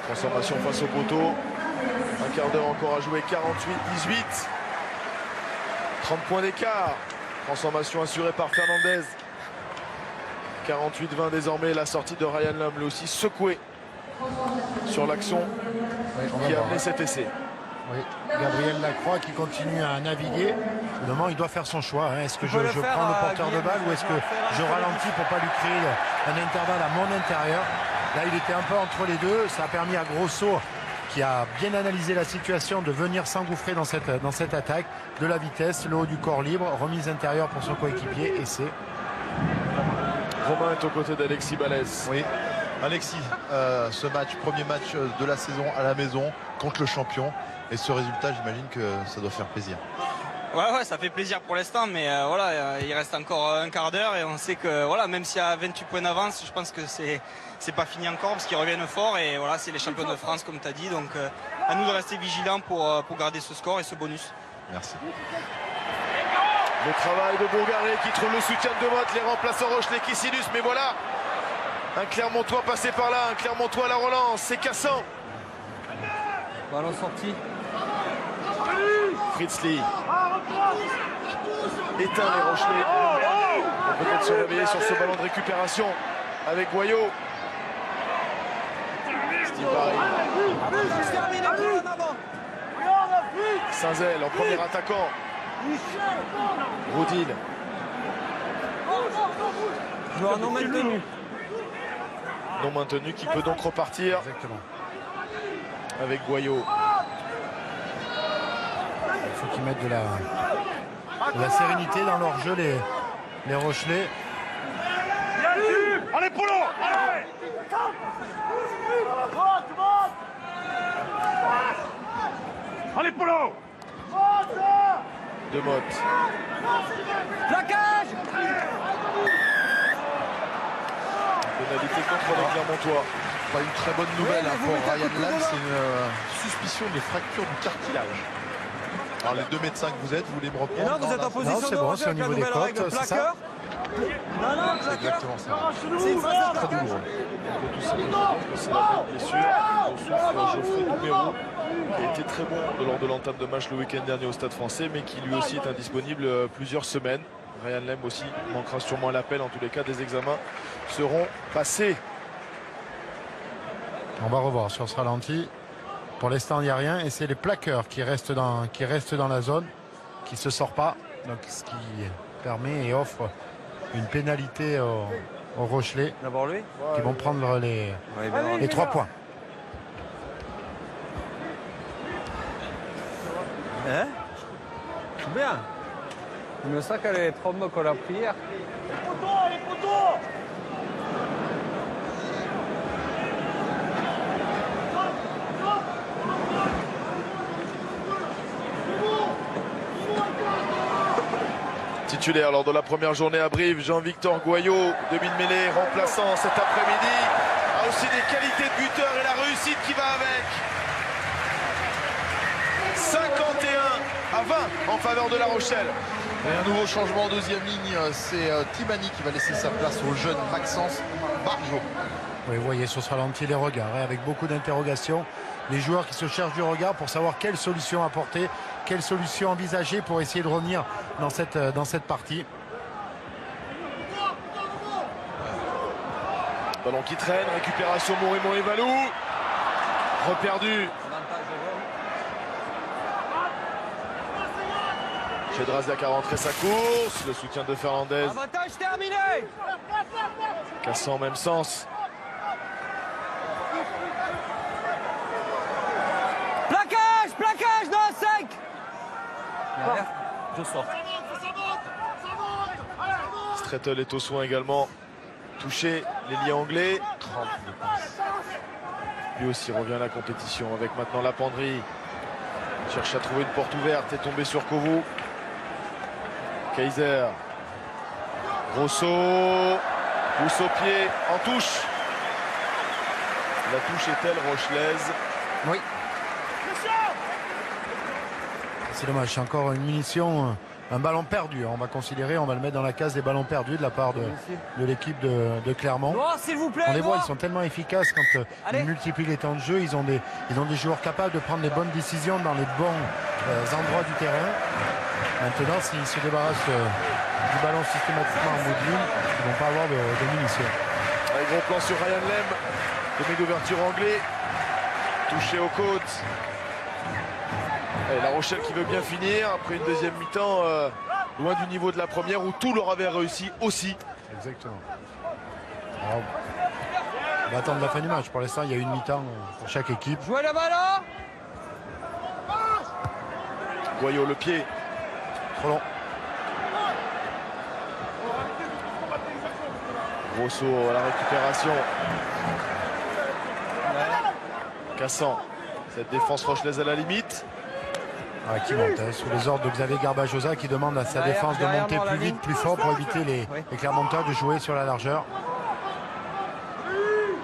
Transformation face au poteau. Un quart d'heure encore à jouer, 48-18. 30 points d'écart. Transformation assurée par Fernandez. 48-20 désormais, la sortie de Ryan Lum, lui aussi secoué sur l'action qui a amené cet essai. Oui. Gabriel Lacroix qui continue à naviguer. Évidemment, il doit faire son choix. Hein. Est-ce que je prends le porteur de balle ou est-ce que je ralentis pour pas lui créer un intervalle à mon intérieur? Là, il était un peu entre les deux. Ça a permis à Grosso, qui a bien analysé la situation, de venir s'engouffrer dans cette attaque. De la vitesse, le haut du corps libre, remise intérieure pour son coéquipier et c'est... Romain est aux côtés d'Alexis Balès. Oui, Alexis, ce match, premier match de la saison à la maison contre le champion. Et ce résultat, j'imagine que ça doit faire plaisir. Ouais, ça fait plaisir pour l'instant, mais voilà, il reste encore un quart d'heure et on sait que voilà, même s'il y a 28 points d'avance, je pense que c'est pas fini encore parce qu'ils reviennent fort et voilà, c'est les champions de France comme tu as dit, donc à nous de rester vigilants pour garder ce score et ce bonus. Merci. Le travail de Bourgaret qui trouve le soutien de Motte, les remplaçants Rochelet qui s'illustrent, mais voilà, un Clermontois passé par là, un Clermontois à la relance, c'est Cassan. Ballon sorti. Fritzli éteint les Rochelais. On peut peut-être se réveiller sur ce ballon de récupération avec Goyot. Steve Barry. Saint-Zel en premier attaquant. Rodil. Joueur non maintenu. Non maintenu qui peut donc repartir. Exactement. Avec Goyot. Il faut qu'ils mettent de la sérénité dans leur jeu, les Rochelais. Allez, Polo! Allez! Allez, Polo! De Motte. Plaquage! Pénalité contre les Clermontois. Pas une très bonne nouvelle pour Ryan Lam, c'est une suspicion des fractures du cartilage. Alors les deux médecins que vous êtes, vous voulez me reprendre? Et non, vous êtes en position c'est bon, c'est au niveau des côtes, c'est ça? C'est exactement ça. C'est une phase Très douloureux. C'est la même blessure. On souffre Geoffrey Doumerou, qui a été très bon lors de l'entame de match le week-end dernier au Stade Français, mais qui lui aussi est indisponible plusieurs semaines. Ryan Lem aussi manquera sûrement à l'appel. En tous les cas, des examens seront passés. On va revoir sur ce ralenti. Pour l'instant, il n'y a rien. Et c'est les plaqueurs qui restent dans la zone, qui ne se sortent pas. Donc, ce qui permet et offre une pénalité aux Rochelais, qui vont prendre les 3 points. Hein? Bien. Il me semble qu'elle est trompe qu'on a pris hier. Les poteaux! Titulaire lors de la première journée à Brive, Jean-Victor Goyot, demi-mêlée, remplaçant cet après-midi, a aussi des qualités de buteur et la réussite qui va avec. 51 à 20 en faveur de La Rochelle. Et un nouveau changement en deuxième ligne, c'est Timani qui va laisser sa place au jeune Maxence Barjot. Oui, vous voyez sur ce ralenti les regards, avec beaucoup d'interrogations. Les joueurs qui se cherchent du regard pour savoir quelle solution apporter, quelle solution envisager pour essayer de revenir dans cette partie. Ballon qui traîne, récupération Morimo et Valou. Reperdu. Chedrazak a rentré sa course, le soutien de Fernandez. Avantage terminé. Cassant même sens. Plaquage dans 5. Je sors. Strettel est au soin également. Touché, l'ailier anglais. Lui aussi revient à la compétition avec maintenant la penderie. Cherche à trouver une porte ouverte et tombé sur Kovu. Kaiser. Rosso. Pousse au pied, en touche. La touche est-elle rochelaise? Oui. C'est dommage, c'est encore une munition, un ballon perdu. On va considérer, on va le mettre dans la case des ballons perdus de la part de l'équipe de Clermont. Noir, s'il vous plaît, on les voit, Noir. ils sont tellement efficaces quand ils multiplient les temps de jeu. Ils ont des joueurs capables de prendre les bonnes décisions dans les bons endroits du terrain. Maintenant, s'ils se débarrassent du ballon systématiquement en bout de ligne, ils ne vont pas avoir de munitions. Un gros plan sur Ryan Lem, demi d'ouverture anglais, touché aux côtes. Et La Rochelle qui veut bien finir après une deuxième mi-temps loin du niveau de la première où tout leur avait réussi aussi. Exactement. Alors, on va attendre la fin du match. Pour l'instant, il y a une mi-temps pour chaque équipe. Jouez le ballon. Goyot le pied. Trop long. Rosso à la récupération. Cassant. Cette défense rochelaise à la limite. Qui monte sous les ordres de Xavier Garbajosa qui demande à sa défense de monter plus vite, plus fort pour éviter les Clermontois de jouer sur la largeur.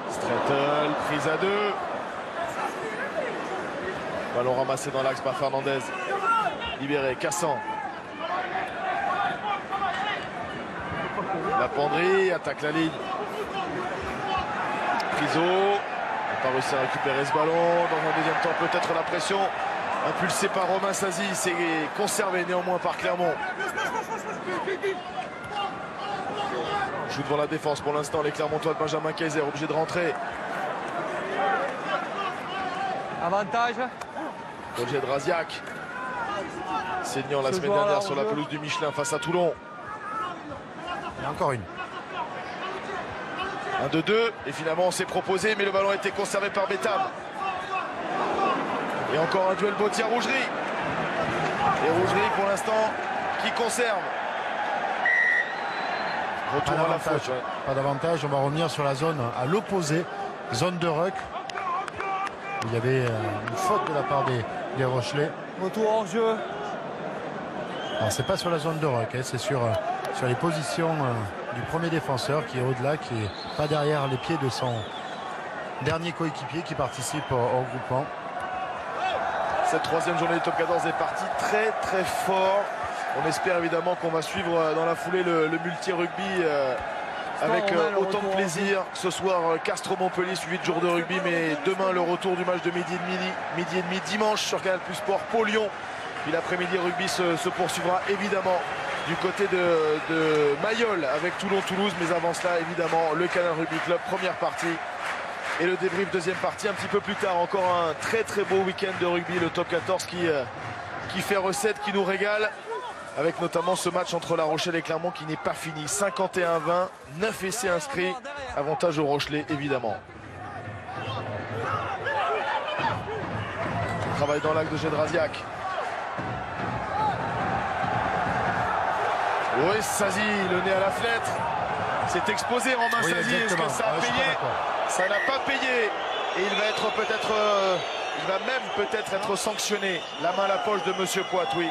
Strettel, prise à 2. Ballon ramassé dans l'axe par Fernandez. Libéré, Cassant. La Penderie attaque la ligne. Priso n'a pas réussi à récupérer ce ballon. Dans un deuxième temps, peut-être la pression impulsée par Romain Sazi. C'est conservé néanmoins par Clermont. Joue devant la défense pour l'instant. Les Clermontois de Benjamin Kaiser obligés de rentrer. Avantage. Roger Draziak. Saignant la semaine dernière sur la pelouse du Michelin face à Toulon. Et encore une. 1-2-2 et finalement on s'est proposé mais le ballon a été conservé par Betham. Et encore un duel Bottier-Rougerie. Et Rougerie pour l'instant qui conserve. Retour à la faute. Ouais. Pas d'avantage, on va revenir sur la zone à l'opposé, zone de ruck. Il y avait une faute de la part des Rochelais. Retour hors jeu. Alors c'est pas sur la zone de ruck, hein, c'est sur les positions du premier défenseur qui est au-delà, qui est pas derrière les pieds de son dernier coéquipier qui participe au regroupement. Cette troisième journée du top 14 est partie très très fort. On espère évidemment qu'on va suivre dans la foulée le multi-rugby avec autant de plaisir. Ce soir, Castres-Montpellier suivi de jours de rugby, mais demain le retour du match de midi et demi dimanche sur Canal+ Sport Pau-Lyon. Puis l'après-midi rugby se poursuivra évidemment du côté de Mayol avec Toulon-Toulouse. Mais avant cela, évidemment, le Canal Rugby Club, première partie. Et le débrief, deuxième partie, un petit peu plus tard. Encore un très très beau week-end de rugby, le top 14 qui fait recette, qui nous régale. Avec notamment ce match entre La Rochelle et Clermont qui n'est pas fini. 51-20, 9 essais inscrits. Avantage aux Rochelais, évidemment. Travail dans l'axe de Gédrasiak. Oui, Sazi, le nez à la fenêtre. C'est exposé Romain Sazi. Est-ce que ça a payé? Ça n'a pas payé. Et il va être peut-être... il va même peut-être être sanctionné. La main à la poche de Monsieur Poit, oui.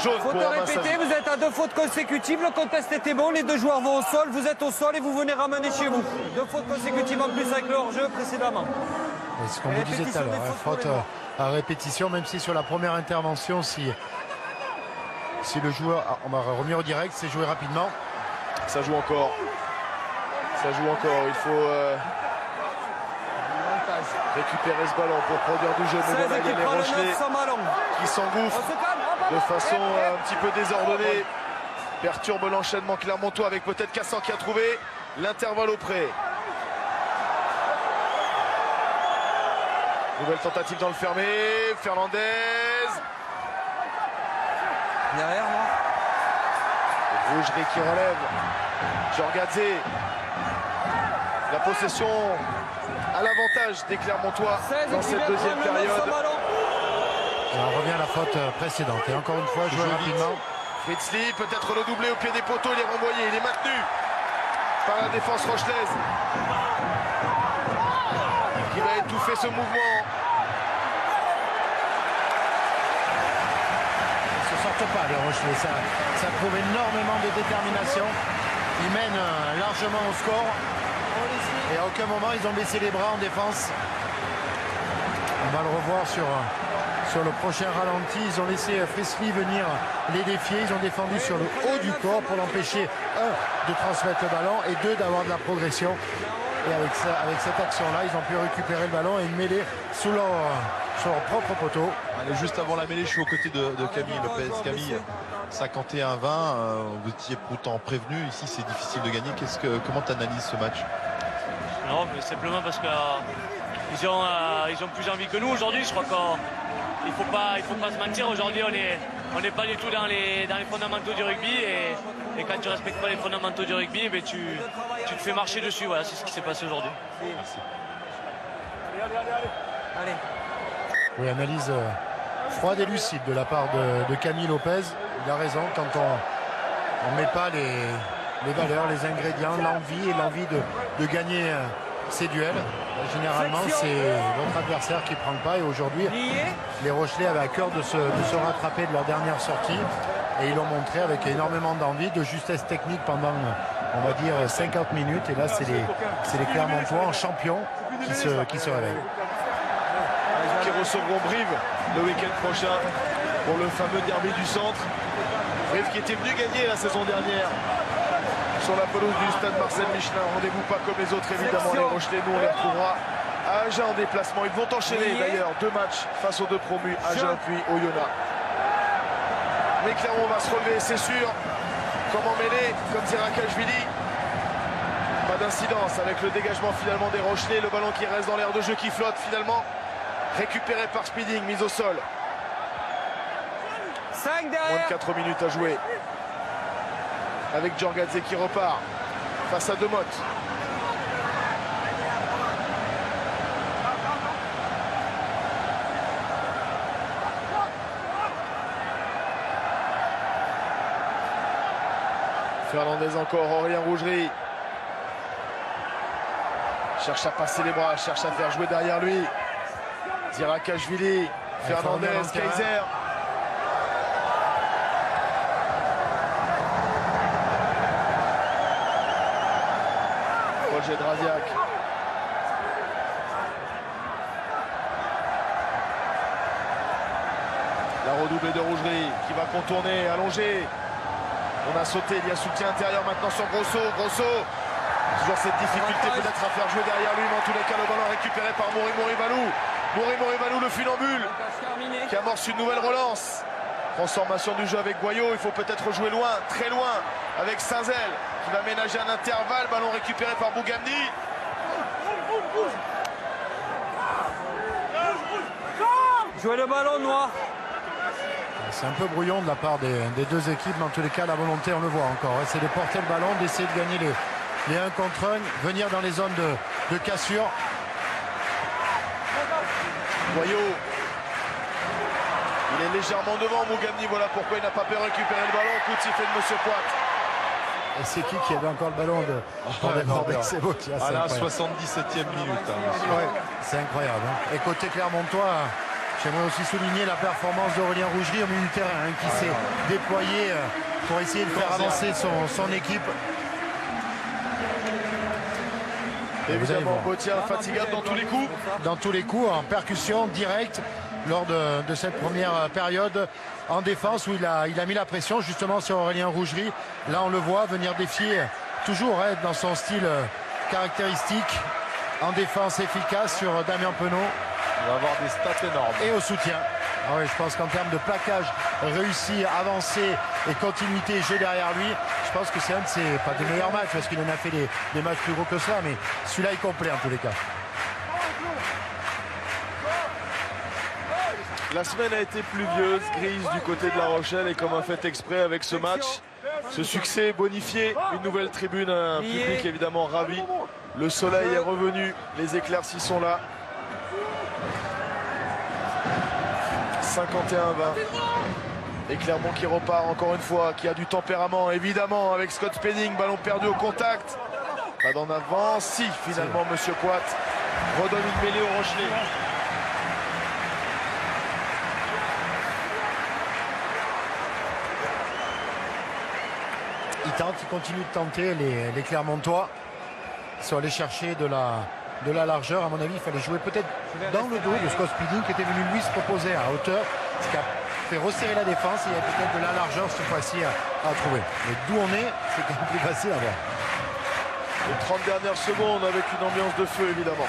Jaune faute pour Romain répétée, Sazi. vous êtes à 2 fautes consécutives, le contest était bon, les deux joueurs vont au sol, vous êtes au sol et vous venez ramener chez vous. 2 fautes consécutives en plus avec le hors-jeu précédemment. C'est ce qu'on vous disait tout à l'heure, faute à répétition, même si sur la première intervention, si le joueur, on va revenir au direct, c'est joué rapidement. Ça joue encore. Ça joue encore, il faut récupérer ce ballon pour produire du jeu. Mais voilà, il y a les Rochelais qui s'engouffrent de façon un petit peu désordonnée. Perturbe l'enchaînement clermontois avec peut-être Cassan qui a trouvé l'intervalle auprès. Nouvelle tentative dans le fermé. Fernandez. Derrière, moi. Rougerie qui relève. Jorgadze. La possession à l'avantage des Clermontois dans cette deuxième période. Et on revient à la faute précédente. Et encore une fois, joué rapidement. Fritzli, peut-être le doublé au pied des poteaux. Il est renvoyé, il est maintenu par la défense rochelaise. Qui va étouffer ce mouvement. Ils ne se sortent pas, les Rochelais. Ça prouve énormément de détermination. Ils mènent largement au score. Et à aucun moment, ils ont baissé les bras en défense. On va le revoir sur le prochain ralenti. Ils ont laissé Fritzli venir les défier. Ils ont défendu sur le haut du corps pour l'empêcher, 1, de transmettre le ballon et 2, d'avoir de la progression. Et avec cette action-là, ils ont pu récupérer le ballon et une mêlée sur leur propre poteau. Allez, juste avant la mêlée, je suis aux côtés de Camille Lopez. Camille, 51-20, vous étiez pourtant prévenu. Ici, c'est difficile de gagner. Comment tu analyses ce match? Non, mais simplement parce qu'ils ont plus envie que nous aujourd'hui. Je crois qu'il ne faut pas se mentir. Aujourd'hui, on n'est pas du tout dans les fondamentaux du rugby. Et quand tu ne respectes pas les fondamentaux du rugby, ben tu te fais marcher dessus. Voilà, c'est ce qui s'est passé aujourd'hui. Merci. Allez. Oui, analyse froide et lucide de la part de Camille Lopez. Il a raison, quand on ne met pas les valeurs, les ingrédients, l'envie et l'envie de gagner ces duels. Généralement, c'est votre adversaire qui prend le pas. Et aujourd'hui, les Rochelais avaient à cœur de se rattraper de leur dernière sortie. Et ils l'ont montré avec énormément d'envie, de justesse technique pendant, on va dire, 50 minutes. Et là, c'est les Clermontois en champion qui se réveillent. Qui recevront Brive le week-end prochain pour le fameux derby du centre. Brive qui était venu gagner la saison dernière sur la pelouse du stade Marcel Michelin. Rendez-vous pas comme les autres, évidemment. Les Rochelais, nous, on les retrouvera à Agen en déplacement. Ils vont enchaîner d'ailleurs 2 matchs face aux 2 promus, Agen puis Oyonnax. Mais Clermont va se relever, c'est sûr. Comment mêler, comme Zirakashvili. Pas d'incidence avec le dégagement finalement des Rochelais. Le ballon qui reste dans l'air de jeu, qui flotte finalement. Récupéré par Speeding, mise au sol. 5 derrière. Moins de 4 minutes à jouer. Avec Djorgadze qui repart face à Demotte. Fernandez encore, Aurélien Rougerie. Cherche à passer les bras, cherche à faire jouer derrière lui. Zirakashvili, Fernandez, Kaiser. Roger Draziak. La redoublée de Rougerie qui va contourner, allonger. On a sauté, il y a soutien intérieur maintenant sur Grosso. Grosso, toujours cette difficulté peut-être à faire jouer derrière lui, mais en tous les cas le ballon récupéré par Mori Valou. Mori Valou, le funambule, qui amorce une nouvelle relance. Transformation du jeu avec Goyot, il faut peut-être jouer loin, très loin, avec Saint-Zel, qui va ménager un intervalle, ballon récupéré par Bougamdi. Jouez le ballon, Noir. C'est un peu brouillon de la part des 2 équipes, mais en tous les cas, la volonté, on le voit encore. C'est de porter le ballon, d'essayer de gagner les 1 contre 1, venir dans les zones de cassure. Goyot. Il est légèrement devant Bougamdi, voilà pourquoi il n'a pas pu récupérer le ballon. Coup de sifflet de Monsieur Poit. Et c'est qui avait encore le ballon de c'est beau, à la 77e minute. C'est incroyable. Et côté Clermontois, j'aimerais aussi souligner la performance d'Aurélien Rougerie au milieu du terrain, qui s'est déployé pour essayer de faire avancer son équipe. Évidemment, Botia fatigable dans tous les coups. Dans tous les coups, en percussion directe lors de cette première période en défense où il a mis la pression justement sur Aurélien Rougerie. Là, on le voit venir défier toujours dans son style caractéristique, en défense efficace sur Damien Penaud. Il va avoir des stats énormes. Et au soutien. Ah oui, je pense qu'en termes de plaquage réussi, avancé et continuité, jeu derrière lui, je pense que c'est un de ses, pas des meilleurs matchs, parce qu'il en a fait des matchs plus gros que ça, mais celui-là est complet en tous les cas. La semaine a été pluvieuse, grise du côté de La Rochelle, et comme un fait exprès avec ce match, ce succès bonifié, une nouvelle tribune, un public évidemment ravi. Le soleil est revenu, les éclaircies sont là. 51-20. Et Clermont qui repart encore une fois, qui a du tempérament évidemment avec Scott Spedding, ballon perdu au contact. Pas d'en avant, si finalement Monsieur Poit redonne une mêlée au Rochelais. Il continue de tenter les Clermontois. Ils sont allés chercher de la largeur. À mon avis, il fallait jouer peut-être dans le dos de Scott Spedding qui était venu lui se proposer à hauteur, ce qui a fait resserrer la défense. Il y a peut-être de la largeur cette fois-ci à trouver. Mais d'où on est, c'est quand même plus facile à voir. Les 30 dernières secondes avec une ambiance de feu évidemment.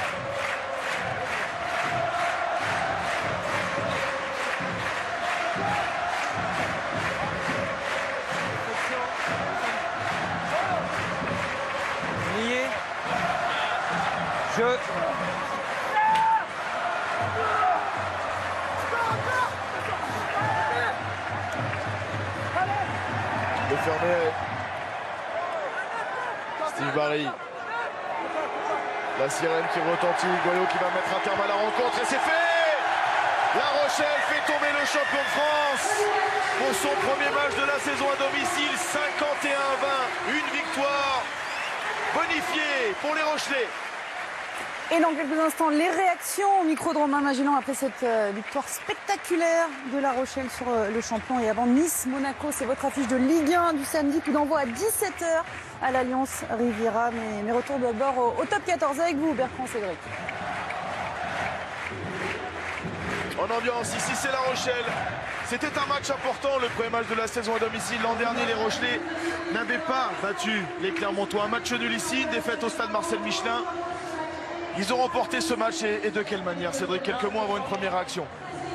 Le fermé. Steve Barry. La sirène qui retentit. Goyot qui va mettre un terme à la rencontre et c'est fait. La Rochelle fait tomber le champion de France pour son premier match de la saison à domicile. 51-20. Une victoire bonifiée pour les Rochelais. Et dans quelques instants, les réactions au micro de Romain Magellan après cette victoire spectaculaire de La Rochelle sur le champion. Et avant Nice-Monaco, c'est votre affiche de Ligue 1 du samedi, coup d'envoi à 17h à l'Alliance Riviera. Mais retour d'abord au top 14 avec vous, Bertrand Cédric. En ambiance, ici c'est La Rochelle. C'était un match important, le premier match de la saison à domicile. L'an dernier, les Rochelais n'avaient pas battu les Clermontois. Un match nul ici, une défaite au stade Marcel Michelin. Ils ont remporté ce match et de quelle manière? Cédric, quelques mots avant une première réaction.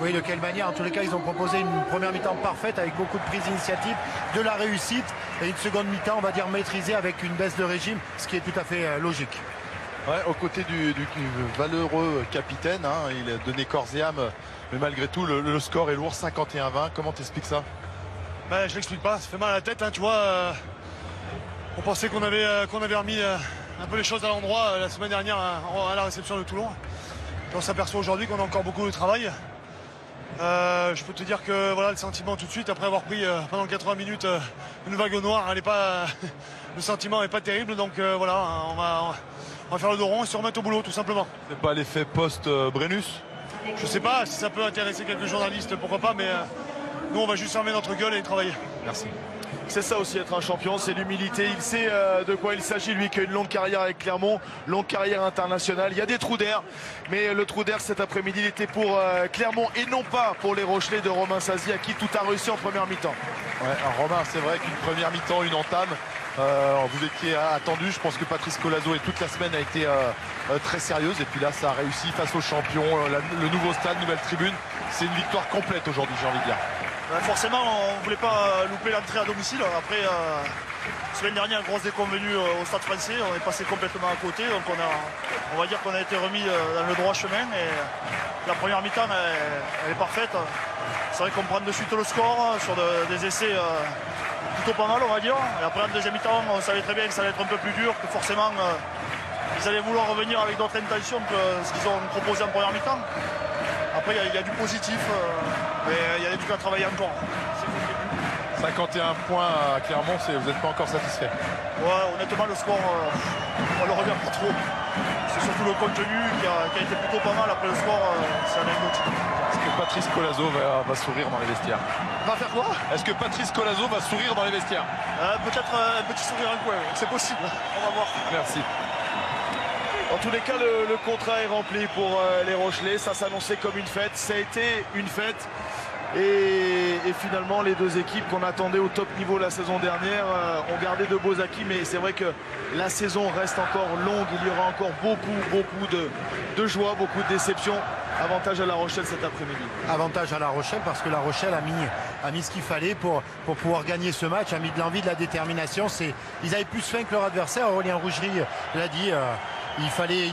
Oui, de quelle manière? En tous les cas, ils ont proposé une première mi-temps parfaite avec beaucoup de prises d'initiative, de la réussite et une seconde mi-temps, on va dire, maîtrisée avec une baisse de régime, ce qui est tout à fait logique. Ouais, aux côtés du valeureux capitaine, hein, il a donné corps et âme, mais malgré tout, le score est lourd, 51-20. Comment t'expliques ça? Je l'explique pas, ça fait mal à la tête, hein, tu vois. On pensait qu'on avait remis un peu les choses à l'endroit la semaine dernière à la réception de Toulon. Et on s'aperçoit aujourd'hui qu'on a encore beaucoup de travail. Je peux te dire que voilà, le sentiment tout de suite, après avoir pris pendant 80 minutes une vague noire, le sentiment n'est pas terrible. Donc voilà, on va faire le dos rond et se remettre au boulot tout simplement. C'est pas l'effet post-Brennus? Je sais pas, si ça peut intéresser quelques journalistes, pourquoi pas, mais nous on va juste fermer notre gueule et travailler. Merci. C'est ça aussi être un champion, c'est l'humilité. Il sait de quoi il s'agit, lui qui a une longue carrière avec Clermont, longue carrière internationale. Il y a des trous d'air, mais le trou d'air cet après-midi, il était pour Clermont et non pas pour les Rochelais de Romain Sazi, à qui tout a réussi en première mi-temps. Ouais, Romain, c'est vrai qu'une première mi-temps, une entame, vous étiez attendu. Je pense que Patrice Colazo et toute la semaine a été très sérieuse. Et puis là, ça a réussi face aux champions, le nouveau stade, nouvelle tribune. C'est une victoire complète aujourd'hui, j'ai envie de dire. Forcément, on ne voulait pas louper l'entrée à domicile. Après, semaine dernière, grosse déconvenue au Stade Français. On est passé complètement à côté. Donc on va dire qu'on a été remis dans le droit chemin. Et la première mi-temps, elle est parfaite. C'est vrai qu'on prend de suite le score sur des essais plutôt pas mal, on va dire. Et après, en deuxième mi-temps, on savait très bien que ça allait être un peu plus dur, que forcément, ils allaient vouloir revenir avec d'autres intentions que ce qu'ils ont proposé en première mi-temps. Après, il y a du positif, mais il y a des trucs à travailler encore. 51 points à Clermont, vous n'êtes pas encore satisfait? Ouais, honnêtement, le score, on le regarde pas trop. C'est surtout le contenu qui a été plutôt pas mal. Après le score, c'est anecdotique. Est-ce que Patrice Colazo va sourire dans les vestiaires? Va faire quoi? Est-ce que Patrice Colazo va sourire dans les vestiaires? Peut-être un petit sourire en coin, c'est possible. On va voir. Merci. En tous les cas, le contrat est rempli pour les Rochelais. Ça s'annonçait comme une fête. Ça a été une fête. Et finalement, les deux équipes qu'on attendait au top niveau la saison dernière ont gardé de beaux acquis. Mais c'est vrai que la saison reste encore longue. Il y aura encore beaucoup de joie, beaucoup de déceptions. Avantage à La Rochelle cet après-midi. Avantage à La Rochelle parce que La Rochelle a mis ce qu'il fallait pour pouvoir gagner ce match, a mis de l'envie, de la détermination. Ils avaient plus faim que leur adversaire. Aurélien Rougerie l'a dit. Il fallait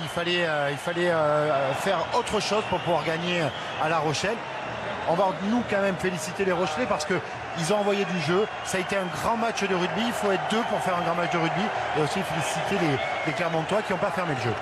faire autre chose pour pouvoir gagner à La Rochelle. On va nous quand même féliciter les Rochelais parce qu'ils ont envoyé du jeu. Ça a été un grand match de rugby. Il faut être deux pour faire un grand match de rugby. Et aussi féliciter les Clermontois qui n'ont pas fermé le jeu.